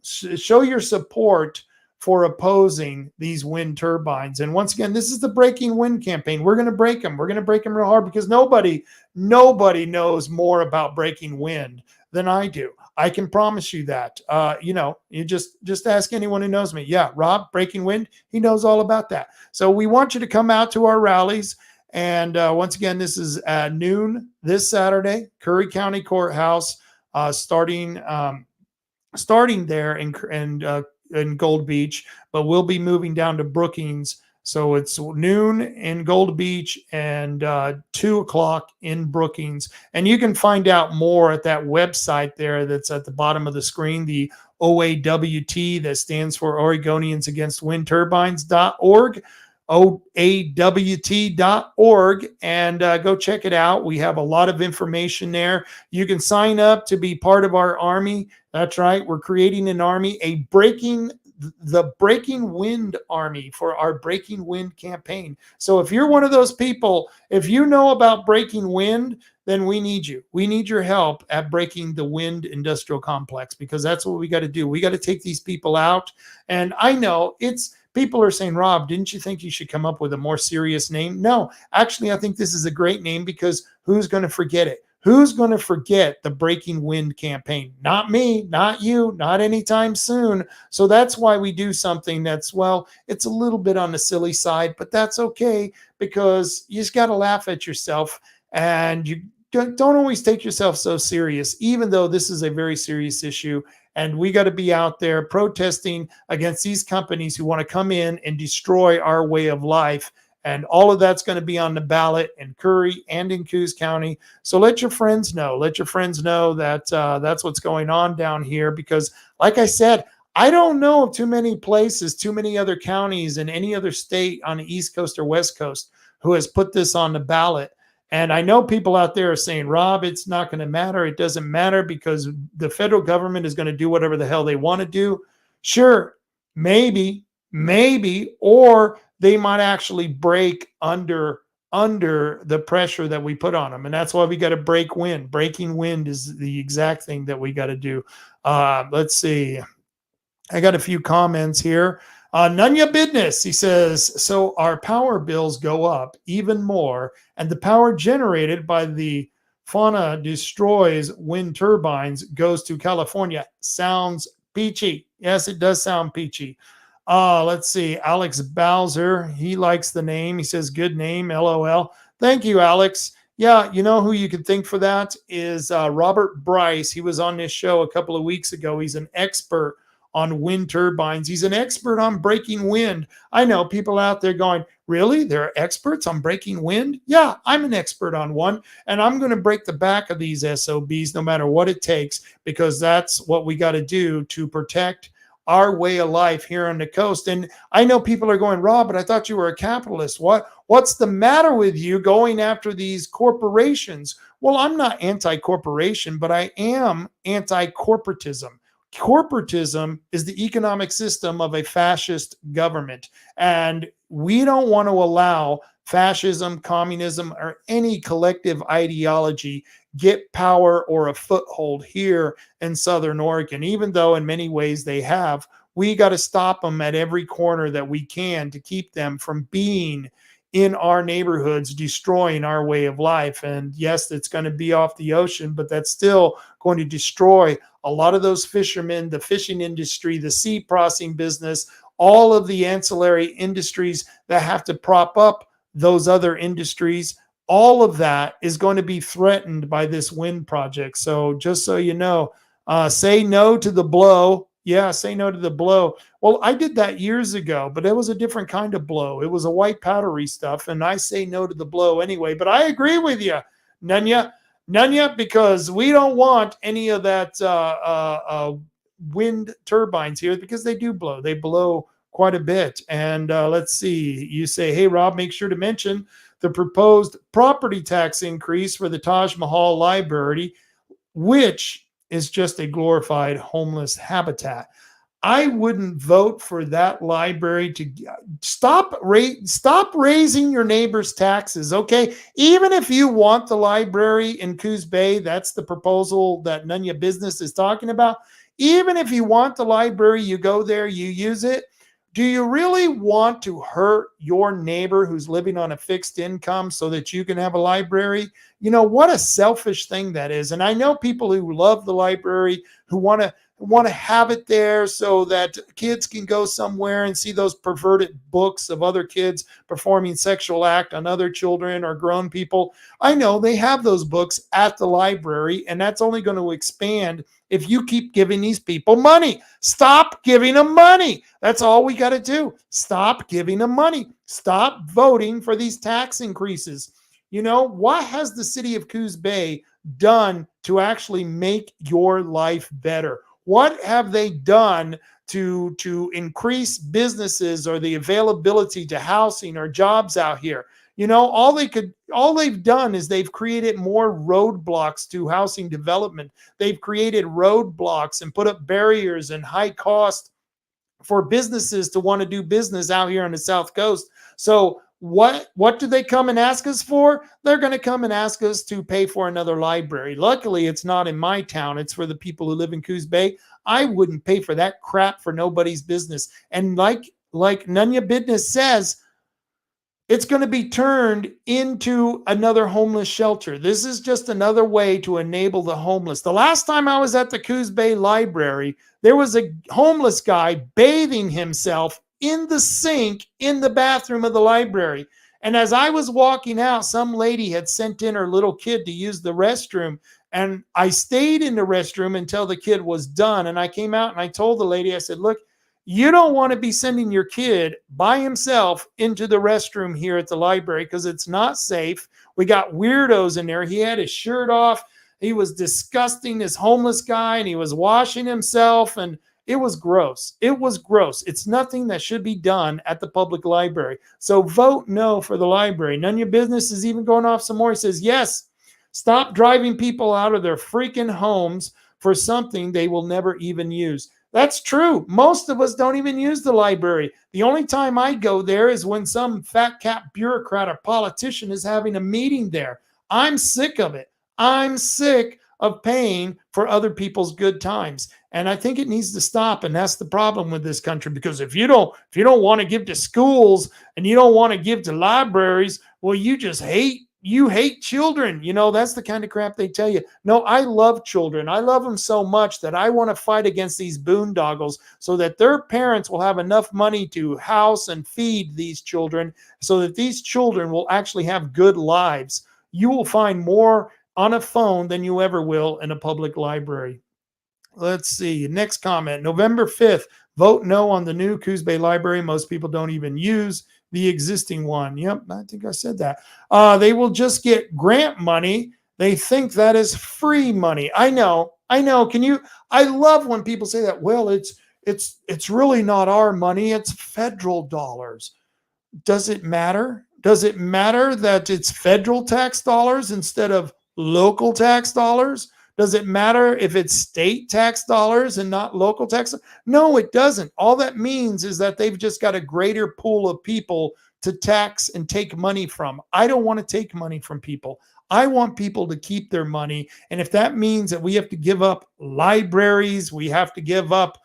[SPEAKER 3] show your support for opposing these wind turbines. And once again, this is the Breaking Wind campaign. We're going to break them. We're going to break them real hard, because nobody knows more about breaking wind than I do. I can promise you that. You just ask anyone who knows me. Yeah, Rob, breaking wind, he knows all about that. So we want you to come out to our rallies. And once again, this is at noon this Saturday, Curry County Courthouse, starting there in Gold Beach, but we'll be moving down to Brookings. So it's noon in Gold Beach and 2 o'clock in Brookings. And you can find out more at that website there that's at the bottom of the screen, the OAWT, that stands for Oregonians Against Wind Turbines.org, OAWT.org, and go check it out. We have a lot of information there. You can sign up to be part of our army. That's right. We're creating an army, the Breaking Wind Army, for our Breaking Wind campaign. So if you're one of those people, if you know about breaking wind, then we need you. We need your help at breaking the wind industrial complex, because that's what we got to do. We got to take these people out. And I know people are saying, Rob, didn't you think you should come up with a more serious name? No, actually, I think this is a great name, because who's going to forget it? Who's going to forget the Breaking Wind campaign? Not me, not you, not anytime soon. So that's why we do something that's, it's a little bit on the silly side, but that's okay, because you just got to laugh at yourself, and you don't always take yourself so serious, even though this is a very serious issue. And we got to be out there protesting against these companies who want to come in and destroy our way of life. And all of that's going to be on the ballot in Curry and in Coos County. So let your friends know. Let your friends know that that's what's going on down here. Because, like I said, I don't know of too many places, too many other counties in any other state on the East Coast or West Coast who has put this on the ballot. And I know people out there are saying, Rob, it's not going to matter. It doesn't matter, because the federal government is going to do whatever the hell they want to do. Sure, maybe, or they might actually break under the pressure that we put on them. And that's why we got to break wind. Breaking wind is the exact thing that we got to do. Let's see. I got a few comments here. None your business, he says, so our power bills go up even more, and the power generated by the fauna destroys wind turbines goes to California. Sounds peachy. Yes, it does sound peachy. Let's see. Alex Bowser, he likes the name. He says, good name, LOL. Thank you, Alex. Yeah, you know who you could think for that is Robert Bryce. He was on this show a couple of weeks ago. He's an expert on wind turbines. He's an expert on breaking wind. I know people out there going, really? There are experts on breaking wind? Yeah, I'm an expert on one, and I'm going to break the back of these SOBs no matter what it takes, because that's what we got to do to protect our way of life here on the coast. And I know people are going, Rob, but I thought you were a capitalist. What's the matter with you going after these corporations? Well, I'm not anti-corporation, but I am anti-corporatism. Corporatism is the economic system of a fascist government, and we don't want to allow fascism, communism, or any collective ideology get power or a foothold here in Southern Oregon. Even though in many ways they have, we got to stop them at every corner that we can to keep them from being in our neighborhoods, destroying our way of life. And yes, it's going to be off the ocean, but that's still going to destroy a lot of those fishermen, the fishing industry, the sea processing business, all of the ancillary industries that have to prop up those other industries. All of that is going to be threatened by this wind project. So just so you know, say no to the blow. Yeah, say no to the blow. Well, I did that years ago, but it was a different kind of blow. It was a white powdery stuff, and I say no to the blow anyway. But I agree with you, Nunya, because we don't want any of that wind turbines here, because they do blow. They blow quite a bit. And let's see. You say, hey, Rob, make sure to mention the proposed property tax increase for the Taj Mahal Library, which is just a glorified homeless habitat. I wouldn't vote for that library to stop raising your neighbor's taxes, okay? Even if you want the library in Coos Bay, that's the proposal that Nunya Business is talking about. Even if you want the library, you go there, you use it. Do you really want to hurt your neighbor who's living on a fixed income so that you can have a library? You know, what a selfish thing that is. And I know people who love the library, who want to have it there so that kids can go somewhere and see those perverted books of other kids performing sexual act on other children or grown people. I know they have those books at the library, and that's only going to expand if you keep giving these people money. Stop giving them money. That's all we got to do. Stop giving them money. Stop voting for these tax increases. You know, what has the city of Coos Bay done to actually make your life better? What have they done to increase businesses or the availability to housing or jobs out here? You know, all they've done is they've created more roadblocks to housing development. They've created roadblocks and put up barriers and high cost for businesses to want to do business out here on the South Coast. So what do they come and ask us for? They're going to come and ask us to pay for another library. Luckily, it's not in my town. It's for the people who live in Coos Bay. I wouldn't pay for that crap for nobody's business. And like Nunya Business says, it's going to be turned into another homeless shelter. This is just another way to enable the homeless. The last time I was at the Coos Bay Library, there was a homeless guy bathing himself in the sink in the bathroom of the library. And as I was walking out, some lady had sent in her little kid to use the restroom. And I stayed in the restroom until the kid was done. And I came out and I told the lady, I said, look, you don't want to be sending your kid by himself into the restroom here at the library because it's not safe. We got weirdos in there. He had his shirt off. He was disgusting, this homeless guy, and he was washing himself, and it was gross. It was gross. It's nothing that should be done at the public library. So vote no for the library. None of your business is even going off some more. He says, yes, stop driving people out of their freaking homes for something they will never even use. That's true. Most of us don't even use the library. The only time I go there is when some fat cat bureaucrat or politician is having a meeting there. I'm sick of it. I'm sick of paying for other people's good times. And I think it needs to stop. And that's the problem with this country, because if you don't want to give to schools and you don't want to give to libraries, well, you hate children. You know, that's the kind of crap they tell you. No, I love children. I love them so much that I want to fight against these boondoggles so that their parents will have enough money to house and feed these children so that these children will actually have good lives. you will find more on a phone than you ever will in a public library. Let's see. Next comment. November 5th. Vote no on the new Coos Bay Library. Most people don't even use the existing one. Yep, I think I said that. They will just get grant money. They think that is free money. I know. I love when people say that. Well, it's really not our money. It's federal dollars. Does it matter? Does it matter that it's federal tax dollars instead of local tax dollars? Does it matter if it's state tax dollars and not local tax? No, it doesn't. All that means is that they've just got a greater pool of people to tax and take money from. I don't want to take money from people. I want people to keep their money. And if that means that we have to give up libraries, we have to give up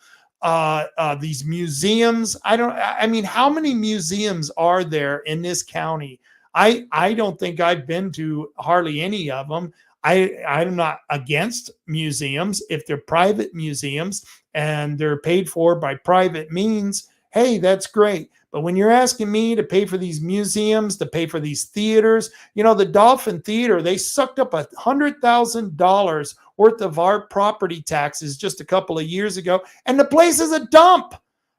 [SPEAKER 3] these museums. I mean, how many museums are there in this county? I don't think I've been to hardly any of them. I'm not against museums if they're private museums and they're paid for by private means. Hey, that's great. But when you're asking me to pay for these museums, to pay for these theaters, the Dolphin Theater, they sucked up $100,000 worth of our property taxes just a couple of years ago, and the place is a dump.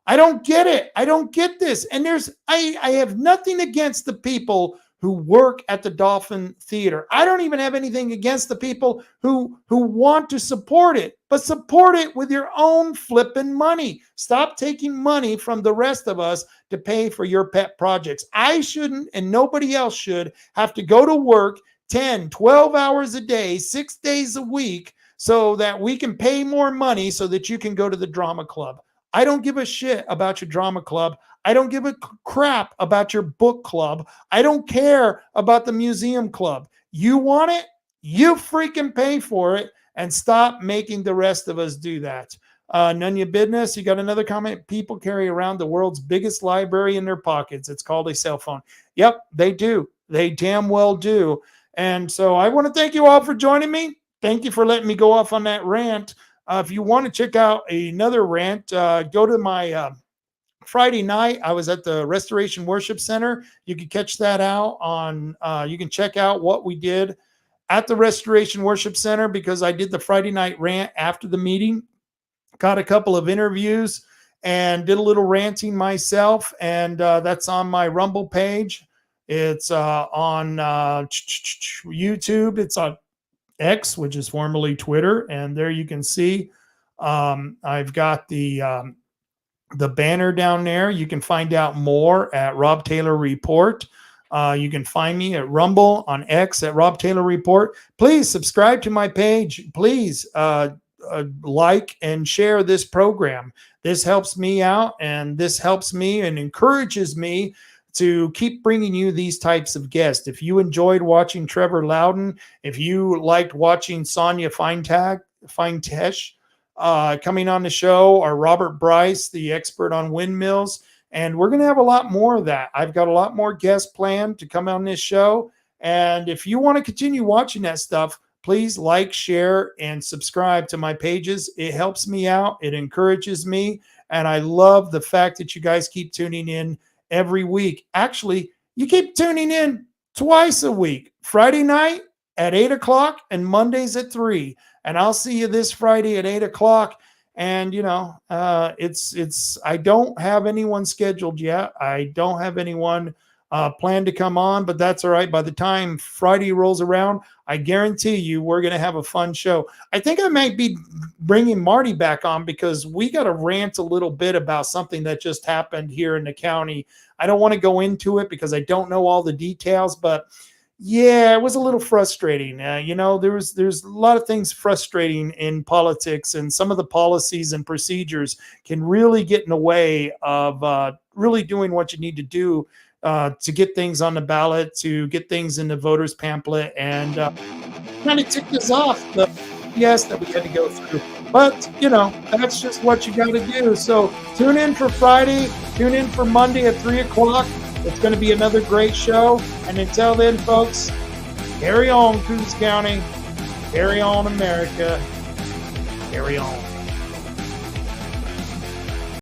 [SPEAKER 3] I don't get it. I don't get this. And I have nothing against the people who work at the Dolphin Theater. I don't even have anything against the people who want to support it, but support it with your own flipping money. Stop taking money from the rest of us to pay for your pet projects. I shouldn't, and nobody else should, have to go to work 10, 12 hours a day, 6 days a week, so that we can pay more money so that you can go to the drama club. I don't give a shit about your drama club. I don't give a crap about your book club. I don't care about the museum club. You want it? You freaking pay for it, and stop making the rest of us do that. None of your business. You got another comment. People carry around the world's biggest library in their pockets. It's called a cell phone. Yep, they do. They damn well do. And so I want to thank you all for joining me. Thank you for letting me go off on that rant. If you want to check out another rant, go to my Friday night. I was at the Restoration Worship Center. You can catch that out on, you can check out what we did at the Restoration Worship Center, because I did the Friday night rant after the meeting, got a couple of interviews and did a little ranting myself. And that's on my Rumble page. It's on YouTube. It's on X, which is formerly Twitter. And there you can see I've got the banner down there. You can find out more at Rob Taylor Report. You can find me at Rumble, on X at Rob Taylor Report. Please subscribe to my page. Please like and share this program. This helps me out, and this helps me and encourages me to keep bringing you these types of guests. If you enjoyed watching Trevor Loudon, if you liked watching Sonia Feintesh coming on the show, or Robert Bryce, the expert on windmills, and we're going to have a lot more of that. I've got a lot more guests planned to come on this show. And if you want to continue watching that stuff, please like, share, and subscribe to my pages. It helps me out. It encourages me. And I love the fact that you guys keep tuning in every week. Actually, you keep tuning in twice a week, Friday night at 8 o'clock and Mondays at 3. And I'll see you this Friday at 8 o'clock. And, I don't have anyone scheduled yet. I don't have anyone planned to come on, but that's all right. By the time Friday rolls around, I guarantee you we're going to have a fun show. I think I might be bringing Marty back on, because we got to rant a little bit about something that just happened here in the county. I don't want to go into it because I don't know all the details, but yeah, it was a little frustrating. There's a lot of things frustrating in politics, and some of the policies and procedures can really get in the way of really doing what you need to do to get things on the ballot, to get things in the voters' pamphlet, and kind of ticked us off the BS that we had to go through. But, that's just what you got to do. So tune in for Friday, tune in for Monday at 3 o'clock. It's going to be another great show. And until then, folks, carry on, Coos County. Carry on, America. Carry on.